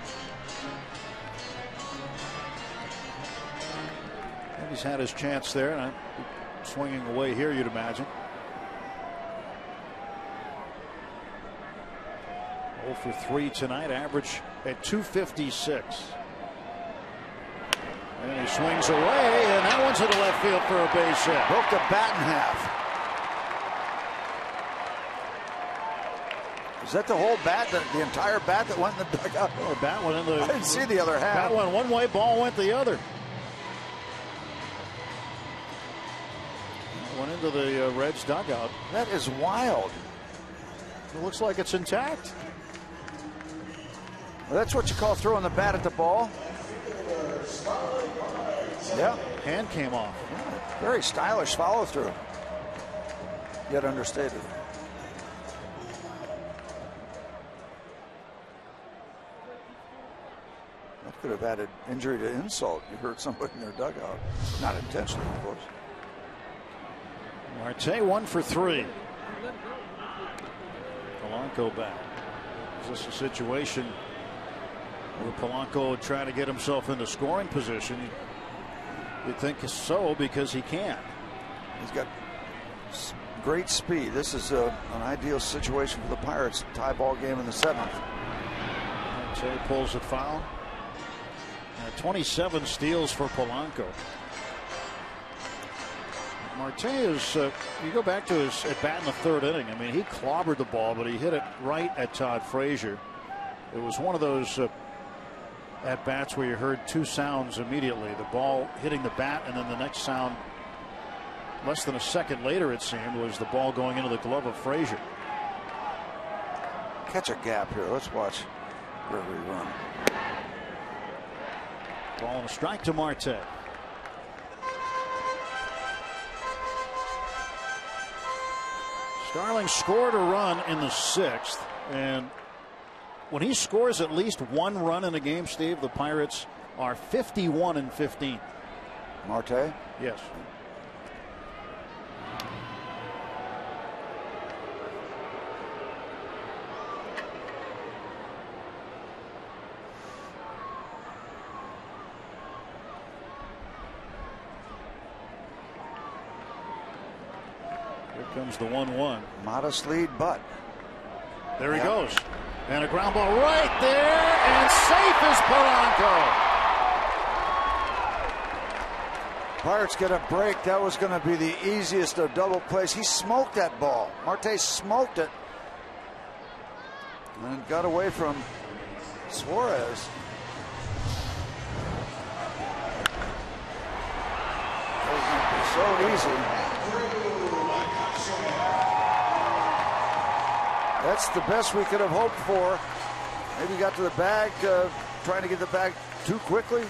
S2: And he's had his chance there. And swinging away here, you'd imagine. 0 for 3 tonight. Average at 256. And he swings away, and that one's to the left field for a base hit.
S3: Broke the bat in half. Is that the whole bat, the entire bat that went in the dugout?
S2: Oh, bat went in the.
S3: I didn't see the other half.
S2: Bat went one way, ball went the other. Went into the Reds dugout.
S3: That is wild.
S2: It looks like it's intact.
S3: Well, that's what you call throwing the bat at the ball. Yeah.
S2: Hand came off.
S3: Yeah. Very stylish follow through. Yet understated. That could have added injury to insult. You hurt somebody in their dugout. Not intentionally, of course.
S2: Marte 1 for 3. Polanco back. Is this a situation where Polanco would try to get himself into scoring position? You'd think so, because he can.
S3: He's got great speed. This is an ideal situation for the Pirates. Tie ball game in the 7th.
S2: Marte pulls it foul. 27 steals for Polanco. Marte is, you go back to his at bat in the 3rd inning. I mean, he clobbered the ball, but he hit it right at Todd Frazier. It was one of those at bats where you heard 2 sounds immediately. The ball hitting the bat, and then the next sound, less than a second later, it seemed, was the ball going into the glove of Frazier.
S3: Catch a gap here. Let's watch Gregory run.
S2: Ball and a strike to Marte. Starling scored a run in the 6th, and when he scores at least 1 run in a game, Steve, the Pirates are 51-15.
S3: Marte?
S2: Yes. Comes the 1-1.
S3: Modest lead, but
S2: there he goes. And a ground ball right there, and safe is Polanco.
S3: Pirates get a break. That was going to be the easiest of double plays. He smoked that ball. Marte smoked it and got away from Suarez. So easy. That's the best we could have hoped for. Maybe got to the bag, trying to get the bag too quickly.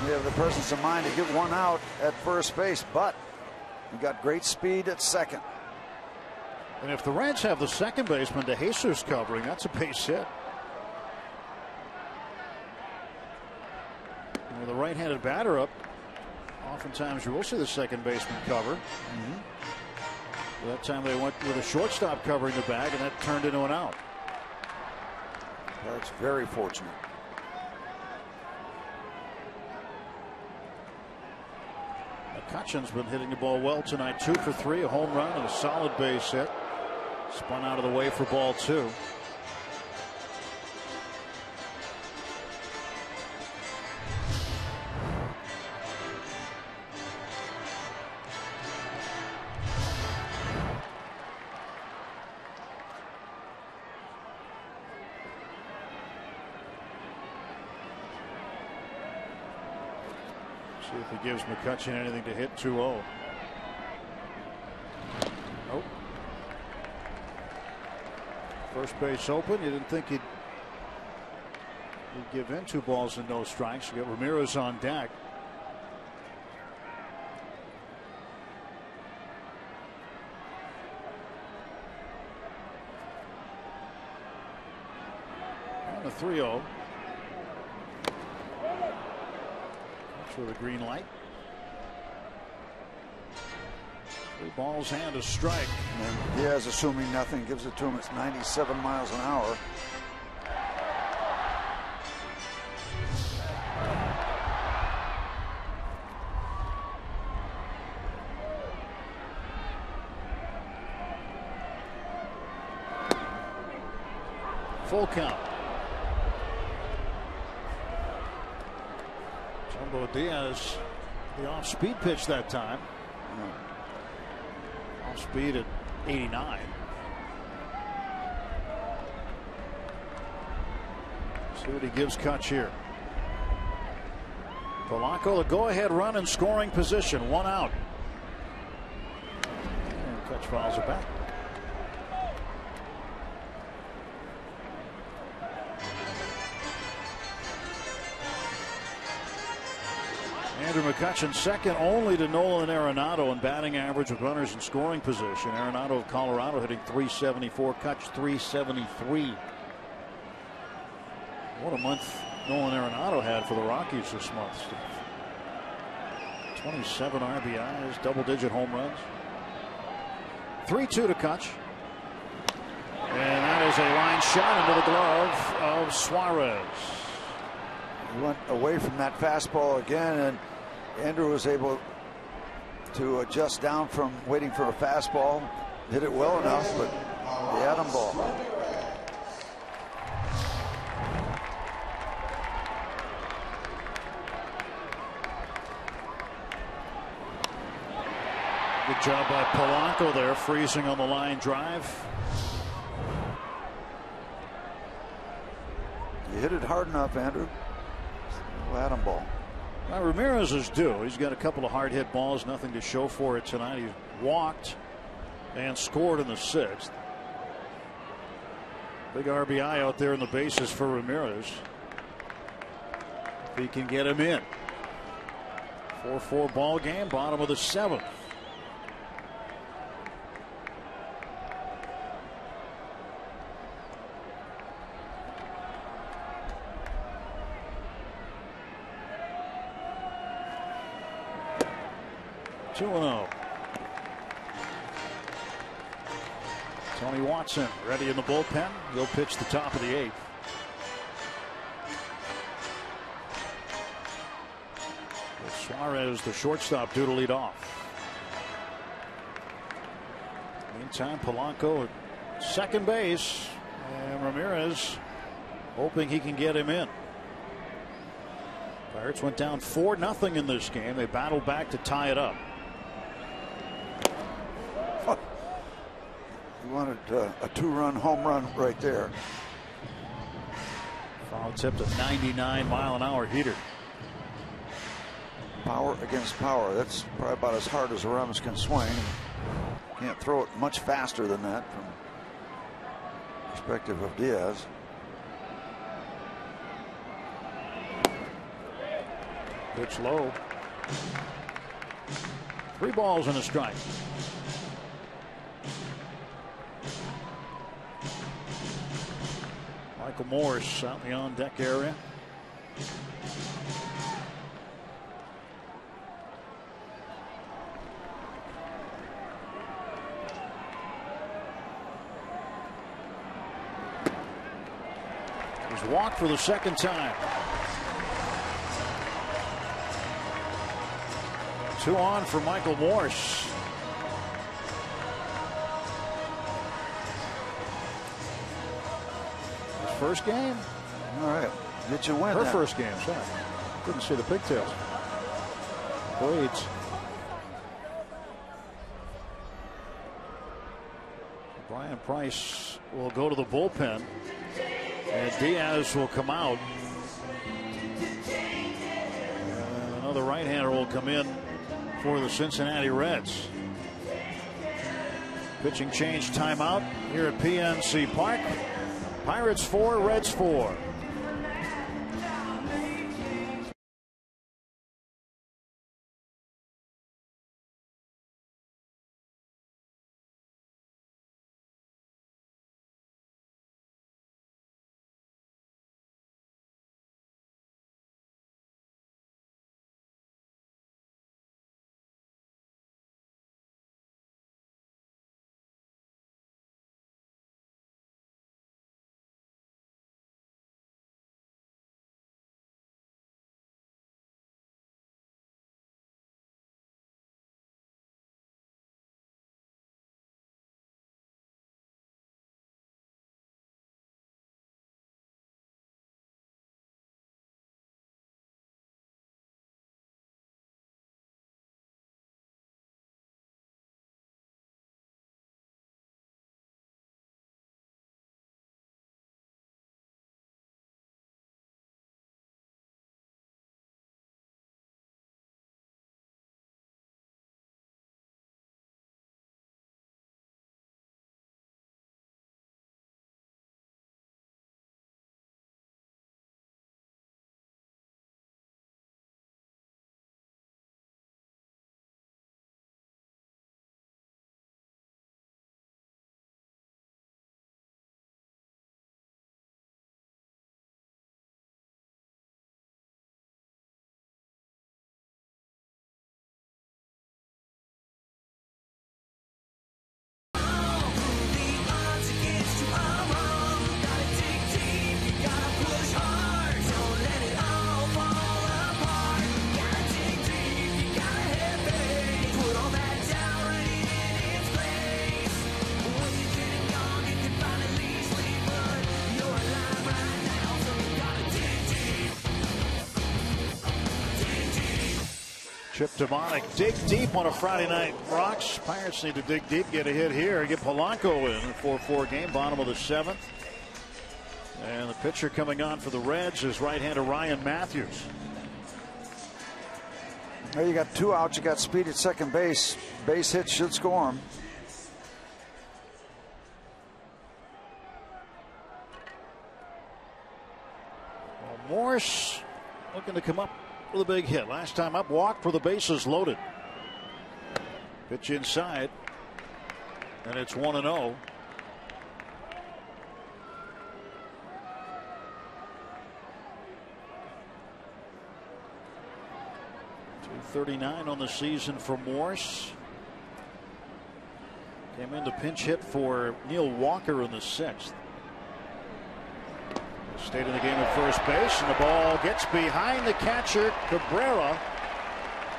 S3: We have the presence of mind to get one out at first base, but we got great speed at second.
S2: And if the Reds have the second baseman, DeJesus covering, that's a base hit. And with a right-handed batter up, oftentimes you will see the second baseman cover. That time they went with a shortstop covering the bag, and that turned into an out.
S3: That's very fortunate.
S2: McCutcheon's been hitting the ball well tonight. 2 for 3, a home run and a solid base hit. Spun out of the way for ball 2. See if he gives McCutchen anything to hit. 2-0. Nope. First base open. You didn't think he'd give in 2 balls and no strikes. You got Ramirez on deck. And a 3-0. For the green light. 3 balls and a strike.
S3: And Diaz, assuming nothing, gives it to him. It's 97 miles an hour.
S2: Full count. Jumbo Diaz, the off-speed pitch that time. Off-speed at 89. See what he gives Kutch here. Polanco, the go-ahead run in scoring position. 1 out. And Kutch fouls it back. Andrew McCutchen second only to Nolan Arenado in batting average with runners in scoring position. Arenado of Colorado hitting .374, Kutch .373. What a month Nolan Arenado had for the Rockies this month. 27 RBIs, double-digit home runs. 3-2 to Kutch. And that is a line shot into the glove of Suarez.
S3: He went away from that fastball again, and Andrew was able to adjust down from waiting for a fastball. Hit it well enough, but the Adam ball.
S2: Good job by Polanco there, freezing on the line drive.
S3: You hit it hard enough, Andrew. Adam ball.
S2: Now Ramirez is due. He's got a couple of hard hit balls, nothing to show for it tonight. He walked and scored in the 6th. Big RBI out there in the bases for Ramirez. If he can get him in. 4-4 ball game, bottom of the 7th. Tony Watson ready in the bullpen. He'll pitch the top of the 8th. Suarez, the shortstop, due to lead off. Meantime, Polanco at second base, and Ramirez hoping he can get him in. Pirates went down 4-0 in this game. They battled back to tie it up.
S3: He wanted a 2-run home run right there.
S2: Foul tipped a 99-mile-an-hour heater.
S3: Power against power. That's probably about as hard as Rams can swing. Can't throw it much faster than that from the perspective of Diaz.
S2: Pitch low. 3 balls and a strike. Michael Morse out in the on-deck area. He's walked for the second time. 2 on for Michael Morse. First game?
S3: All right. Get your win.
S2: Her first game, sorry. Couldn't see the pigtails. Blades. Brian Price will go to the bullpen. And Diaz will come out. And the right-hander will come in for the Cincinnati Reds. Pitching change timeout here at PNC Park. Pirates 4, Reds 4. Chip Demonic dig deep on a Friday night rocks. Pirates need to dig deep, get a hit here, get Polanco in a 4-4 game, bottom of the 7th. And the pitcher coming on for the Reds is right-hander Ryan Matthews.
S3: Well, you got 2 outs. You got speed at second base. Base hit should score him.
S2: Well, Morse looking to come up with a big hit. Last time up, walked for the bases loaded. Pitch inside, and it's 1-0. .239 on the season for Morse. Came in to pinch hit for Neil Walker in the 6th. Stayed in the game at first base, and the ball gets behind the catcher, Cabrera.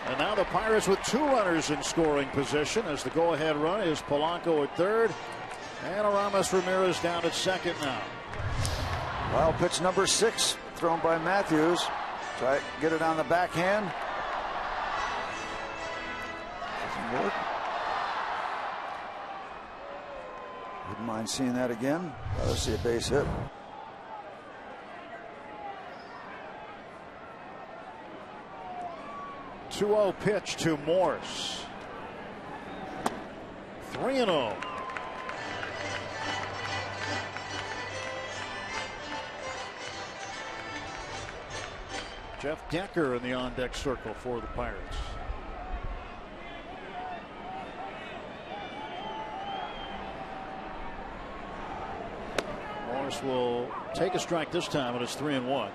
S2: And now the Pirates with 2 runners in scoring position as the go-ahead run is Polanco at third, and Aramis Ramirez down at second now.
S3: Well, pitch number 6 thrown by Matthews. Try to get it on the backhand. Doesn't work. Wouldn't mind seeing that again. Let's see a base hit.
S2: 2-0 pitch to Morse. 3-0. Jeff Decker in the on-deck circle for the Pirates. Morse will take a strike this time, and it's 3-1.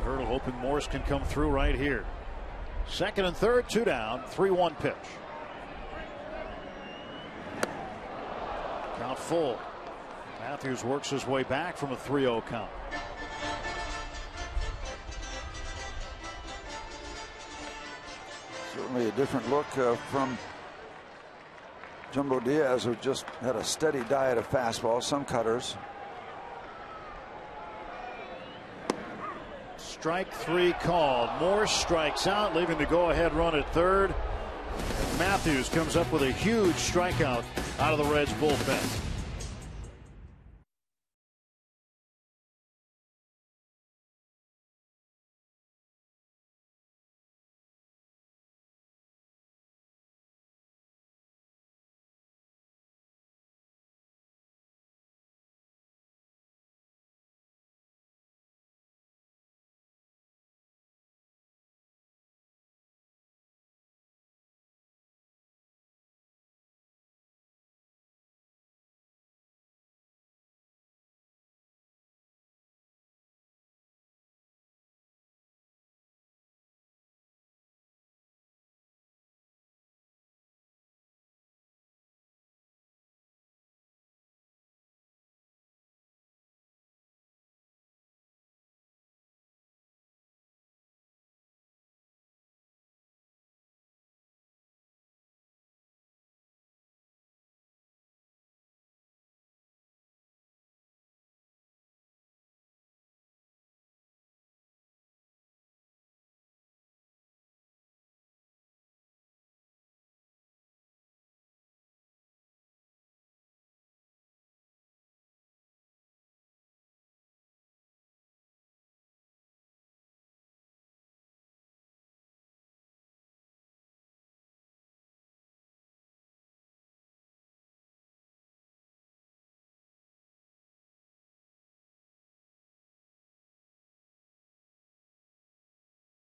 S2: Hurdle hoping Morse can come through right here. Second and third, 2 down, 3-1 pitch. Count full. Matthews works his way back from a 3-0 count.
S3: Certainly a different look from Jumbo Diaz, who just had a steady diet of fastballs, some cutters.
S2: Strike 3 called. Morse strikes out, leaving the go-ahead run at third. Matthews comes up with a huge strikeout out of the Reds bullpen.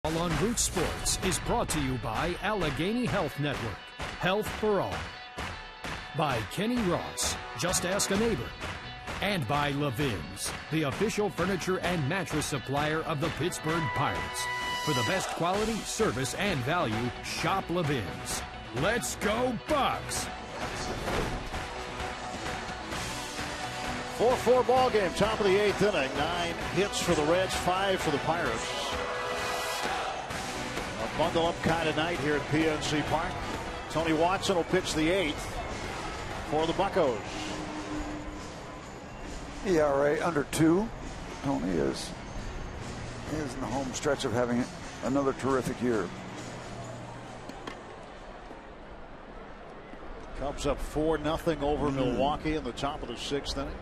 S5: All on Root Sports is brought to you by Allegheny Health Network. Health for all. By Kenny Ross, Just Ask a Neighbor. And by Levin's, the official furniture and mattress supplier of the Pittsburgh Pirates. For the best quality, service, and value, shop Levin's. Let's go Bucks!
S2: 4-4 ball game, top of the 8th inning. 9 hits for the Reds, 5 for the Pirates. A bundle up kind of night here at PNC Park. Tony Watson will pitch the 8th for the Buccos.
S3: ERA under 2. Tony is in the home stretch of having another terrific year.
S2: Cubs up 4-0 over Milwaukee in the top of the 6th inning.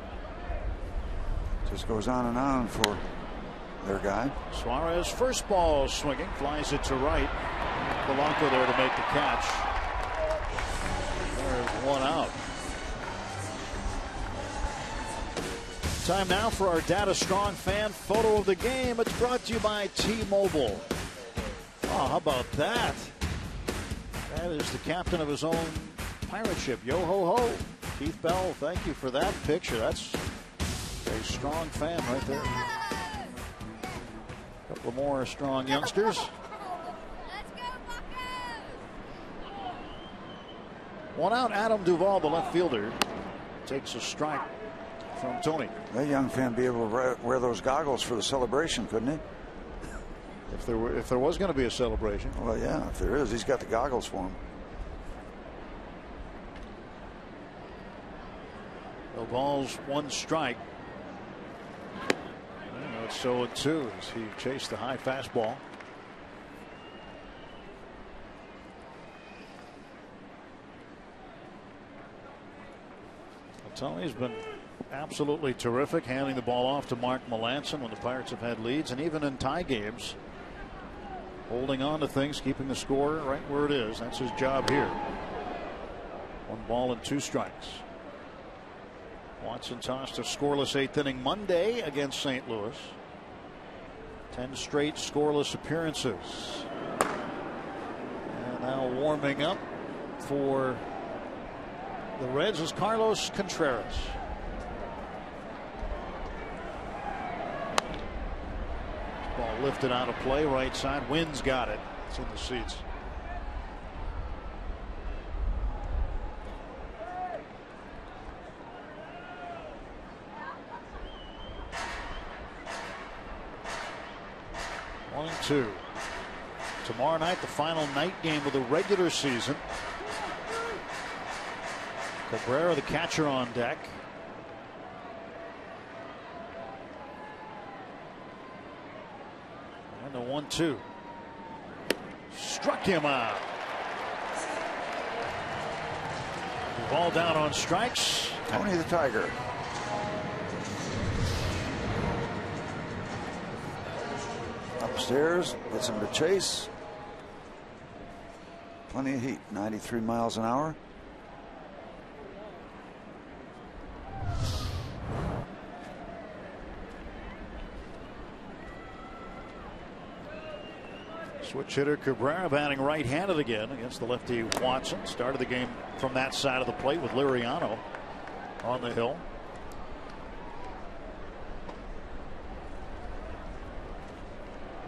S3: Just goes on and on for their guy.
S2: Suarez, first ball swinging, flies it to right. Polanco there to make the catch. There's one out. Time now for our Data Strong fan photo of the game. It's brought to you by T-Mobile. Oh, how about that? That is the captain of his own pirate ship. Yo ho ho. Keith Bell, thank you for that picture. That's a strong fan right there. A couple more strong youngsters. One out, Adam Duvall, the left fielder, takes a strike from Tony.
S3: That young fan be able to wear those goggles for the celebration, couldn't he?
S2: If there was going to be a celebration.
S3: Well, yeah, if there is, he's got the goggles for him.
S2: No balls, one strike. It's 0-2 as he chased the high fastball. Tony's been absolutely terrific, handing the ball off to Mark Melancon when the Pirates have had leads, and even in tie games, holding on to things, keeping the score right where it is. That's his job here. 1 ball and 2 strikes. Watson tossed a scoreless 8th inning Monday against St. Louis. 10 straight scoreless appearances. And now warming up for the Reds is Carlos Contreras. Ball lifted out of play, right side. Wynn's got it. It's in the seats. One and 2. Tomorrow night, the final night game of the regular season. Cabrera, the catcher, on deck. And the 1-2. Struck him out. Ball down on strikes.
S3: Tony the Tiger. Upstairs, gets him to chase. Plenty of heat, 93 miles an hour.
S2: Switch hitter Cabrera batting right-handed again against the lefty Watson. Started the game from that side of the plate with Liriano on the hill.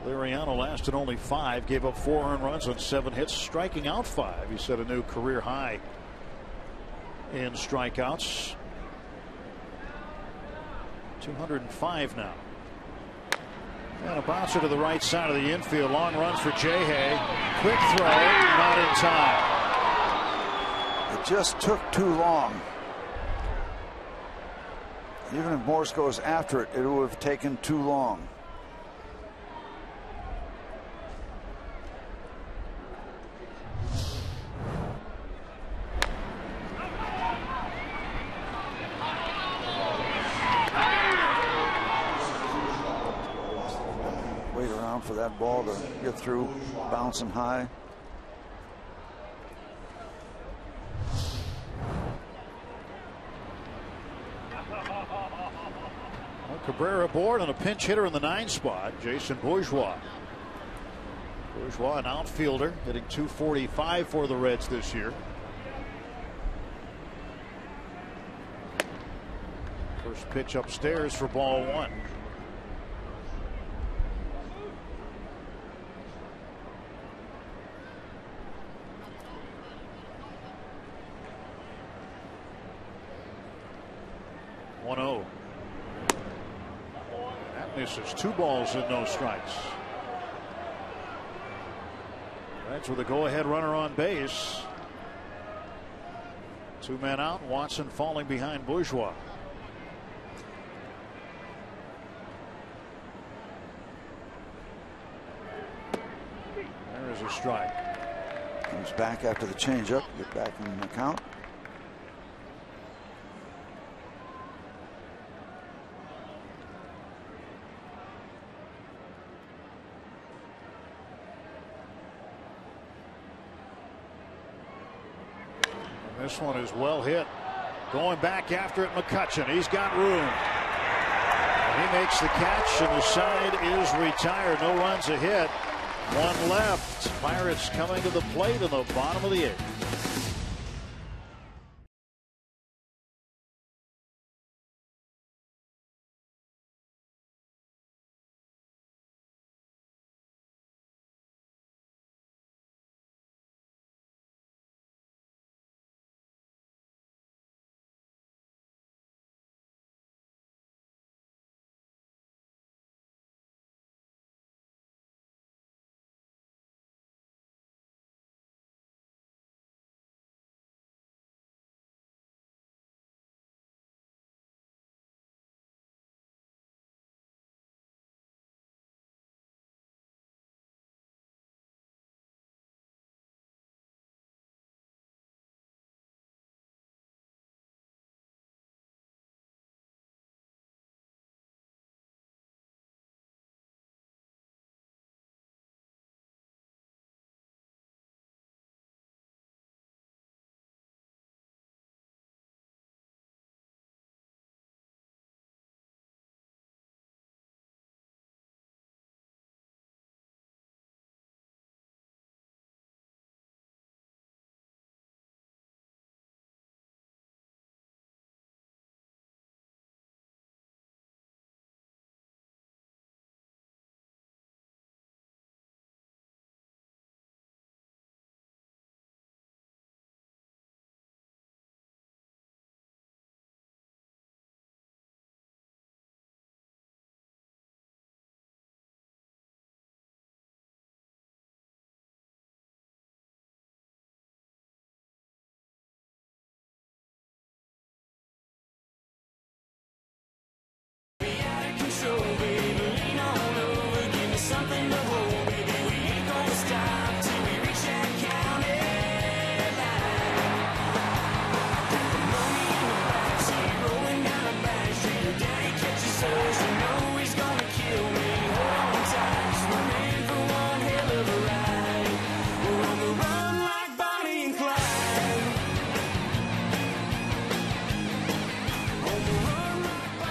S2: Liriano lasted only 5, gave up 4 earned runs on 7 hits, striking out 5. He set a new career high in strikeouts. 205 now. And a bouncer to the right side of the infield. Long run for J-Hay. Quick throw, not in time.
S3: It just took too long. Even if Morse goes after it, it would have taken too long. For that ball to get through, bouncing high.
S2: Well, Cabrera aboard on a pinch hitter in the 9 spot, Jason Bourgeois. Bourgeois, an outfielder, hitting .245 for the Reds this year. First pitch upstairs for ball 1. That misses. 2 balls and no strikes. Reds with a go-ahead runner on base. 2 men out. Watson falling behind Bourgeois. There is a strike.
S3: Comes back after the changeup. Get back in the count.
S2: This one is well hit. Going back after it, McCutchen. He's got room. He makes the catch, and the side is retired. No runs a hit. 1 left. Pirates coming to the plate in the bottom of the 8th.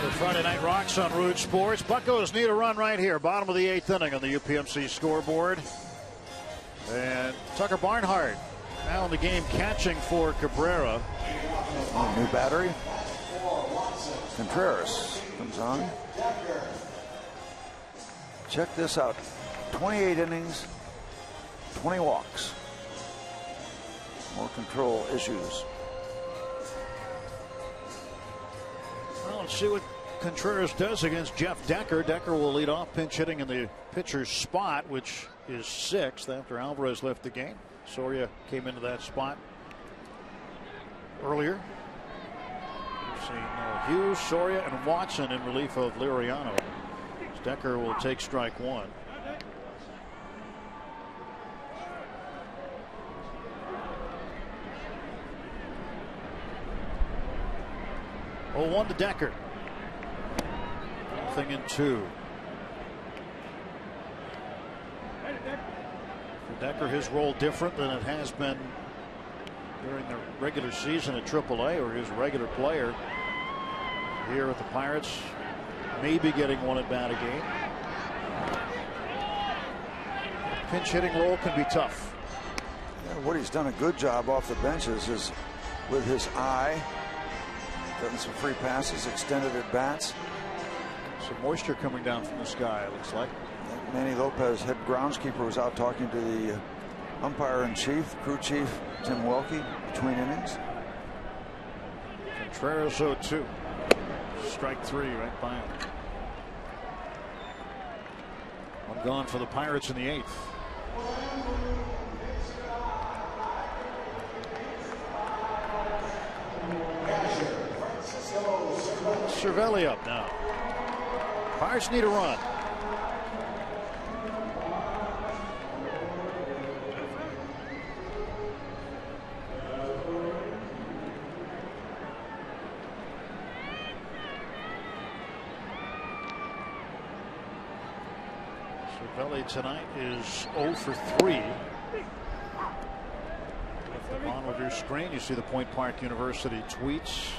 S2: The Friday Night Rocks on Root Sports. Buccos need a run right here. Bottom of the 8th inning on the UPMC scoreboard. And Tucker Barnhart now in the game catching for Cabrera.
S3: New battery. Contreras comes on. Check this out. 28 innings, 20 walks. More control issues.
S2: Well, let's see what Contreras does against Jeff Decker. Decker will lead off pinch hitting in the pitcher's spot, which is 6th after Alvarez left the game. Soria came into that spot earlier. We've seen Hughes, Soria, and Watson in relief of Liriano. Decker will take strike 1. Oh, 1 to Decker. Nothing in 2. For Decker, his role different than it has been during the regular season at AAA, or his regular player here at the Pirates. Maybe getting 1 at bat a game. Pinch hitting role can be tough.
S3: Yeah, what he's done a good job off the benches is with his eye, getting some free passes, extended at bats.
S2: Some moisture coming down from the sky, it looks like.
S3: Manny Lopez, head groundskeeper, was out talking to the umpire-in-chief, crew chief Tim Welke, between innings.
S2: Contreras 0-2. Strike 3 right by him. 1 gone for the Pirates in the 8th. Cervelli up now. Pirates need a run. Cervelli tonight is 0 for 3. At the bottom of your screen, you see the Point Park University tweets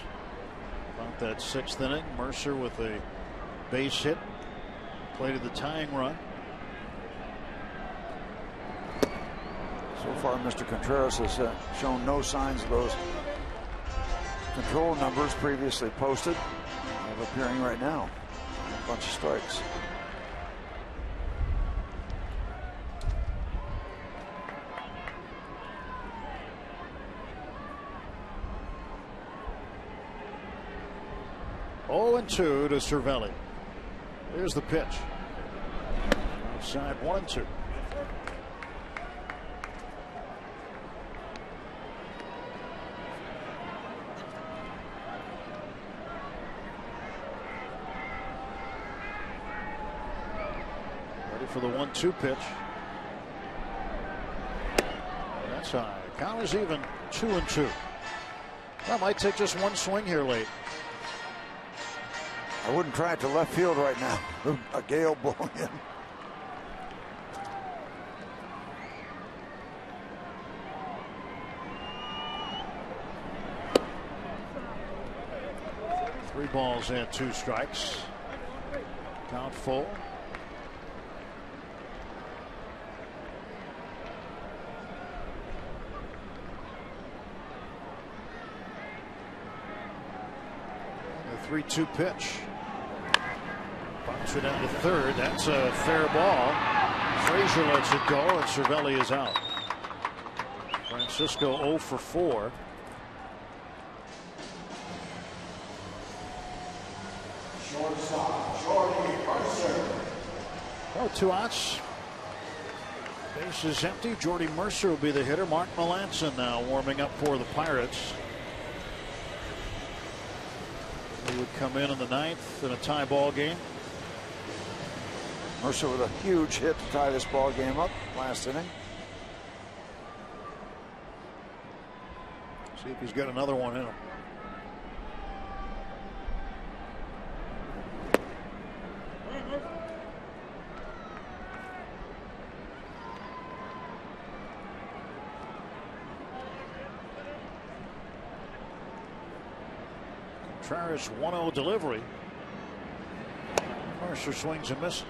S2: about that 6th inning. Mercer with a base hit, played the tying run.
S3: So far, Mr. Contreras has shown no signs of those control numbers previously posted of appearing right now. A bunch of strikes.
S2: Oh, 2 to Cervelli. Here's the pitch. Outside 1-2. Ready for the 1-2 pitch. That's high. Count is even 2-2. That might take just 1 swing here late.
S3: I wouldn't try it to left field right now. A gale blowing in.
S2: Three balls and 2 strikes. Count full. The 3-2 pitch. Bunts it down to 3rd. That's a fair ball. Frazier lets it go, and Cervelli is out. Francisco 0 for 4. Well, 2 outs. Base is empty. Jordy Mercer will be the hitter. Mark Melancon now warming up for the Pirates. He would come in the 9th in a tie ball game.
S3: Mercer with a huge hit to tie this ball game up last inning.
S2: See if he's got another one in him. Contreras 1-0 delivery. Mercer swings and misses.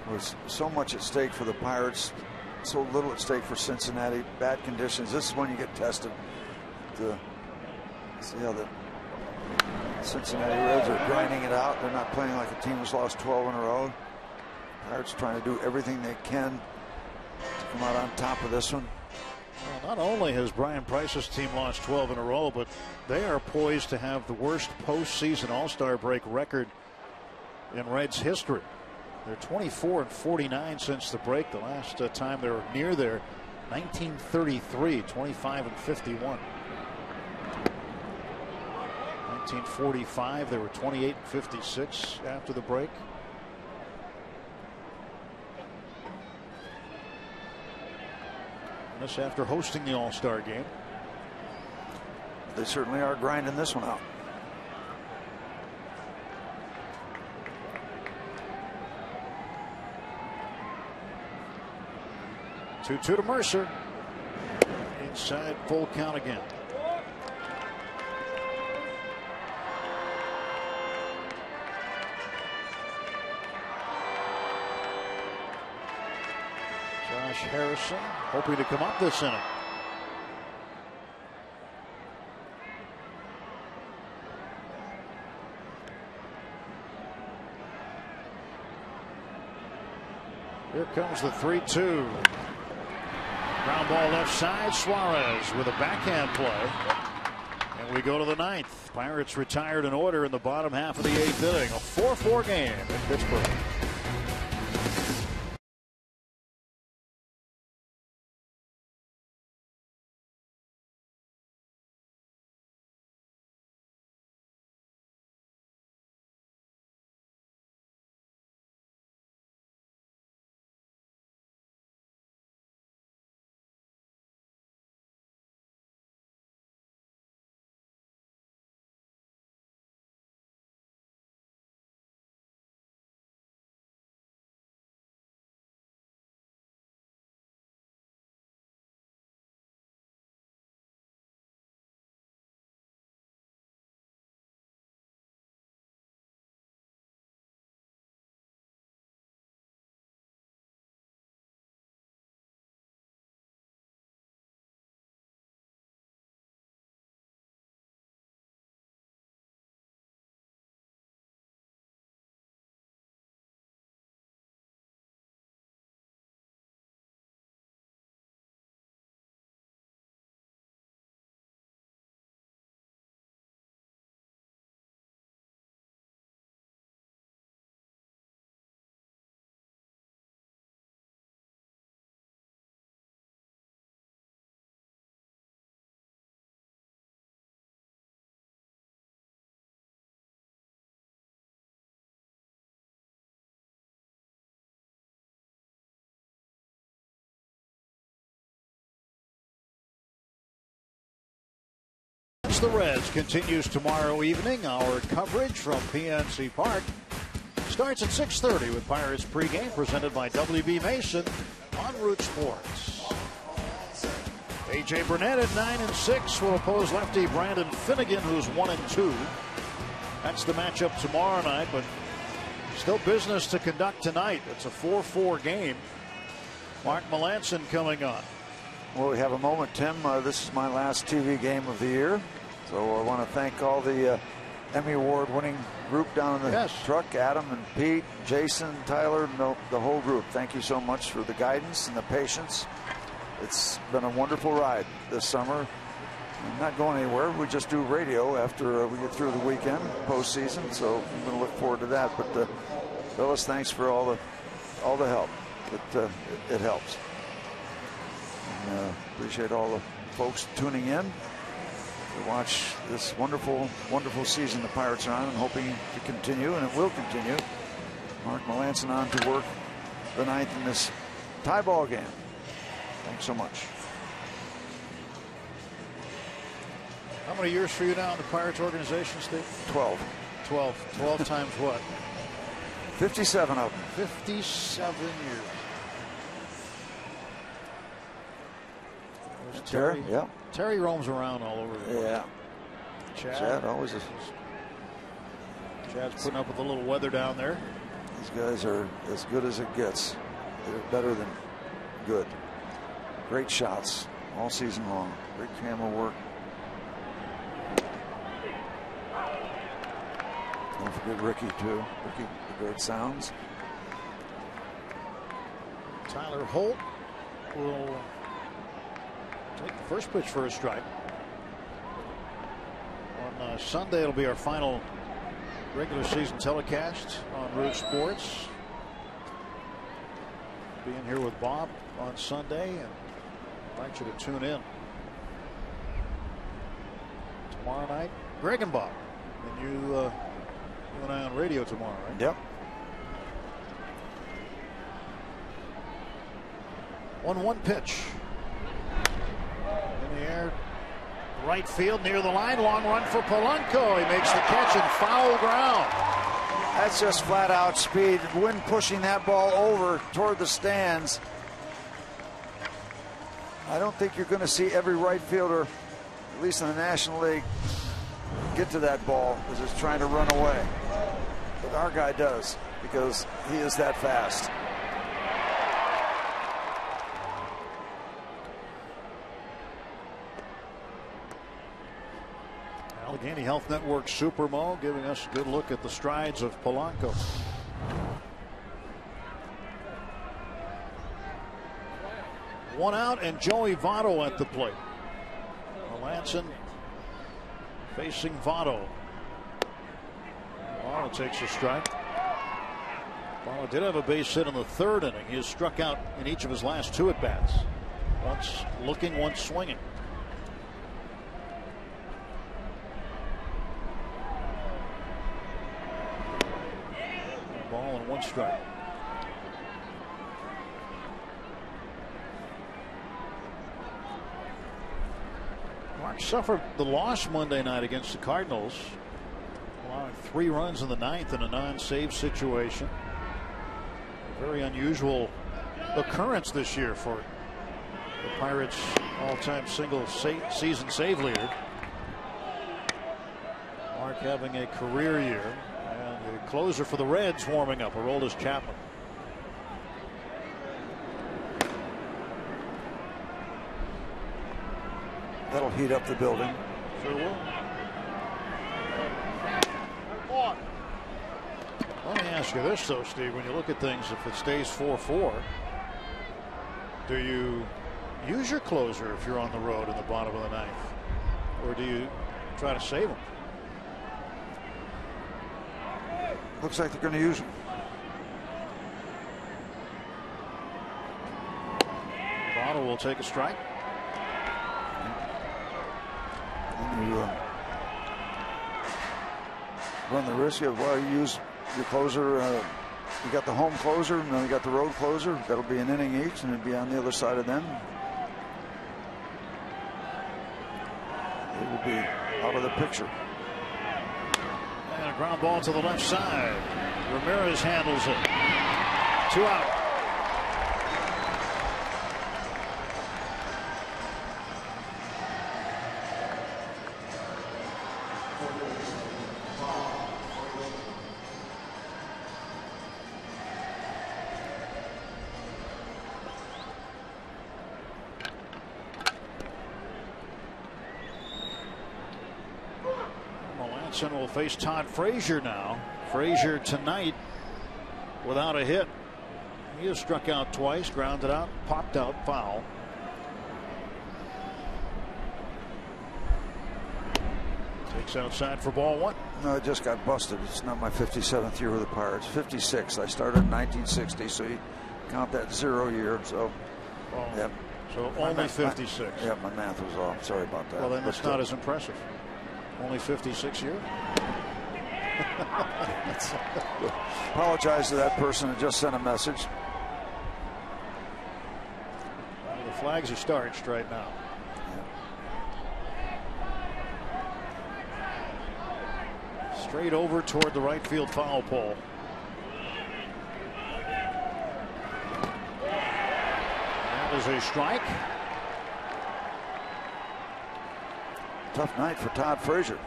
S3: There's so much at stake for the Pirates, so little at stake for Cincinnati. Bad conditions. This is when you get tested to see how the Cincinnati Reds are grinding it out. They're not playing like a team who's lost 12 in a row. Pirates trying to do everything they can to come out on top of this one.
S2: Well, not only has Brian Price's team lost 12 in a row, but they are poised to have the worst postseason All-Star break record in Reds history. They're 24-49 since the break. The last time they were near there, 1933, 25-51. 1945, they were 28-56 after the break. And this after hosting the All-Star game.
S3: They certainly are grinding this one out.
S2: 2-2 to Mercer. Inside, full count again. Josh Harrison hoping to come up this inning. Here comes the 3-2. Ground ball left side. Suarez with a backhand play. And we go to the ninth. Pirates retired in order in the bottom half of the eighth inning. A 4-4 game in Pittsburgh. The Reds continues tomorrow evening. Our coverage from PNC Park starts at 6:30 with Pirates pregame presented by WB Mason on Root Sports. A.J. Burnett at 9-6 will oppose lefty Brandon Finnegan, who's 1-2. That's the matchup tomorrow night, but still business to conduct tonight. It's a 4-4 game. Mark Melancon coming on.
S3: Well, we have a moment, Tim. This is my last TV game of the year. So I want to thank all the Emmy Award winning group down in the truck, Adam and Pete, Jason, Tyler, the whole group. Thank you so much for the guidance and the patience. It's been a wonderful ride this summer. I'm not going anywhere. We just do radio after we get through the weekend, postseason. So I'm going to look forward to that. But fellas, thanks for all the help. It helps. And, appreciate all the folks tuning in to watch this wonderful, wonderful season the Pirates are on, and hoping to continue, and it will continue. Mark Melancon on to work the ninth in this tie ball game. Thanks so much.
S2: How many years for you now in the Pirates organization, Steve?
S3: 12.
S2: 12 times what?
S3: 57 of them.
S2: 57 years. Terry,
S3: yeah.
S2: Terry roams around all over the place.
S3: Yeah. Chad always is.
S2: Chad's putting up with a little weather down there.
S3: These guys are as good as it gets. They're better than good. Great shots all season long. Great camera work. Don't forget Ricky, too. Ricky, the great sounds.
S2: Tyler Holt will take the first pitch for a strike. On Sunday, it'll be our final regular season telecast on Root Sports. Being here with Bob on Sunday, and I'd like you to tune in tomorrow night. Greg and Bob, and you and I on radio tomorrow, right?
S3: Yep.
S2: 1-1 pitch in the air, right field near the line. Long run for Polanco. He makes the catch in foul ground.
S3: That's just flat out speed. Wind pushing that ball over toward the stands. I don't think you're going to see every right fielder, at least in the National League, get to that ball as it's trying to run away. But our guy does, because he is that fast.
S2: Allegheny Health Network Supermo giving us a good look at the strides of Polanco. One out, and Joey Votto at the plate. Melanson facing Votto. Votto takes a strike. Votto did have a base hit in the third inning. He has struck out in each of his last 2 at-bats. Once looking, once swinging. Ball and 1 strike. Mark suffered the loss Monday night against the Cardinals, allowing 3 runs in the 9th in a non-save situation. A very unusual occurrence this year for the Pirates' all-time single season save leader. Mark having a career year. And the closer for the Reds warming up, Aroldis Chapman.
S3: That'll heat up the building.
S2: Sure will. Let me ask you this, though, Steve. When you look at things, if it stays 4-4, do you use your closer if you're on the road in the bottom of the 9th? Or do you try to save him?
S3: Looks like they're going to use him.
S2: Votto will take a strike.
S3: And you run the risk of, well, you use your closer. You got the home closer, and then you got the road closer. That'll be an inning each, and it'll be on the other side of them. It will be out of the picture.
S2: And a ground ball to the left side. Ramirez handles it. 2 out. Will face Todd Frazier now. Frazier tonight without a hit. He has struck out twice, grounded out, popped out, foul. Takes outside for ball 1.
S3: No, it just got busted. It's not my 57th year with the Pirates. 56. I started in 1960, so you count that 0 year. So, yep.
S2: So only 56.
S3: Yeah, my math was off. Sorry about that.
S2: Well, then that's not as impressive. Only 56 years.
S3: Apologize to that person who just sent a message.
S2: The flags are starched right now. Yeah. Straight over toward the right field foul pole. That is a strike.
S3: Tough night for Todd Frazier.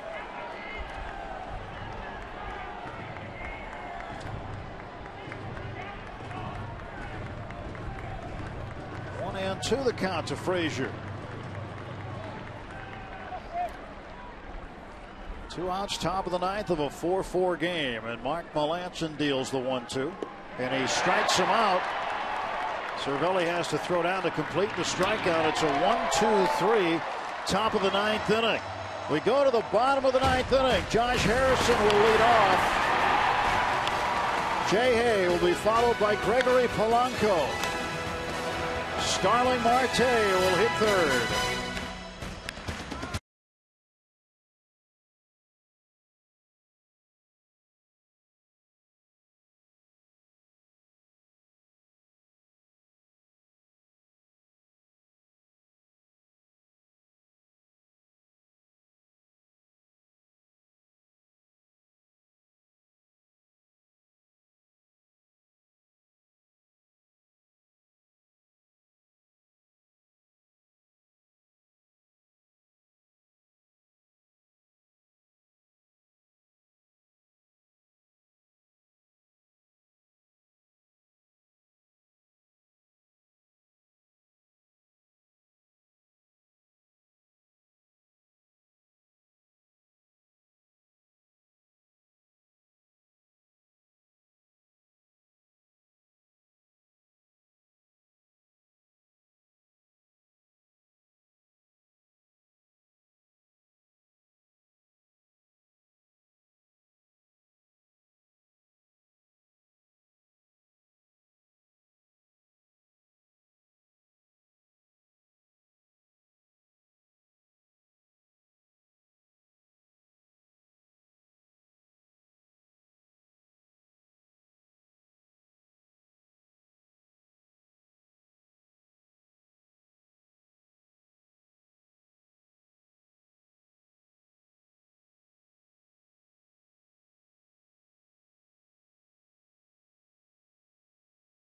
S2: 1-2 the count to Frazier. 2 outs, top of the ninth of a 4-4 game, and Mark Melancon deals the 1-2, and he strikes him out. Cervelli has to throw down to complete the strikeout. It's a 1-2-3, top of the ninth inning. We go to the bottom of the ninth inning. Josh Harrison will lead off. Jay Hay will be followed by Gregory Polanco. Starling Marte will hit third.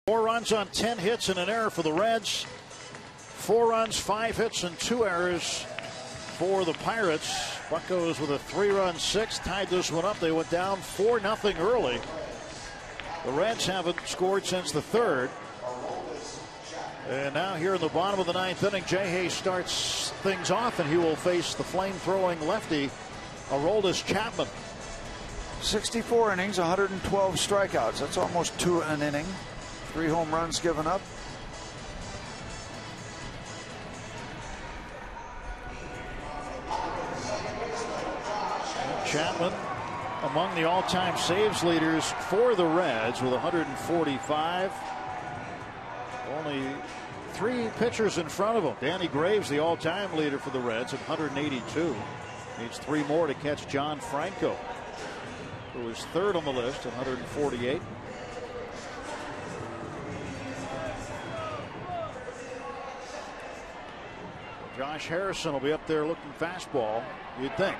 S2: Four runs on 10 hits and an error for the Reds. 4 runs, 5 hits, and 2 errors for the Pirates. Buccos with a 3-run sixth tied this one up. They went down 4-0 early. The Reds haven't scored since the third. And now here in the bottom of the ninth inning, Jay Hay starts things off, and he will face the flame-throwing lefty, Aroldis Chapman.
S3: 64 innings, 112 strikeouts. That's almost 2 an inning. 3 home runs given up.
S2: Chapman among the all-time saves leaders for the Reds with 145. Only 3 pitchers in front of him. Danny Graves, the all-time leader for the Reds, at 182. Needs 3 more to catch John Franco, who is third on the list at 148. Josh Harrison will be up there looking fastball, you'd think.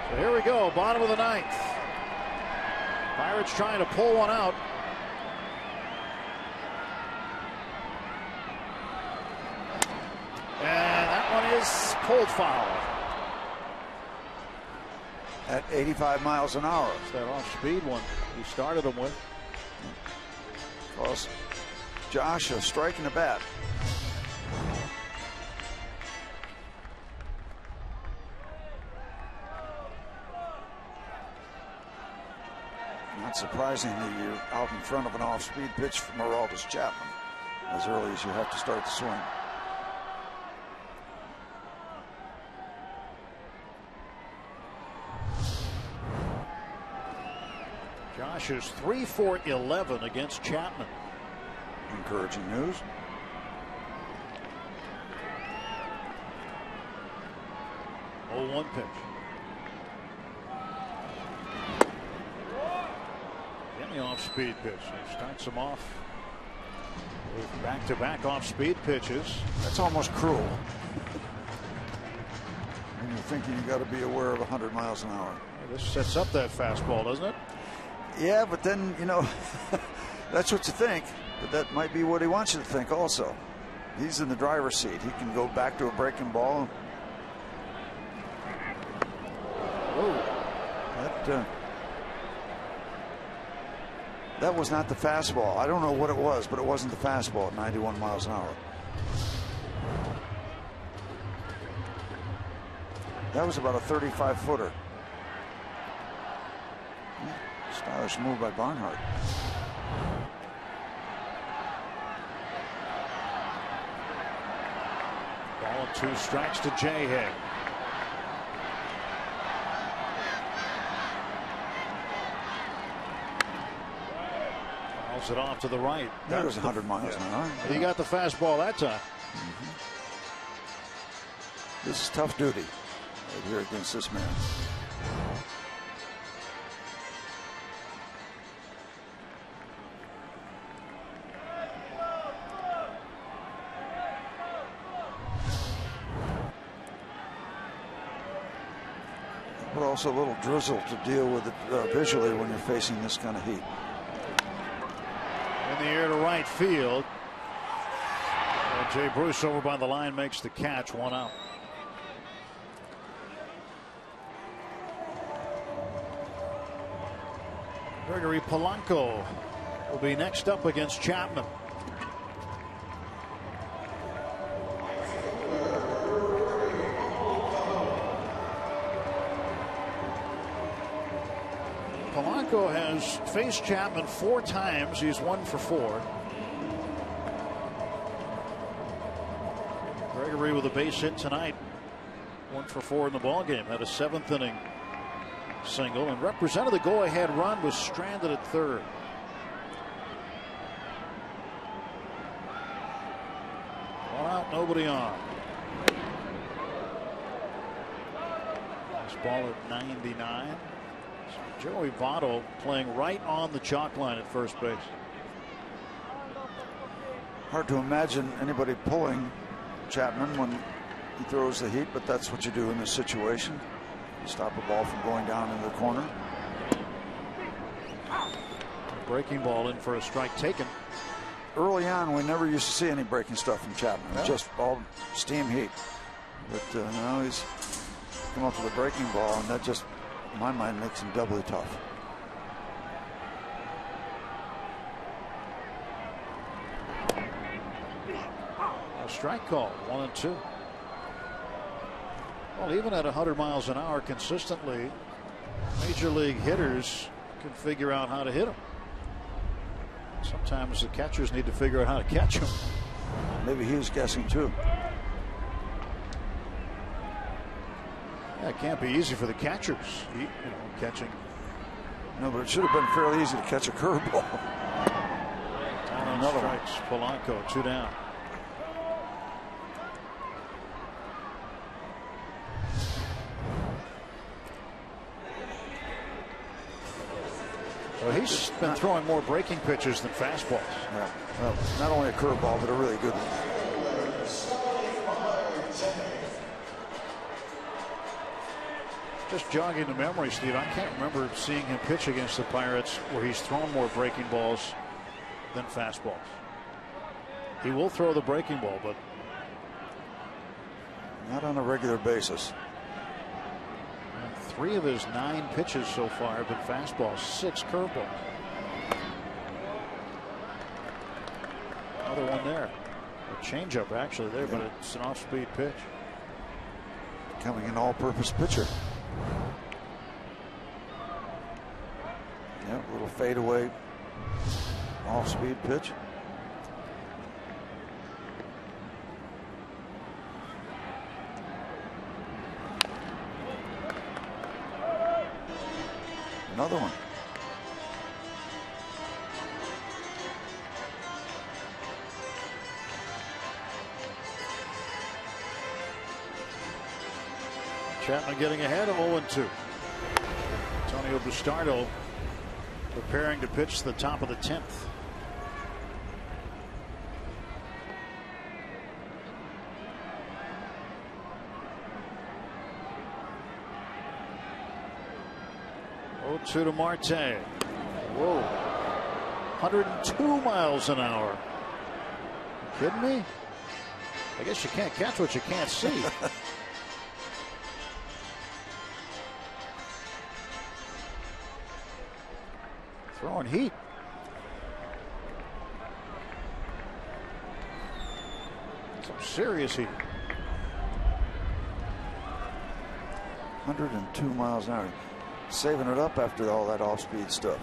S2: So here we go, bottom of the ninth. Pirates trying to pull one out. And that one is pulled foul.
S3: At 85 miles an hour.
S2: It's that off-speed one he started him with.
S3: Because Josh is striking a bat. Not surprisingly, you're out in front of an off-speed pitch from Aroldis Chapman as early as you have to start the swing.
S2: Josh is 3 for 11 against Chapman.
S3: Encouraging news.
S2: Oh, 1 pitch. Getting the off-speed pitch. He starts him off with back-to-back off-speed pitches.
S3: That's almost cruel. When you're thinking you got to be aware of 100 miles an hour.
S2: Well, this sets up that fastball, doesn't it?
S3: Yeah, but then, you know, that's what you think. But that might be what he wants you to think also. He's in the driver's seat. He can go back to a breaking ball. That was not the fastball. I don't know what it was, but it wasn't the fastball at 91 miles an hour. That was about a 35-footer. Stylish move by Barnhart.
S2: Ball and 2 strikes to J-Head. Fouls it off to the right.
S3: That was 100 miles an hour.
S2: He got the fastball that time.
S3: This is tough duty right here against this man. But also a little drizzle to deal with it visually when you're facing this kind of heat.
S2: In the air to right field. And Jay Bruce over by the line makes the catch. 1 out. Gregory Polanco will be next up against Chapman. Polanco has faced Chapman 4 times. He's 1 for 4. Gregory with a base hit tonight. 1 for 4 in the ballgame. Had a 7th inning single and represented the go-ahead run, was stranded at third. One out, nobody on. This ball at 99. Joey Votto playing right on the chalk line at first base.
S3: Hard to imagine anybody pulling Chapman when he throws the heat, but that's what you do in this situation. You stop a ball from going down into the corner.
S2: Breaking ball in for a strike taken.
S3: Early on, we never used to see any breaking stuff from Chapman.
S2: Yeah.
S3: Just all steam heat. But now he's come up with a breaking ball, and that just, in my mind, makes him doubly tough.
S2: A strike call, 1-2. Well, even at 100 miles an hour consistently, major league hitters can figure out how to hit him. Sometimes the catchers need to figure out how to catch him.
S3: Maybe he was guessing too.
S2: Yeah, it can't be easy for the catchers, catching.
S3: No, but it should have been fairly easy to catch a curveball.
S2: Another strikes. Polanco, 2 down. Well, he's been throwing more breaking pitches than fastballs.
S3: Yeah. Well, not only a curveball, but a really good one.
S2: Just jogging the memory, Steve, I can't remember seeing him pitch against the Pirates where he's thrown more breaking balls than fastballs. He will throw the breaking ball, but
S3: not on a regular basis.
S2: 3 of his 9 pitches so far have been fastballs, 6 curveballs. Another one there. A changeup actually there, but it's an off-speed pitch.
S3: Becoming an all-purpose pitcher. Yeah, a little fadeaway, off-speed pitch. Another one.
S2: Chapman getting ahead of 0-2. Antonio Bustardo preparing to pitch the top of the 10th. To Marte. Whoa. 102 miles an hour. You kidding me? I guess you can't catch what you can't see. Throwing heat. Some serious heat.
S3: 102 miles an hour. Saving it up after all that off-speed stuff.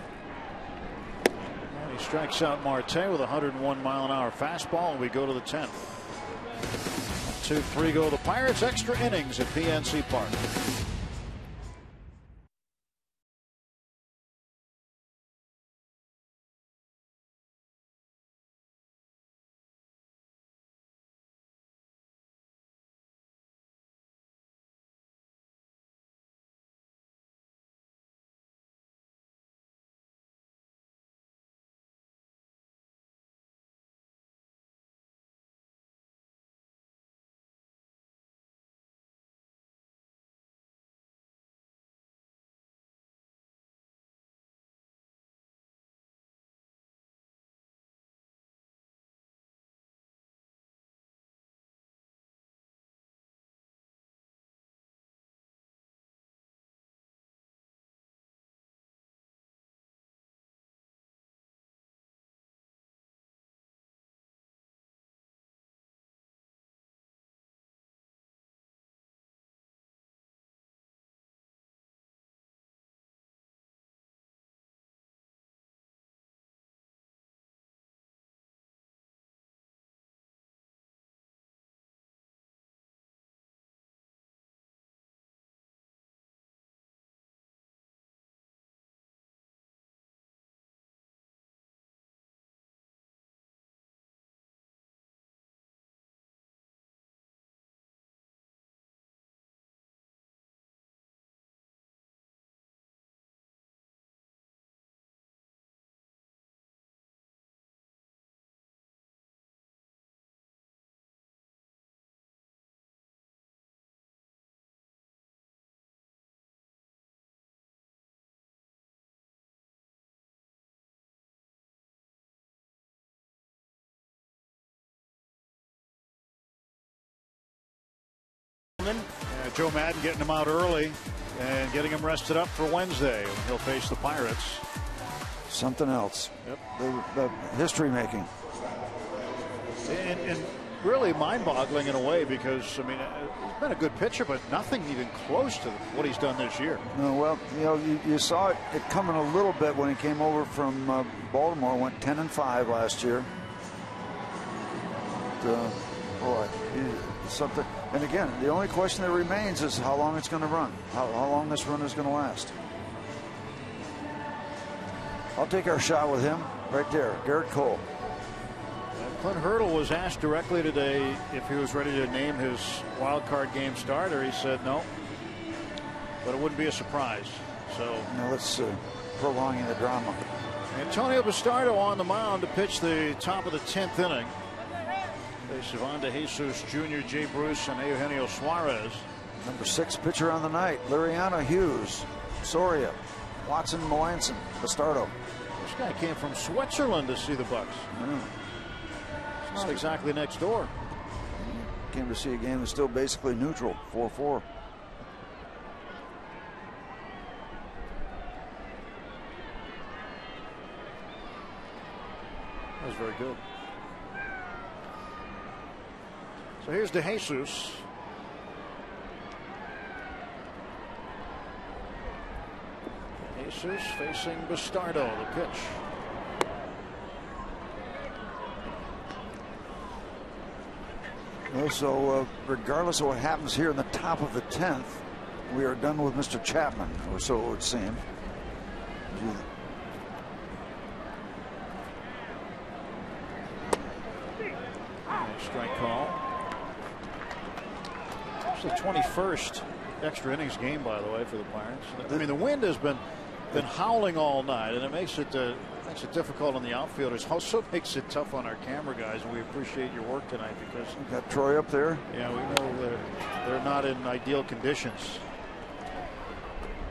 S2: And he strikes out Marte with a 101-mile-an-hour fastball, and we go to the 10th. 2-3 go the Pirates. Extra innings at PNC Park. Joe Madden getting him out early and getting him rested up for Wednesday. He'll face the Pirates.
S3: Something else.
S2: Yep.
S3: History making.
S2: And really mind-boggling in a way, because I mean, he's been a good pitcher, but nothing even close to what he's done this year.
S3: No, well, you know, you saw it coming a little bit when he came over from Baltimore. Went 10-5 last year. But, boy, something. And again, the only question that remains is how long it's going to run. How long this run is going to last. I'll take our shot with him right there, Garrett Cole.
S2: Clint Hurdle was asked directly today if he was ready to name his wild card game starter. He said no, but it wouldn't be a surprise. So
S3: now let's prolonging the drama.
S2: Antonio Bastardo on the mound to pitch the top of the 10th inning. Face Ivan De Jesus Jr., Jay Bruce, and Eugenio Suarez.
S3: Number 6 pitcher on the night, Liriano, Hughes, Soria, Watson, Melanson, Bastardo.
S2: This guy came from Switzerland to see the Bucks. It's not exactly next door.
S3: Came to see a game that's still basically neutral, 4-4.
S2: That was very good. So here's De Jesus. Jesus facing Bastardo, the pitch.
S3: Well, so regardless of what happens here in the top of the 10th, we are done with Mr. Chapman, or so it would seem.
S2: Strike call. It's the 21st extra innings game, by the way, for the Pirates. I mean, the wind has been howling all night, and it makes it difficult on the outfielders. Also makes it tough on our camera guys, and we appreciate your work tonight, because
S3: we got Troy up there.
S2: Yeah, we know they're not in ideal conditions.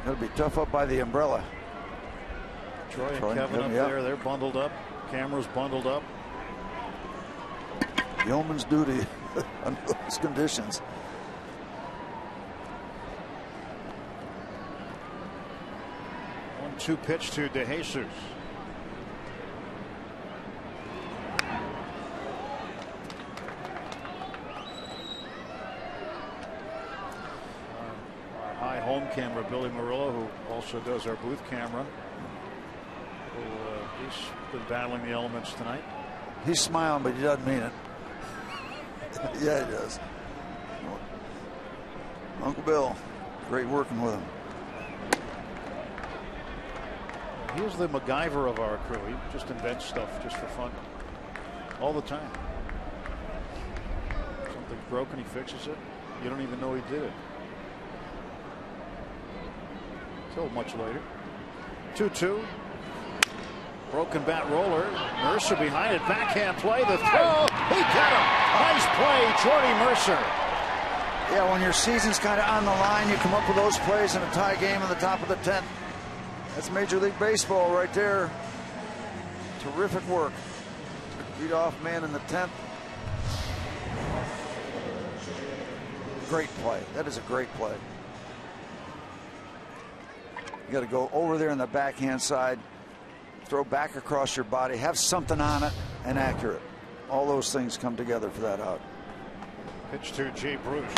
S3: It'll be tough up by the umbrella.
S2: Troy and Kevin up there. They're bundled up. Camera's bundled up.
S3: Yeoman's duty under those conditions.
S2: One-two pitch to De Jesus. Our high home camera, Billy Murillo, who also does our booth camera. He's been battling the elements tonight.
S3: He's smiling, but he doesn't mean it. Yeah, he does. Uncle Bill, great working with him.
S2: He's the MacGyver of our crew. He just invents stuff just for fun all the time. Something's broken, he fixes it. You don't even know he did it. Till much later. 2-2. Broken bat roller. Mercer behind it. Backhand play. The throw. He got him. Nice play, Jordy Mercer.
S3: Yeah, when your season's kind of on the line, you come up with those plays in a tie game in the top of the 10th. That's Major League Baseball right there. Terrific work. Lead off man in the 10th. Great play. That is a great play. You got to go over there on the backhand side. Throw back across your body, have something on it, and accurate. All those things come together for that out.
S2: Pitch to Jay Bruce.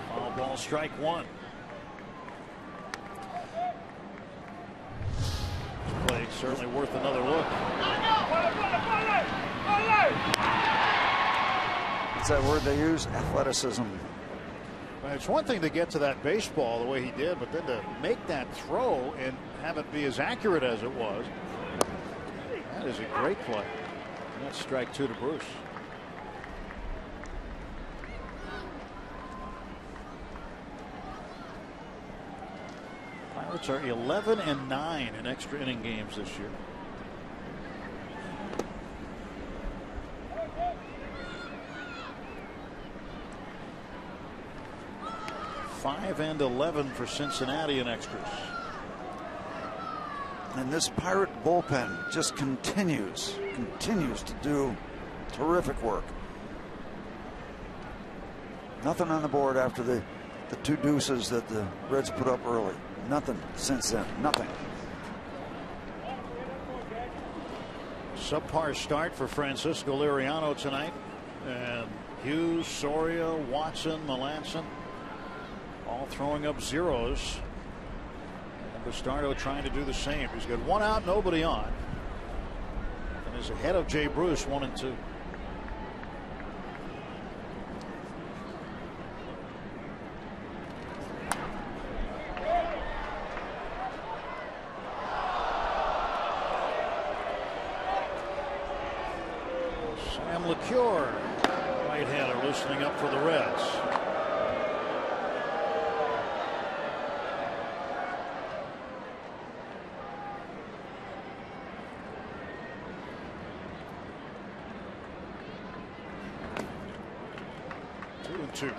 S2: Foul ball, strike one. This play certainly worth another look.
S3: What's that word they use? Athleticism.
S2: It's one thing to get to that baseball the way he did, but then to make that throw and have it be as accurate as it was. That is a great play. And that's strike two to Bruce. Pirates are 11-9 in extra inning games this year. And 11 for Cincinnati in extras.
S3: And this Pirate bullpen just continues to do terrific work. Nothing on the board after the two deuces that the Reds put up early. Nothing since then. Nothing.
S2: Subpar start for Francisco Liriano tonight. And Hughes, Soria, Watson, Melanson all throwing up zeros. And Bastardo trying to do the same. He's got one out, nobody on. And is ahead of Jay Bruce, 1-2. Sam LeCure, right-hander, loosening up for the Reds. The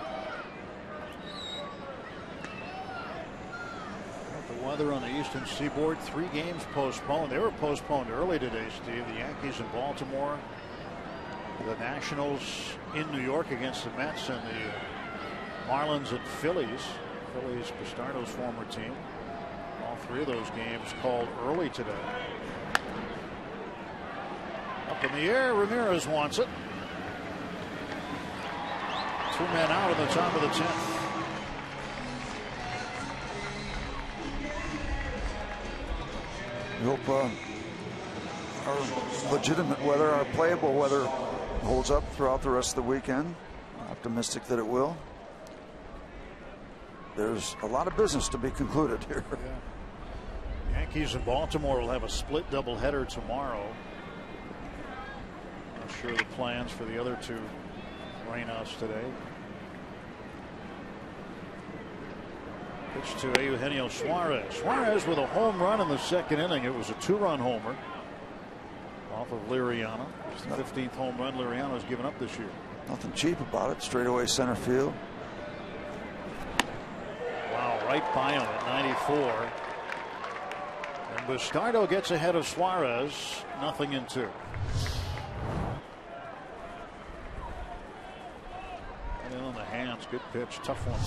S2: weather on the eastern seaboard, 3 games postponed. They were postponed early today, Steve. The Yankees in Baltimore, the Nationals in New York against the Mets, and the Marlins and Phillies. Phillies, Bastardo's former team. All 3 of those games called early today. Up in the air, Ramirez wants it. 2 men out in the top of the 10th.
S3: We hope our legitimate weather, our playable weather, holds up throughout the rest of the weekend. Optimistic that it will. There's a lot of business to be concluded here.
S2: Yeah. Yankees in Baltimore will have a split doubleheader tomorrow. Not sure the plans for the other 2 rainouts today. Pitch to Eugenio Suarez. Suarez with a home run in the 2nd inning. It was a 2-run homer off of Liriano. It's the 15th home run Liriano's given up this year.
S3: Nothing cheap about it. Straightaway center field.
S2: Wow, right by him at 94. And Bastardo gets ahead of Suarez, 0-2. And in on the hands, good pitch, tough one.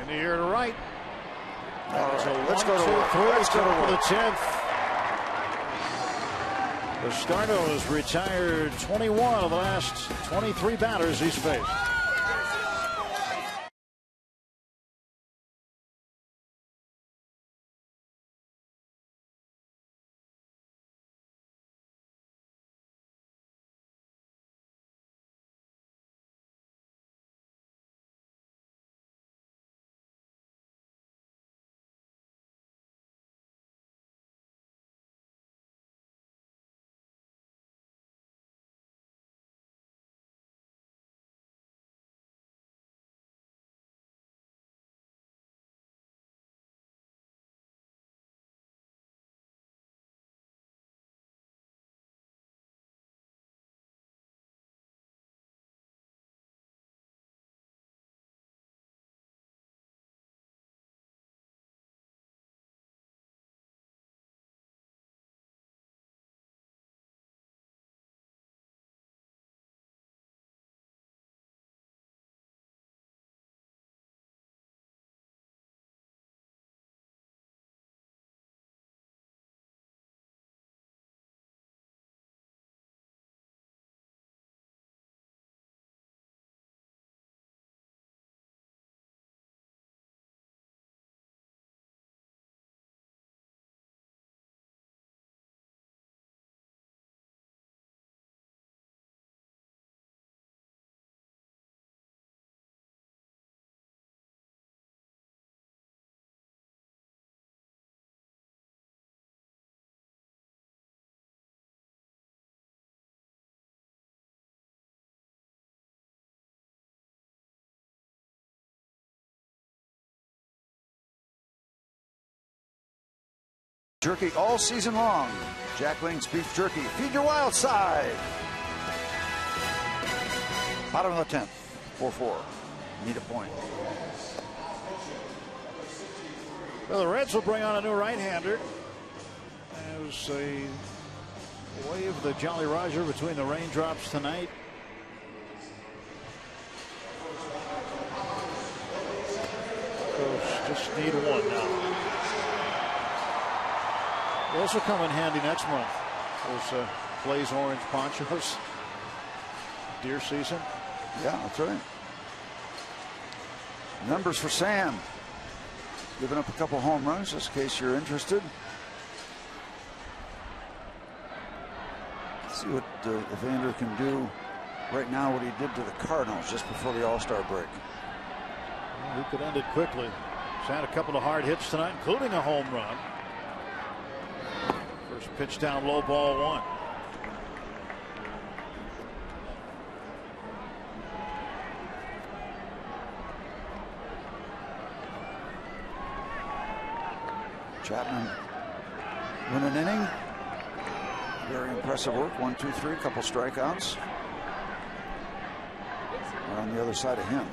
S2: In the air to right.
S3: Let's go to work. Let's go to work.
S2: For the 10th. Bastardo has retired 21 of the last 23 batters he's faced.
S3: Jerky all season long. Jack Link's beef jerky. Feed your wild side. Bottom of the 10th. 4-4. Need a point.
S2: Well, the Reds will bring on a new right-hander. As a wave the Jolly Roger between the raindrops tonight. Just need one now. Those will come in handy next month. Those Blaze orange ponchos. Deer season.
S3: Yeah, that's right. Numbers for Sam. Giving up a couple home runs, just in case you're interested. Let's see what Evander can do right now, what he did to the Cardinals just before the All-Star break.
S2: Well, he could end it quickly. He's had a couple of hard hits tonight, including a home run. First pitch down low, ball one.
S3: Chapman win an inning. Very impressive work. 1, 2, 3, couple strikeouts. We're on the other side of him.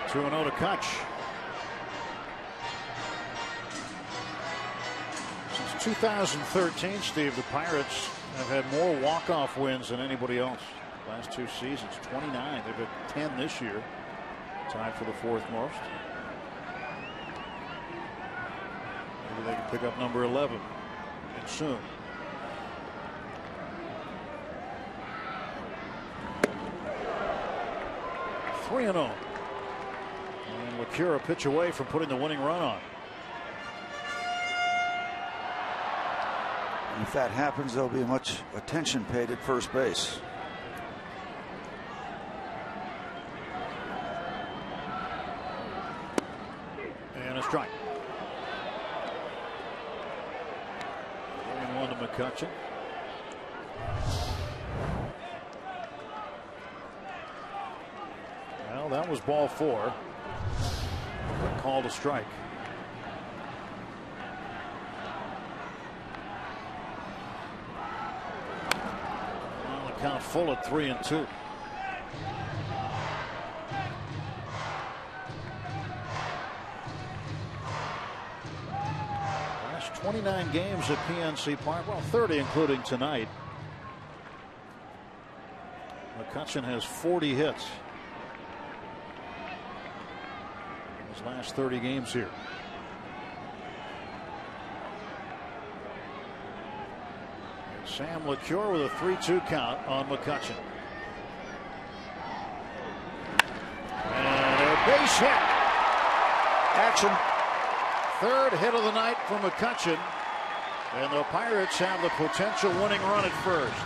S2: 2-0 to Kutch. Since 2013, Steve, the Pirates have had more walk-off wins than anybody else. Last two seasons, 29. They've had 10 this year. Tied for the fourth most. Maybe they can pick up number 11 and soon. Three and 0. And LaCure a pitch away from putting the winning run on.
S3: If that happens, there'll be much attention paid at first base.
S2: And a strike. 1 to McCutchen. Well, that was ball 4. But called a strike. count full at 3-2. Last 29 games at PNC Park, well, 30 including tonight. McCutchen has 40 hits in his last 30 games here. Sam LeCure with a 3-2 count on McCutchen. And a base hit. Action. Third hit of the night for McCutchen. And the Pirates have the potential winning run at first.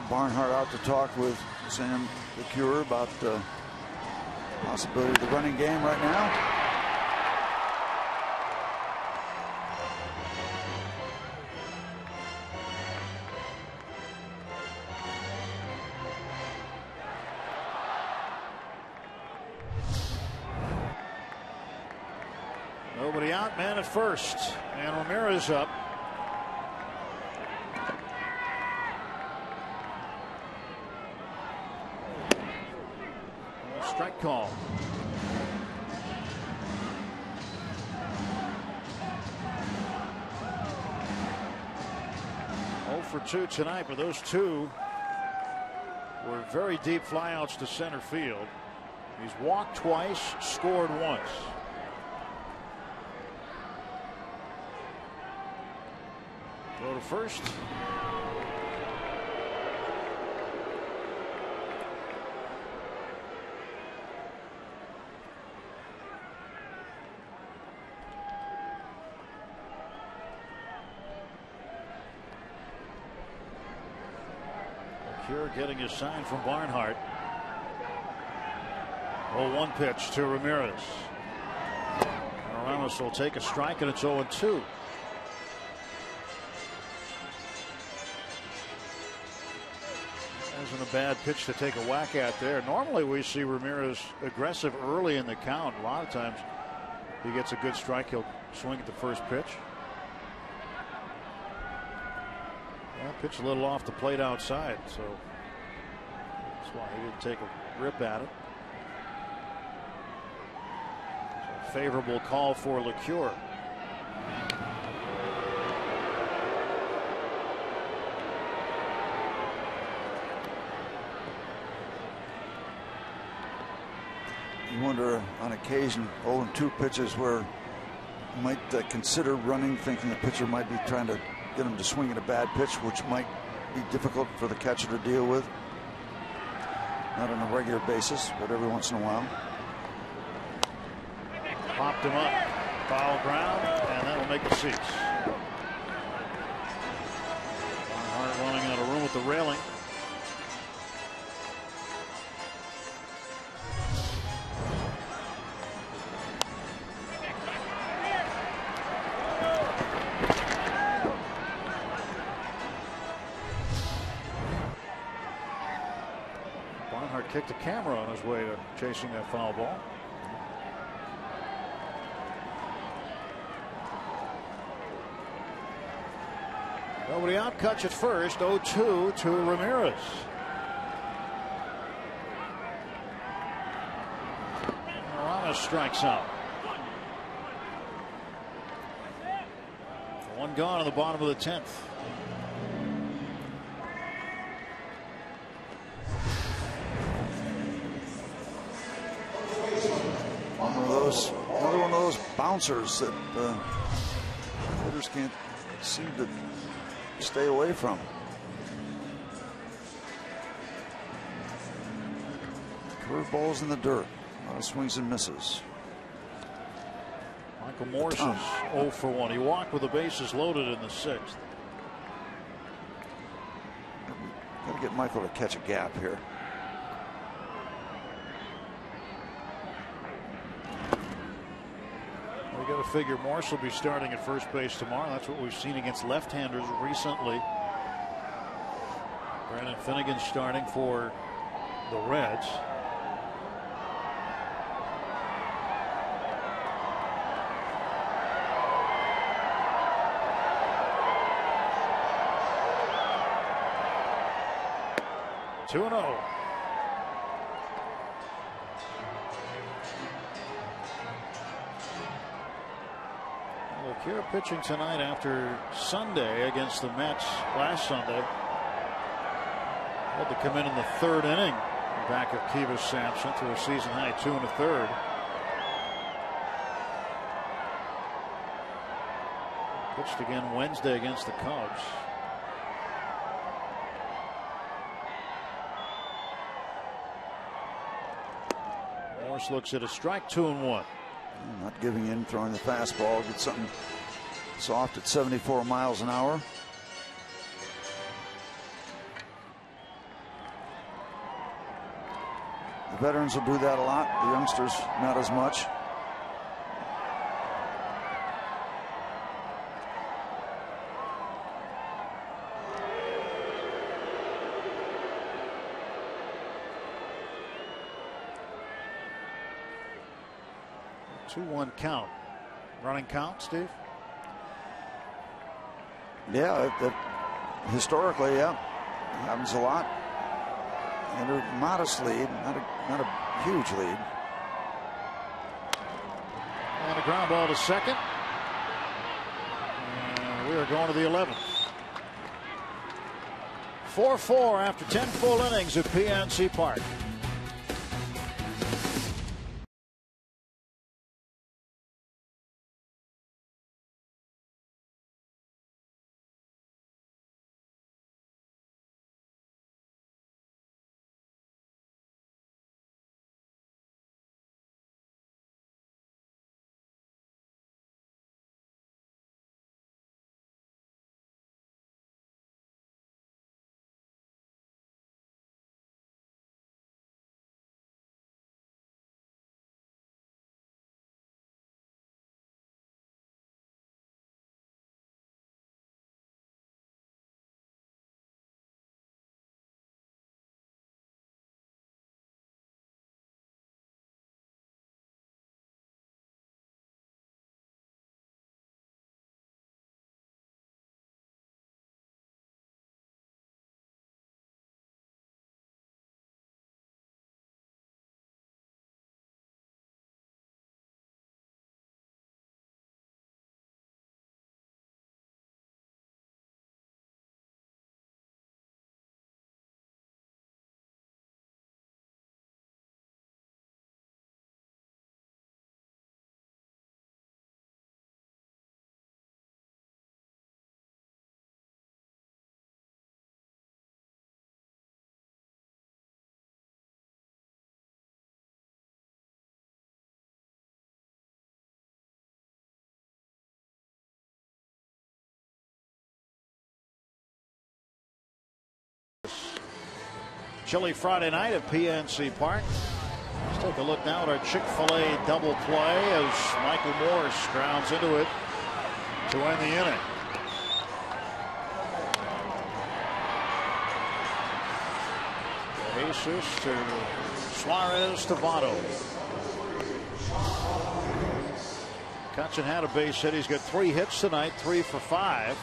S3: Barnhart out to talk with Sam LeCure about the possibility of the running game right now.
S2: Nobody out, man at first, and Ramirez up. Strike call. For 2 tonight, but those two were very deep flyouts to center field. He's walked twice, scored once. Go to first. Getting his sign from Barnhart. 0-1 pitch to Ramirez. Ramos will take a strike, and it's 0-2. Wasn't a bad pitch to take a whack at there. Normally we see Ramirez aggressive early in the count. A lot of times he gets a good strike, he'll swing at the first pitch. Well, pitch a little off the plate outside, so that's why he didn't take a rip at it. So a favorable call for LeCure.
S3: You wonder on occasion 0-2 pitches where you might consider running, thinking the pitcher might be trying to get him to swing at a bad pitch, which might be difficult for the catcher to deal with. Not on a regular basis, but every once in a while.
S2: Popped him up, foul ground, and that'll make a 6. Barnhart running out of room with the railing. Kicked the camera on his way to chasing that foul ball. Nobody out, Kutch at first. 0-2 to Ramirez. Ramos strikes out. One gone in the bottom of the 10th.
S3: Another one of those bouncers that hitters can't seem to stay away from. Curveballs in the dirt. A lot of swings and misses.
S2: Michael Morse is 0 for 1. He walked with the bases loaded in the 6th.
S3: Got to get Michael to catch a gap here.
S2: Got to figure Morse will be starting at first base tomorrow. That's what we've seen against left-handers recently. Brandon Finnegan starting for the Reds. Two and 0. Kira pitching tonight after Sunday against the Mets last Sunday. Had to come in the third inning back of Kivas Sampson to a season high 2 1/3. Pitched again Wednesday against the Cubs. Morris looks at a strike, 2 and 1.
S3: Not giving in, throwing the fastball, get something soft at 74 miles an hour. The veterans will do that a lot. The youngsters, not as much.
S2: Two 2-1 count. Running count, Steve?
S3: Yeah, historically, yeah, happens a lot. And a modest lead, not a huge lead.
S2: And a ground ball to second. And we are going to the 11th. 4-4 after 10 full innings at PNC Park. Chilly Friday night at PNC Park. Let's take a look now at our Chick-fil-A double play as Michael Morse grounds into it to end the inning. Jesus to Suarez to Votto. Cutchin had a base hit. He's got 3 hits tonight, 3 for 5.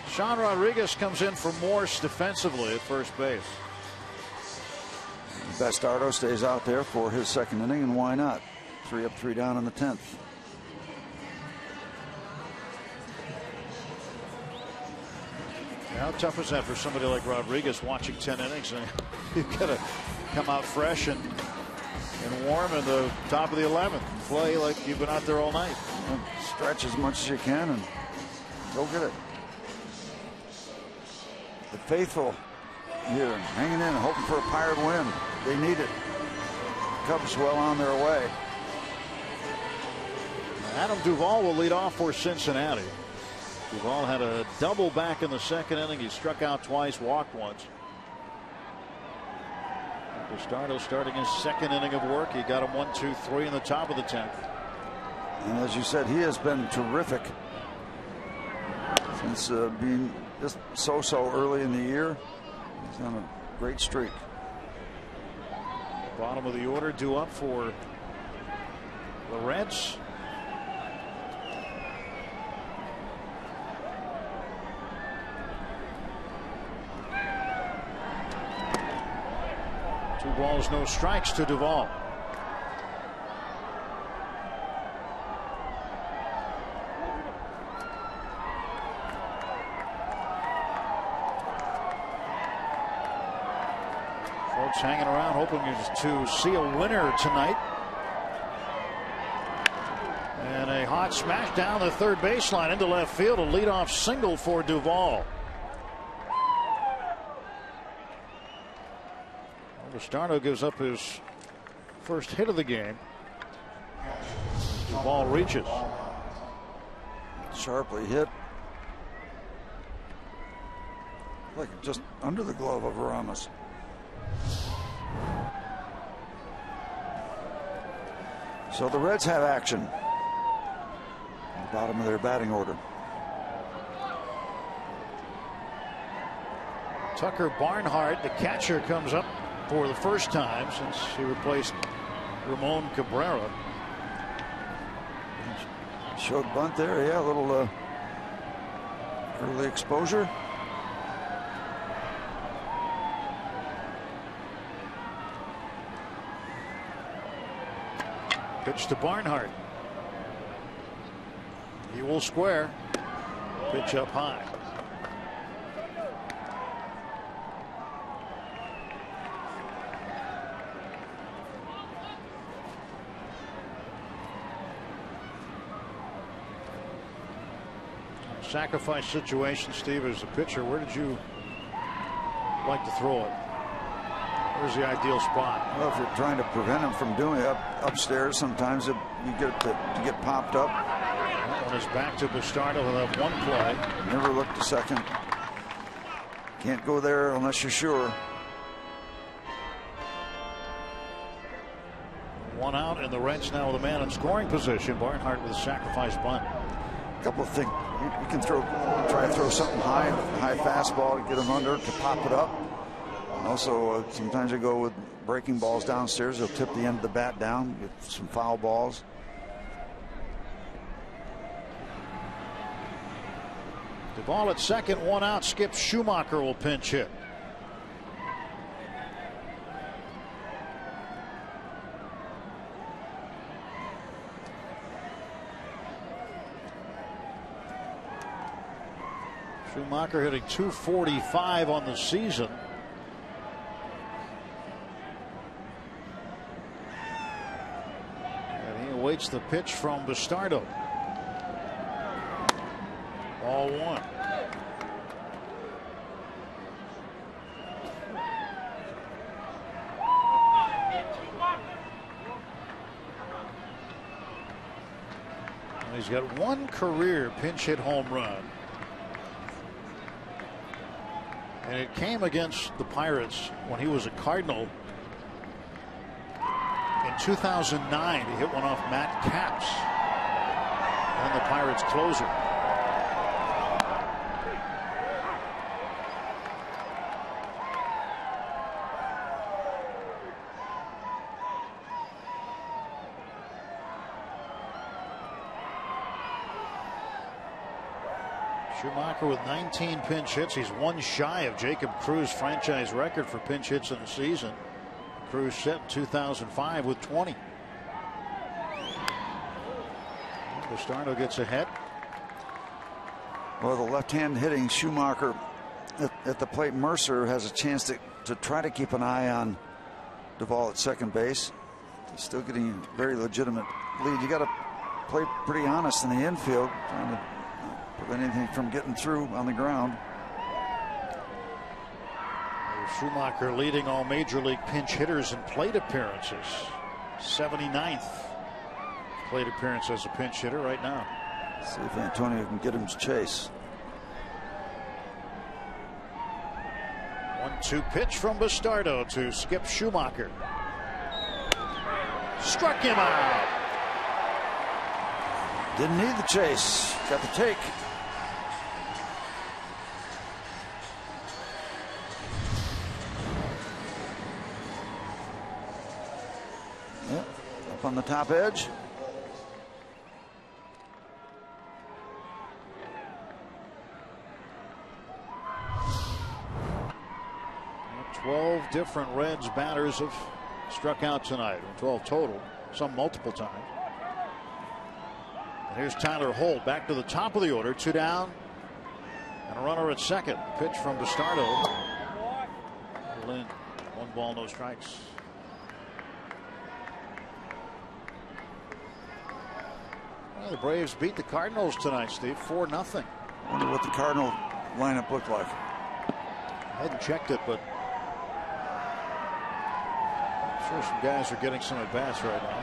S2: Sean Rodriguez comes in for Morse defensively at first base.
S3: Bastardo stays out there for his second inning, and why not? 3 up, 3 down in the 10th.
S2: How tough is that for somebody like Rodriguez watching 10 innings? You've got to come out fresh and warm in the top of the 11th. Play like you've been out there all night.
S3: And stretch as much as you can and go get it. The faithful here hanging in, hoping for a Pirate win. They need it. Cubs well on their way.
S2: Adam Duvall will lead off for Cincinnati. Duvall had a double back in the second inning. He struck out twice, walked once. Bastardo starting his second inning of work. He got him 1, 2, 3 in the top of the 10th.
S3: And as you said, he has been terrific. Since being just so early in the year, he's on a great streak.
S2: Bottom of the order due up for the Reds. Two balls, no strikes to Duvall. Folks hanging around hoping to see a winner tonight. And a hot smash down the third baseline into left field. A leadoff single for Duvall. Bastardo gives up his first hit of the game. Duvall reaches.
S3: Sharply hit. Like just under the glove of Ramos. So the Reds have action. At the bottom of their batting order.
S2: Tucker Barnhart, the catcher, comes up for the first time since he replaced Ramon Cabrera.
S3: Showed bunt there, yeah, a little early exposure.
S2: Pitch to Barnhart. He will square. Pitch up high. Sacrifice situation, Steve, as a pitcher. Where did you like to throw it? Where's the ideal spot?
S3: Well, if you're trying to prevent him from doing it upstairs, sometimes you get to get popped up.
S2: That one is back to Bastardo. He'll have one play.
S3: Never look to second. Can't go there unless you're sure.
S2: One out, and the Reds now with a man in scoring position. Barnhart with a sacrifice bunt.
S3: A couple of things. You can try to throw something high fastball to get him under to pop it up. And also, sometimes you go with breaking balls downstairs. They'll tip the end of the bat down, get some foul balls.
S2: The ball at second, one out. Skip Schumacher will pinch hit. Schumacher hitting .245 on the season. And he awaits the pitch from Bastardo. Ball one. And he's got one career pinch hit home run. And it came against the Pirates when he was a Cardinal in 2009. He hit one off Matt Capps and the Pirates closer. Schumacher with 19 pinch hits. He's one shy of Jacob Cruz's franchise record for pinch hits in a season. Cruz set in 2005 with 20. Bastardo gets ahead.
S3: Well, the left-hand hitting Schumacher at the plate. Mercer has a chance to try to keep an eye on Duvall at second base. He's still getting a very legitimate lead. You got to play pretty honest in the infield, trying to prevent anything from getting through on the ground.
S2: Schumacher leading all major league pinch hitters in plate appearances. 79th plate appearance as a pinch hitter right now.
S3: See if Antonio can get him to chase.
S2: 1-2 pitch from Bastardo to Skip Schumacher. Struck him out.
S3: Didn't need the chase. Got the take. Up on the top edge.
S2: 12 different Reds batters have struck out tonight. 12 total, some multiple times. And here's Tyler Holt back to the top of the order. 2 down and a runner at second. Pitch from Bastardo. Lynn, 1 ball, no strikes. Well, the Braves beat the Cardinals tonight, Steve, 4-0.
S3: I wonder what the Cardinal lineup looked like.
S2: I hadn't checked it, but I'm sure some guys are getting some at bats right now.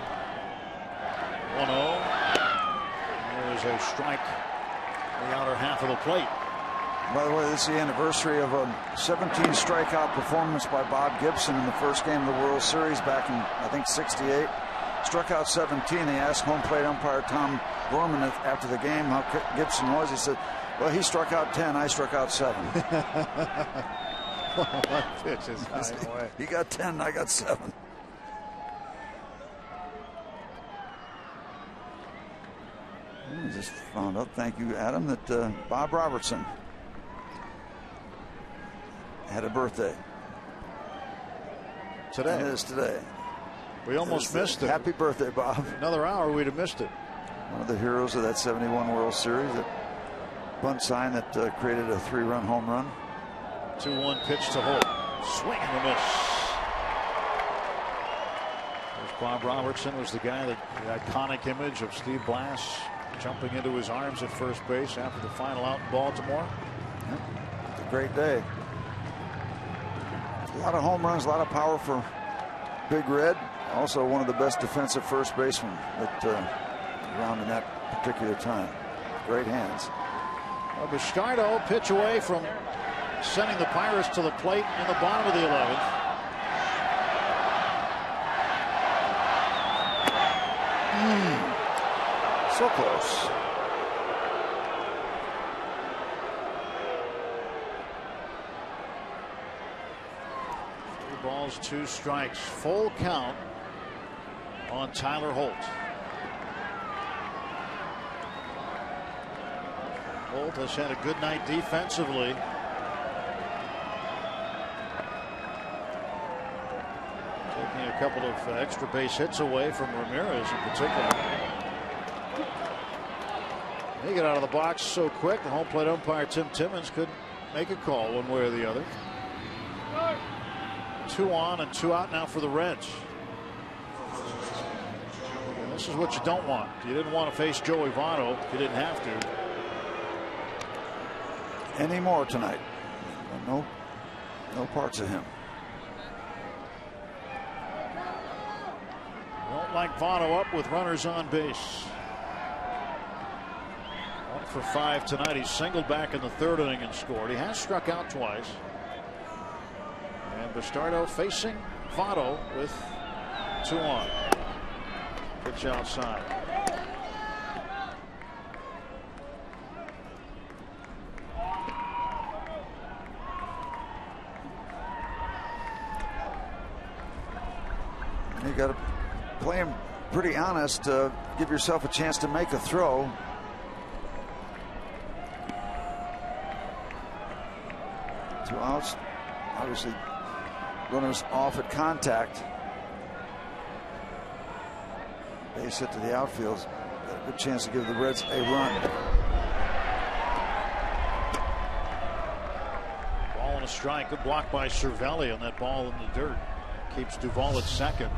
S2: 1-0. There's a strike in the outer half of the plate.
S3: By the way, this is the anniversary of a 17 strikeout performance by Bob Gibson in the first game of the World Series back in, I think, '68. Struck out 17. They asked home plate umpire Tom Gorman after the game how Gibson was. He said, well, he struck out 10, I struck out 7.
S2: One pitch is high away.
S3: He got 10, I got 7. I just found out, thank you, Adam, that Bob Robertson had a birthday.
S2: Today.
S3: It is today.
S2: We almost missed it.
S3: Happy birthday, Bob.
S2: Another hour, we'd have missed it.
S3: One of the heroes of that '71 World Series, that bunt sign that created a 3-run home run.
S2: 2-1 pitch to Holt. Swing and a miss. There's Bob Robertson, was the guy that the iconic image of Steve Blass jumping into his arms at first base after the final out in Baltimore.
S3: Yep. It's a great day. A lot of home runs, a lot of power for Big Red. Also one of the best defensive first basemen that around in that particular time. Great hands.
S2: Bastardo, pitch away from sending the Pirates to the plate in the bottom of the 11th.
S3: So close.
S2: Three balls, 2 strikes. Full count on Tyler Holt. Holt has had a good night defensively. Taking a couple of extra base hits away from Ramirez in particular. He got out of the box so quick, the home plate umpire Tim Timmons couldn't make a call one way or the other. 2 on and 2 out now for the Reds. And this is what you don't want. You didn't want to face Joey Votto. You didn't have to.
S3: Any more tonight? No parts of him.
S2: Don't like Votto up with runners on base. 1 for 5 tonight. He singled back in the 3rd inning and scored. He has struck out twice. And Bastardo facing Votto with 2 on. Pitch outside.
S3: You got to play him pretty honest. Give yourself a chance to make a throw. Two outs. Obviously, runners off at contact. Base hit to the outfield. Got a good chance to give the Reds a run.
S2: Ball and a strike. Good block by Cervelli on that ball in the dirt. Keeps Duvall at second.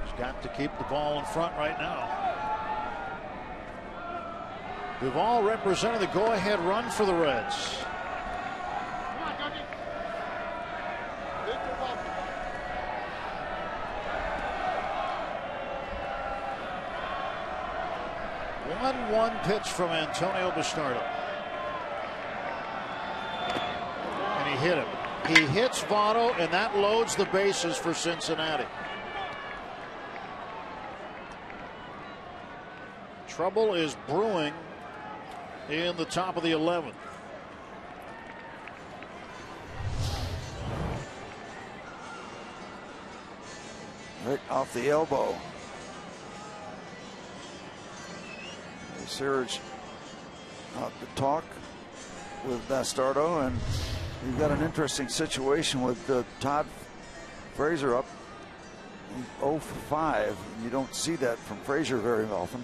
S2: He's got to keep the ball in front right now. Duvall represented the go-ahead run for the Reds. One pitch from Antonio Bastardo. And he hit him. He hits Votto, and that loads the bases for Cincinnati. Trouble is brewing in the top of the 11th.
S3: right off the elbow. Serge out to talk with Bastardo, and you've got an interesting situation with Todd Frazier up 0 for 5. You don't see that from Frazier very often.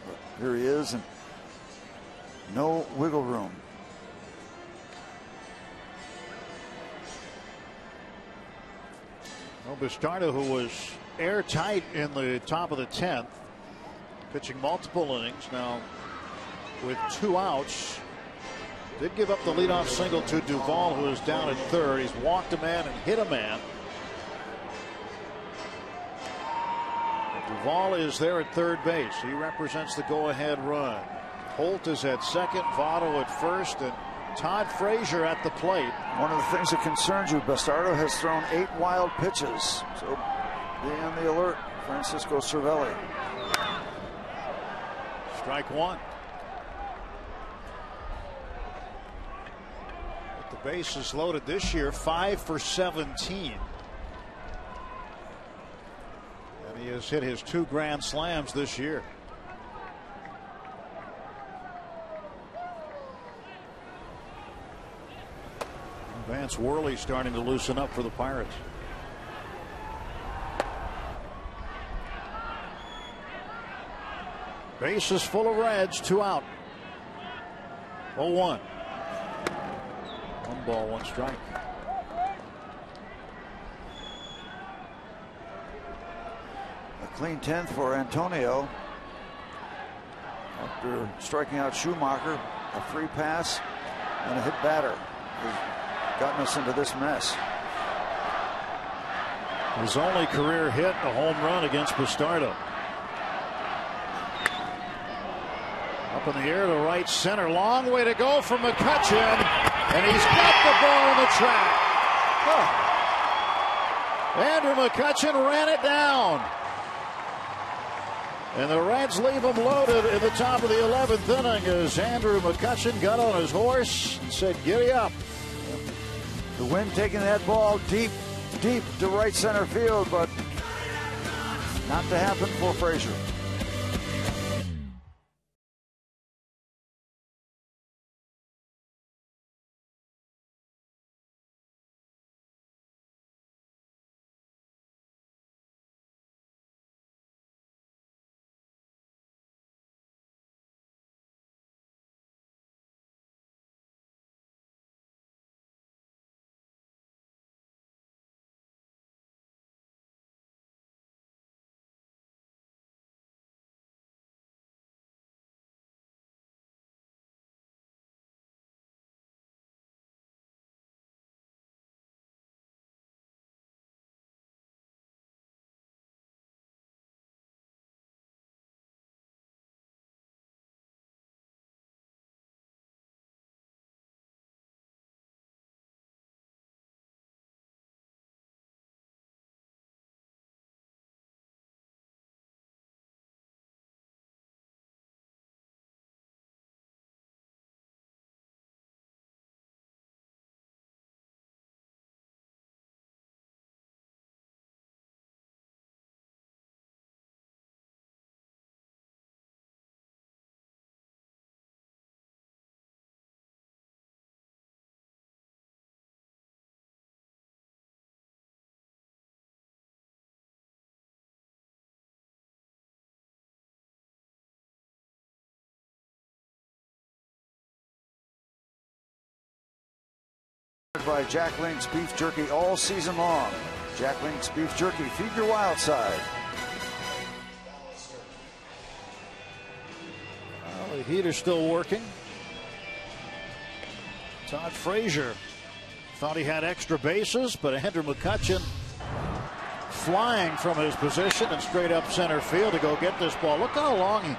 S3: But here he is, and no wiggle room.
S2: Well, Bastardo, who was airtight in the top of the 10th, pitching multiple innings now with 2 outs. Did give up the leadoff single to Duvall, who is down at third. He's walked a man and hit a man. Duvall is there at third base. He represents the go-ahead run. Holt is at second, Votto at first, and Todd Frazier at the plate.
S3: One of the things that concerns you, Bastardo has thrown 8 wild pitches, so be on the alert. Francisco Cervelli.
S2: Strike one. But the bases loaded this year, 5 for 17. And he has hit his 2 grand slams this year. Vance Worley starting to loosen up for the Pirates. Bases full of Reds, 2 out. 0-1. 1 ball, 1 strike.
S3: A clean 10th for Antonio. After striking out Schumacher, a free pass and a hit batter has gotten us into this mess.
S2: His only career hit, a home run against Bastardo. Up in the air to right center. Long way to go for McCutchen. And he's got the ball in the track. Oh. Andrew McCutchen ran it down. And the Reds leave him loaded in the top of the 11th inning as Andrew McCutchen got on his horse and said, "Giddy up."
S3: The wind taking that ball deep to right center field, but not to happen for Frazier. By Jack Link's Beef Jerky all season long. Jack Link's Beef Jerky, feed your wild side.
S2: Well, the heater's still working. Todd Frazier thought he had extra bases, but Andrew McCutchen flying from his position and straight up center field to go get this ball. Look how long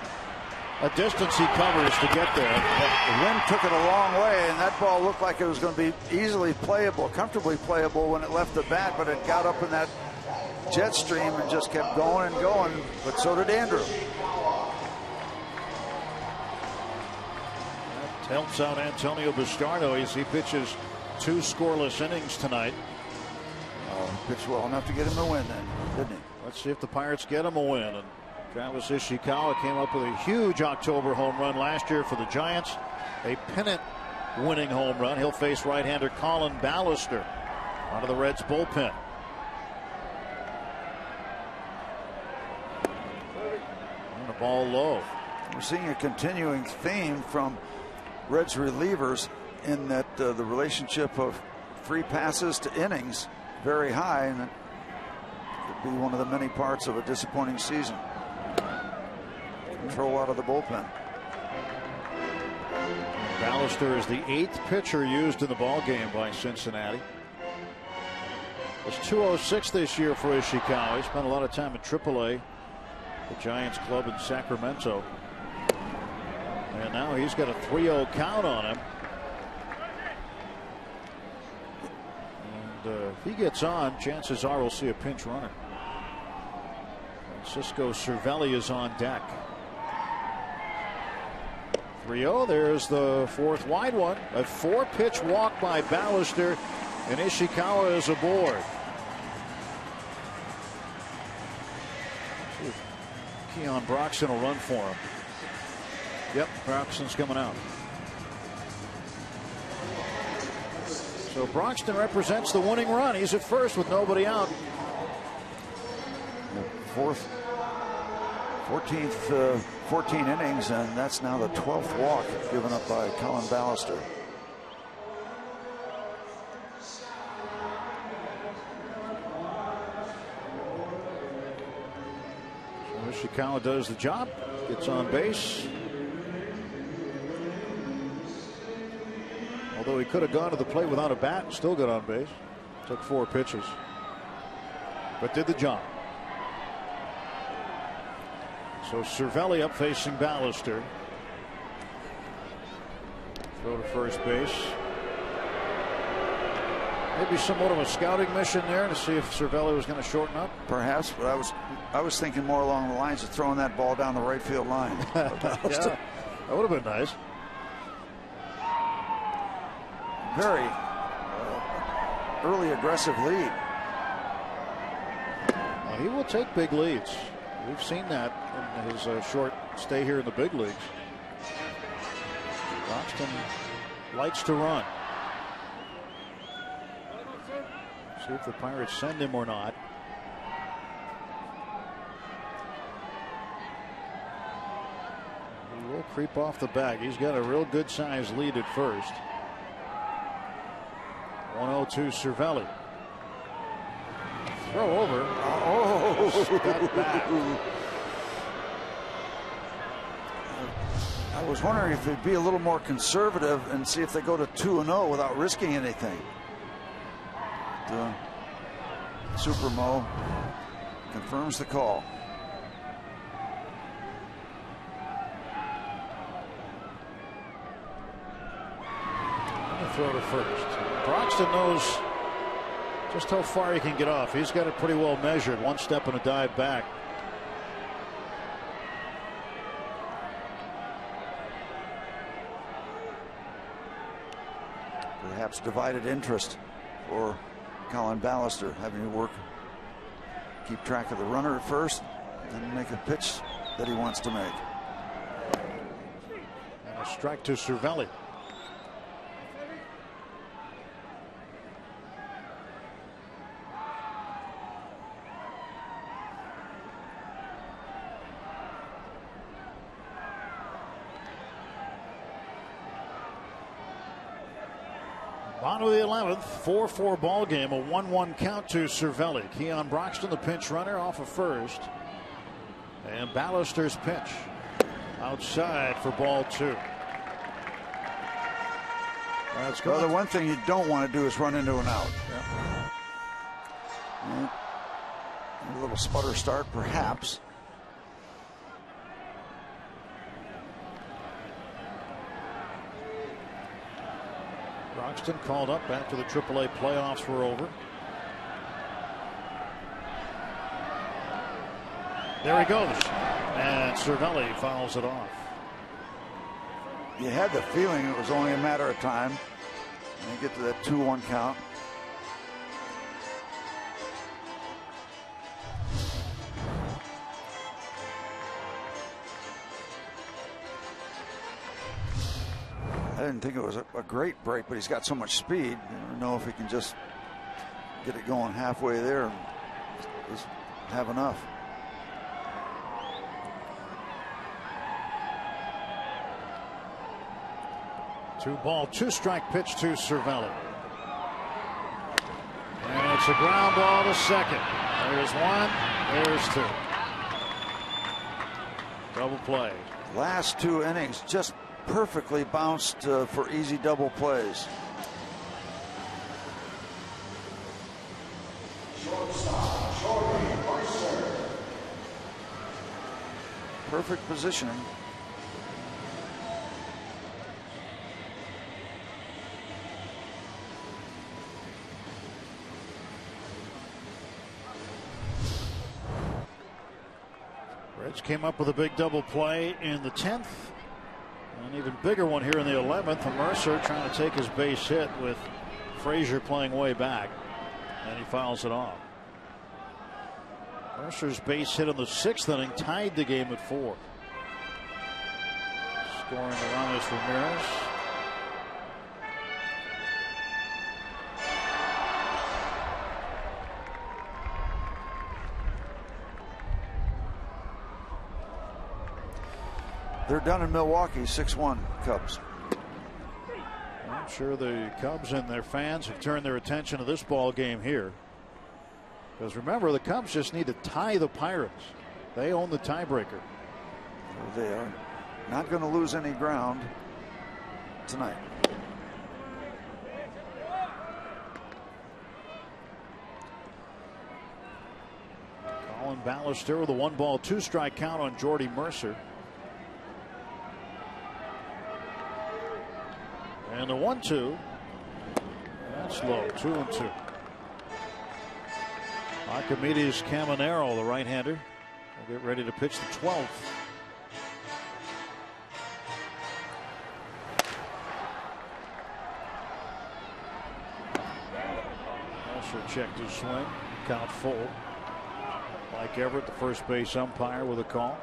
S2: a distance he covers to get there.
S3: The wind took it a long way, and that ball looked like it was going to be easily playable, comfortably playable when it left the bat, but it got up in that jet stream and just kept going and going, but so did Andrew.
S2: That helps out Antonio Bastardo as he pitches 2 scoreless innings tonight.
S3: Pitched well enough to get him the win then. didn't he?
S2: Let's see if the Pirates get him a win. And Travis Ishikawa came up with a huge October home run last year for the Giants. A pennant-winning home run. He'll face right-hander Colin Ballister out of the Reds bullpen. And the ball low.
S3: We're seeing a continuing theme from Reds relievers in that the relationship of free passes to innings very high, and it could be one of the many parts of a disappointing season. Control out of the bullpen.
S2: Ballister is the 8th pitcher used in the ball game by Cincinnati. It's 206 this year for Ishikawa. He spent a lot of time in AAA, the Giants club in Sacramento. And now he's got a 3-0 count on him. And if he gets on, chances are we'll see a pinch runner. Francisco Cervelli is on deck. 3-0. There's the 4th wide one. A 4-pitch walk by Ballister, and Ishikawa is aboard. See if Keon Broxton will run for him. Yep, Broxton's coming out. So Broxton represents the winning run. He's at first with nobody out.
S3: 14 innings, and that's now the 12th walk given up by Colin Ballister.
S2: So Ishikawa does the job, gets on base. Although he could have gone to the plate without a bat and still got on base. Took 4 pitches, but did the job. So Cervelli up facing Ballister. Throw to first base. Maybe somewhat of a scouting mission there to see if Cervelli was going to shorten up.
S3: Perhaps, but I was thinking more along the lines of throwing that ball down the right field line.
S2: Yeah, that would have been nice.
S3: Very early aggressive lead.
S2: Well, he will take big leads. We've seen that in his short stay here in the big leagues. Broxton likes to run. See if the Pirates send him or not. He will creep off the bag. He's got a real good sized lead at first. 1-0 Cervelli. Throw over.
S3: Oh,
S2: got back.
S3: I was wondering if they'd be a little more conservative and see if they go to 2-0 without risking anything. Super Mo confirms the call.
S2: Throw to first. Broxton knows just how far he can get off. He's got it pretty well measured. 1 step and a dive back.
S3: Perhaps divided interest for Colin Ballister, having to keep track of the runner at first, and make a pitch that he wants to make.
S2: And a strike to Cervelli. On to the 11th, 4-4 ball game, a 1-1 count to Cervelli. Keon Broxton, the pinch runner, off of first, and Ballister's pitch outside for ball 2. That's good.
S3: Well, the one thing you don't want to do is run into an out. Yeah. A little sputter start, perhaps.
S2: Broxton called up after the AAA playoffs were over. There he goes, and Cervelli fouls it off.
S3: You had the feeling it was only a matter of time. And you get to that 2-1 count. I didn't think it was a great break, but he's got so much speed. You never know if he can just get it going halfway there and just have enough.
S2: Two ball, two strike pitch to Cervelli. And it's a ground ball to second. There's one, there's two. Double play.
S3: Last 2 innings just perfectly bounced for easy double plays. Perfect positioning.
S2: Reds came up with a big double play in the 10th. An even bigger one here in the 11th. And Mercer trying to take his base hit with Frazier playing way back. And he fouls it off. Mercer's base hit in the 6th inning tied the game at 4. Scoring the run is Ramirez.
S3: They're done in Milwaukee, 6-1 Cubs.
S2: I'm sure the Cubs and their fans have turned their attention to this ball game here. Because remember, the Cubs just need to tie the Pirates. They own the tiebreaker.
S3: They are not going to lose any ground tonight.
S2: Colin Ballester with a 1-ball, 2-strike count on Jordy Mercer. And the 1-2. That's low. 2-2. Archimedes Caminero, the right-hander, will get ready to pitch the 12th. Also checked his swing. Count full. Mike Everett, the first base umpire, with a call.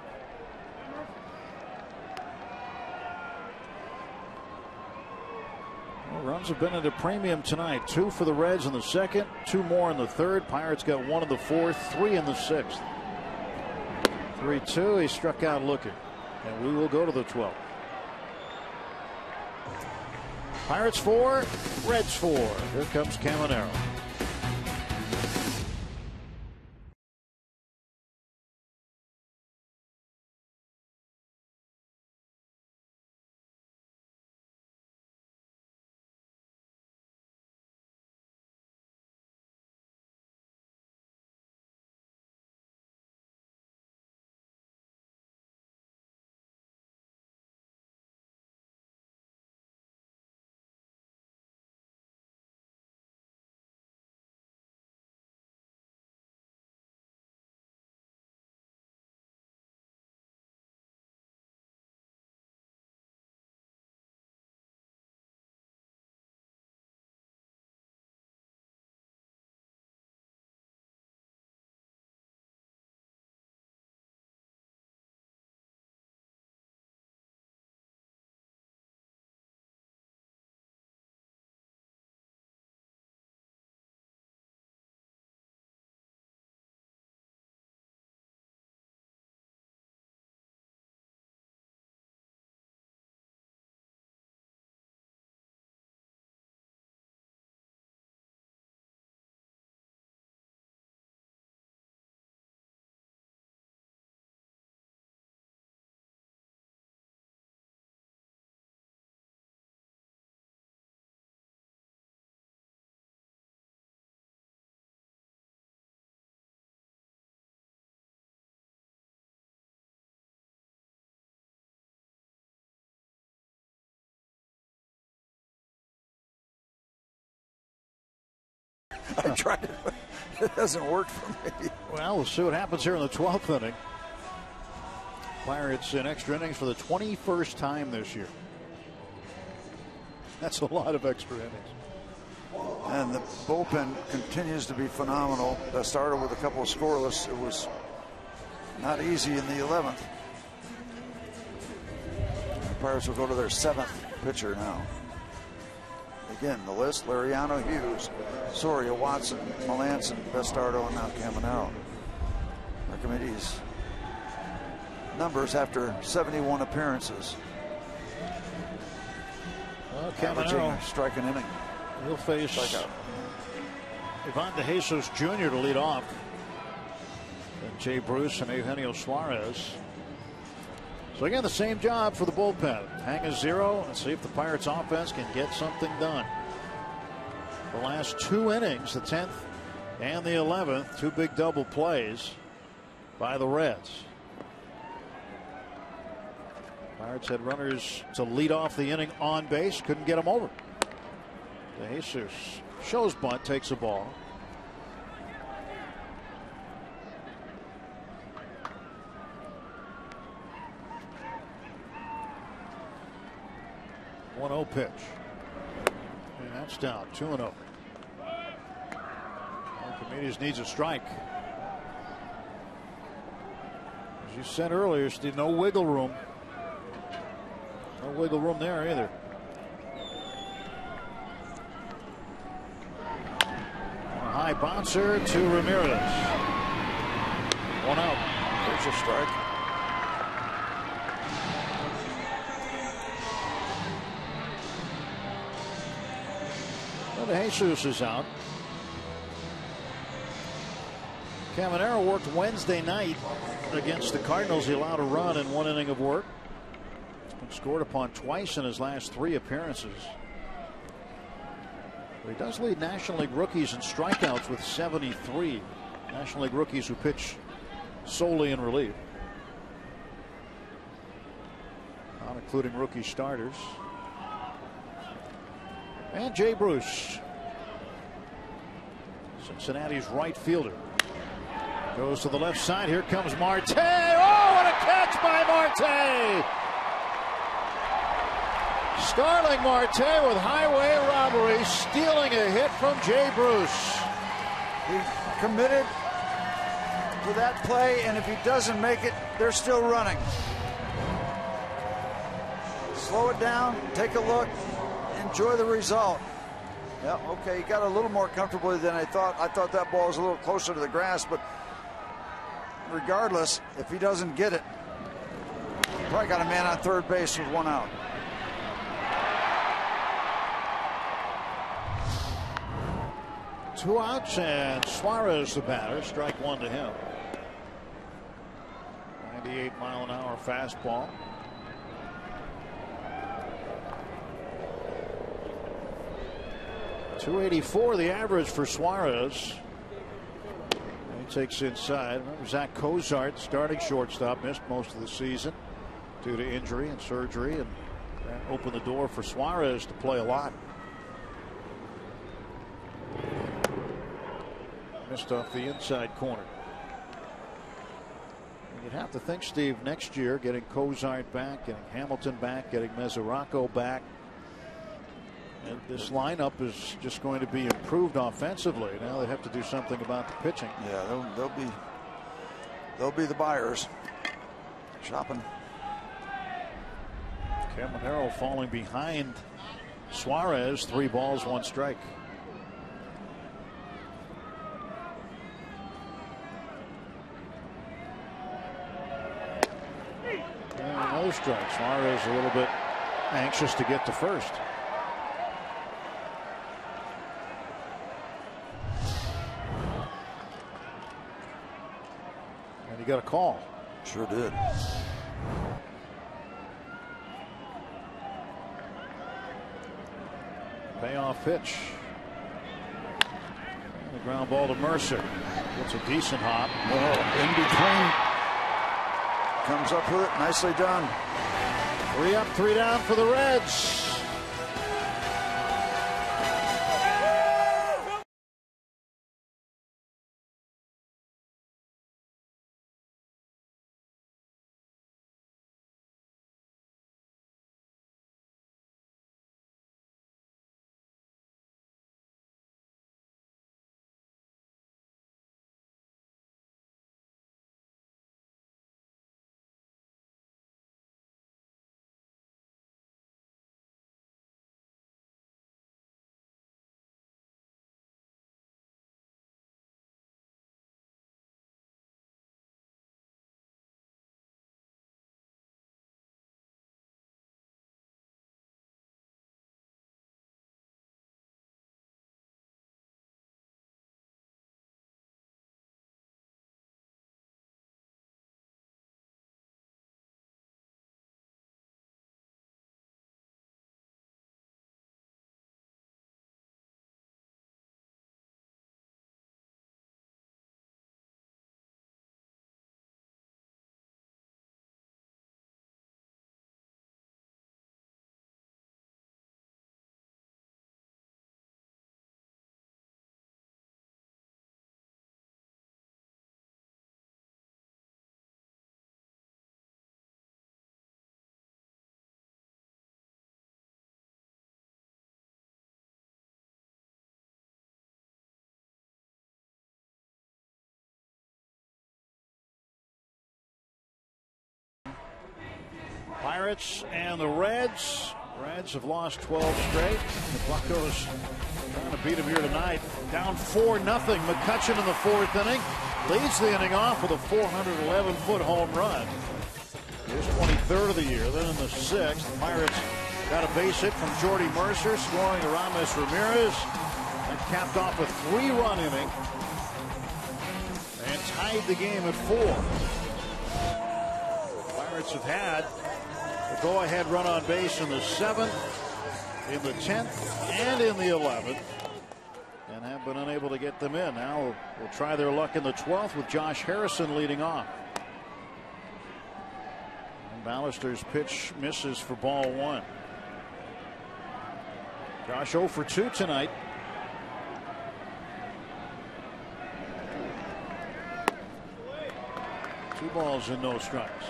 S2: Runs have been at a premium tonight. 2 for the Reds in the 2nd, 2 more in the 3rd. Pirates got 1 in the 4th, 3 in the 6th. 3-2. He struck out looking. And we will go to the 12th. Pirates 4, Reds 4. Here comes Caminero.
S3: I tried it, but it doesn't work for me.
S2: Well, we'll see what happens here in the 12th inning. Pirates in extra innings for the 21st time this year. That's a lot of extra innings.
S3: And the bullpen continues to be phenomenal. That started with a couple of scoreless. It was not easy in the 11th. The Pirates will go to their 7th pitcher now. Again, the list: Liriano, Hughes, Soria, Watson, Melanson, Bastardo, and now Caminero. Archimedes numbers after 71 appearances.
S2: Well,
S3: Averaging
S2: Caminero,
S3: a strike an inning.
S2: he'll face
S3: Strikeout.
S2: Ivan De Jesus Jr. to lead off. And Jay Bruce and Eugenio Suarez. So again, the same job for the bullpen. Hang a zero and see if the Pirates offense can get something done. The last 2 innings, the 10th and the 11th, 2 big double plays by the Reds. Pirates had runners to lead off the inning on base, couldn't get them over. De Jesus shows bunt, takes the ball. One-0 pitch. And that's down. 2-0. Archimedes needs a strike. As you said earlier, Steve, no wiggle room. No wiggle room there either. A high bouncer to Ramirez. 1 out.
S3: There's a strike.
S2: De Jesus is out. Caminero worked Wednesday night against the Cardinals. He allowed a run in 1 inning of work. He's been scored upon twice in his last 3 appearances. But he does lead National League rookies in strikeouts with 73. National League rookies who pitch solely in relief, not including rookie starters. And Jay Bruce, Cincinnati's right fielder, goes to the left side. Here comes Marte. Oh, what a catch by Marte! Starling Marte with highway robbery, stealing a hit from Jay Bruce.
S3: He committed to that play, and if he doesn't make it, they're still running. Slow it down, take a look, enjoy the result. Yeah, okay, he got a little more comfortable than I thought. I thought that ball was a little closer to the grass, but regardless, if he doesn't get it, probably got a man on third base with 1 out.
S2: Two outs, and Suarez the batter. Strike 1 to him. 98-mile-an-hour fastball. .284 the average for Suarez. He takes inside. Remember, Zach Cozart, starting shortstop, missed most of the season due to injury and surgery, and that opened the door for Suarez to play a lot. Missed off the inside corner. And you'd have to think, Steve, next year, getting Cozart back, getting Hamilton back, getting Mesoraco back, and this lineup is just going to be improved offensively. Now they have to do something about the pitching.
S3: Yeah, they'll be the buyers shopping.
S2: Caminero falling behind Suarez. 3 balls, 1 strike. And another strike. Suarez a little bit anxious to get to first. And he got a call.
S3: Sure did.
S2: Payoff pitch. And the ground ball to Mercer. Gets a decent hop.
S3: In between. Comes up with it. Nicely done.
S2: 3 up, 3 down for the Reds. Pirates and the Reds. Reds have lost 12 straight. The Buccos trying to beat them here tonight. Down 4-0. McCutchen in the 4th inning leads the inning off with a 411-foot home run. His 23rd of the year. Then in the 6th, the Pirates got a base hit from Jordy Mercer, scoring to Ramos Ramirez, and capped off a 3-run inning and tied the game at 4. The Pirates have had the go-ahead run on base in the 7th, in the 10th, and in the 11th, and have been unable to get them in. Now we'll try their luck in the 12th with Josh Harrison leading off. And Ballister's pitch misses for ball 1. Josh 0 for 2 tonight. Two balls and no strikes.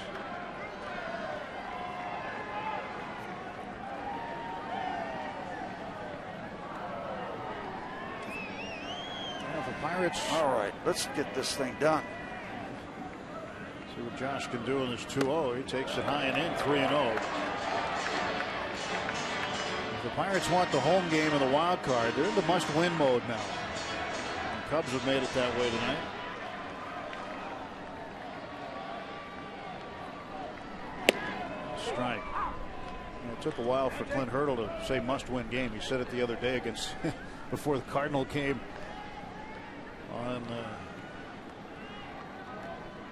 S2: Pirates.
S3: All right, let's get this thing done.
S2: See what Josh can do in this 2-0. He takes it high and in, 3-0. If the Pirates want the home game in the wild card, they're in the must-win mode now. The Cubs have made it that way tonight. Strike. It took a while for Clint Hurdle to say must-win game. He said it the other day against before the Cardinal game. On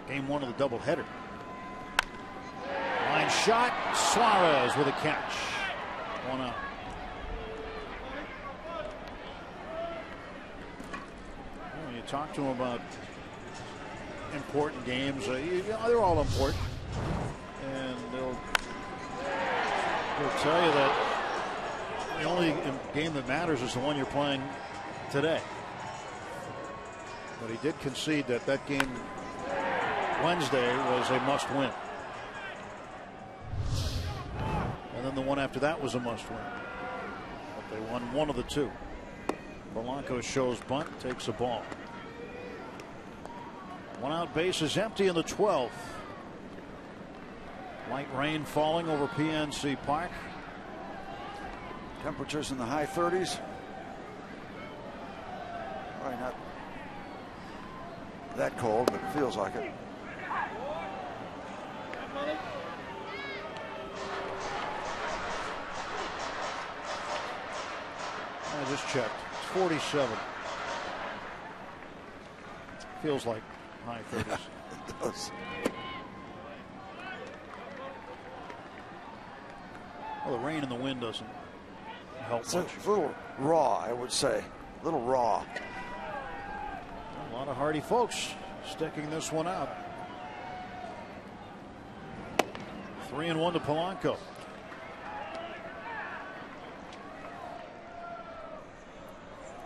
S2: game 1 of the doubleheader. Line shot. Suarez with a catch. 1 out. When you talk to him about important games, they're all important, and they'll tell you that the only game that matters is the one you're playing today. But he did concede that game Wednesday was a must-win. And then the one after that was a must-win. But they won one of the two. Polanco shows bunt, takes a ball. 1 out, base is empty in the 12th. Light rain falling over PNC Park.
S3: Temperatures in the high 30s. Probably not that cold, but it feels like it.
S2: I just checked. It's 47. Feels like high 30s.
S3: It does.
S2: Well, the rain and the wind doesn't help
S3: It's
S2: much.
S3: a little raw, I would say. A little raw.
S2: A lot of hardy folks sticking this one out. 3-1 to Polanco.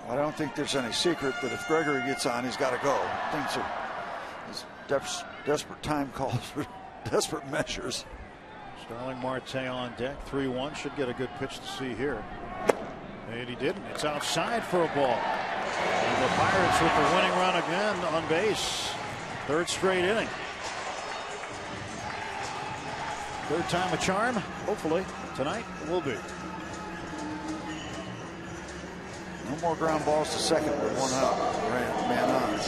S3: I don't think there's any secret that if Gregory gets on, he's got to go. Things are desperate time calls for desperate measures.
S2: Starling Marte on deck. 3-1. Should get a good pitch to see here. And he didn't. It's outside for a ball. And the Pirates with the winning run again on base. 3rd straight inning. 3rd time a charm. Hopefully tonight it will be.
S3: No more ground balls to second with 1 out. Man on.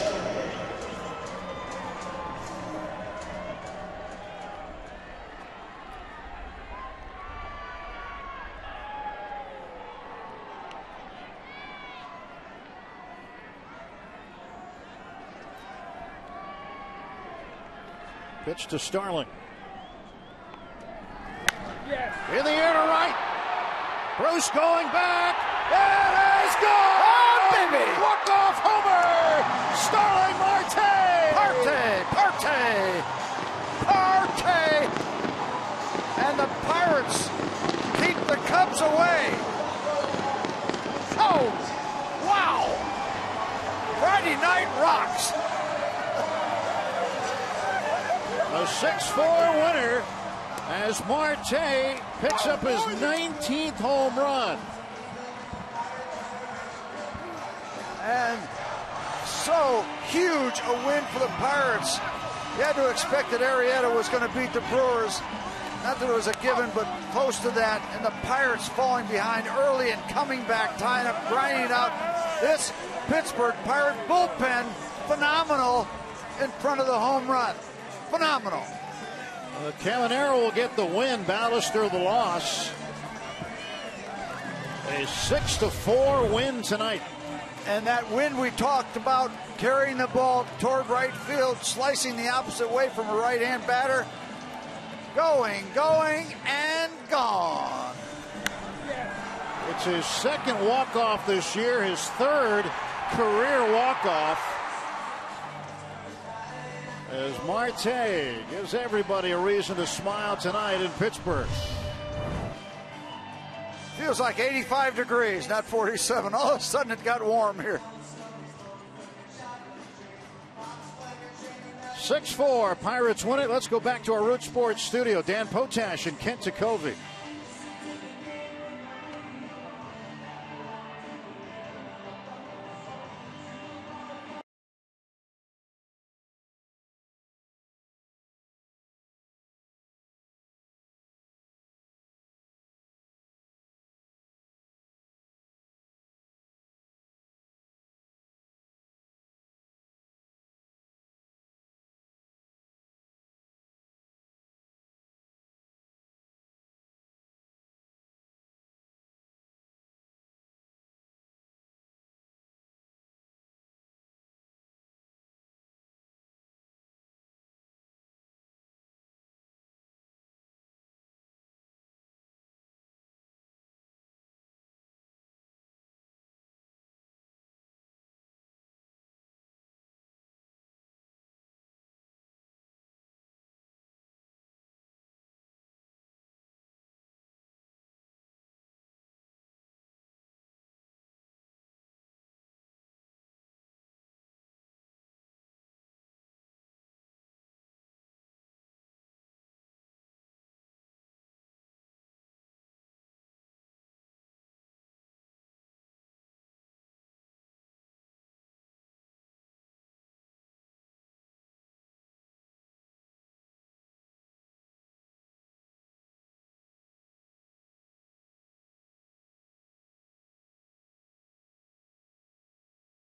S2: Pitch to Starling. In the air to right. Bruce going back. It is gone!
S3: Oh, baby!
S2: Walk-off homer! Starling Marte!
S3: Parte! And the Pirates keep the Cubs away. Oh, wow! Friday night rocks.
S2: A 6-4 winner as Marte picks up his 19th home run.
S3: And so huge a win for the Pirates. You had to expect that Arrieta was going to beat the Brewers. Not that it was a given, but close to that. And the Pirates falling behind early and coming back, tying up, grinding out. This Pittsburgh Pirate bullpen, phenomenal in front of the home run. Phenomenal.
S2: Caminero will get the win. Ballister the loss. A 6-4 win tonight.
S3: And that win we talked about, carrying the ball toward right field, slicing the opposite way from a right-hand batter. Going, and gone.
S2: It's his second walk-off this year, his third career walk-off. As Marte gives everybody a reason to smile tonight in Pittsburgh.
S3: Feels like 85 degrees, not 47. All of a sudden it got warm here.
S2: 6-4, Pirates win it. Let's go back to our Root Sports studio. Dan Potash and Kent Takovi.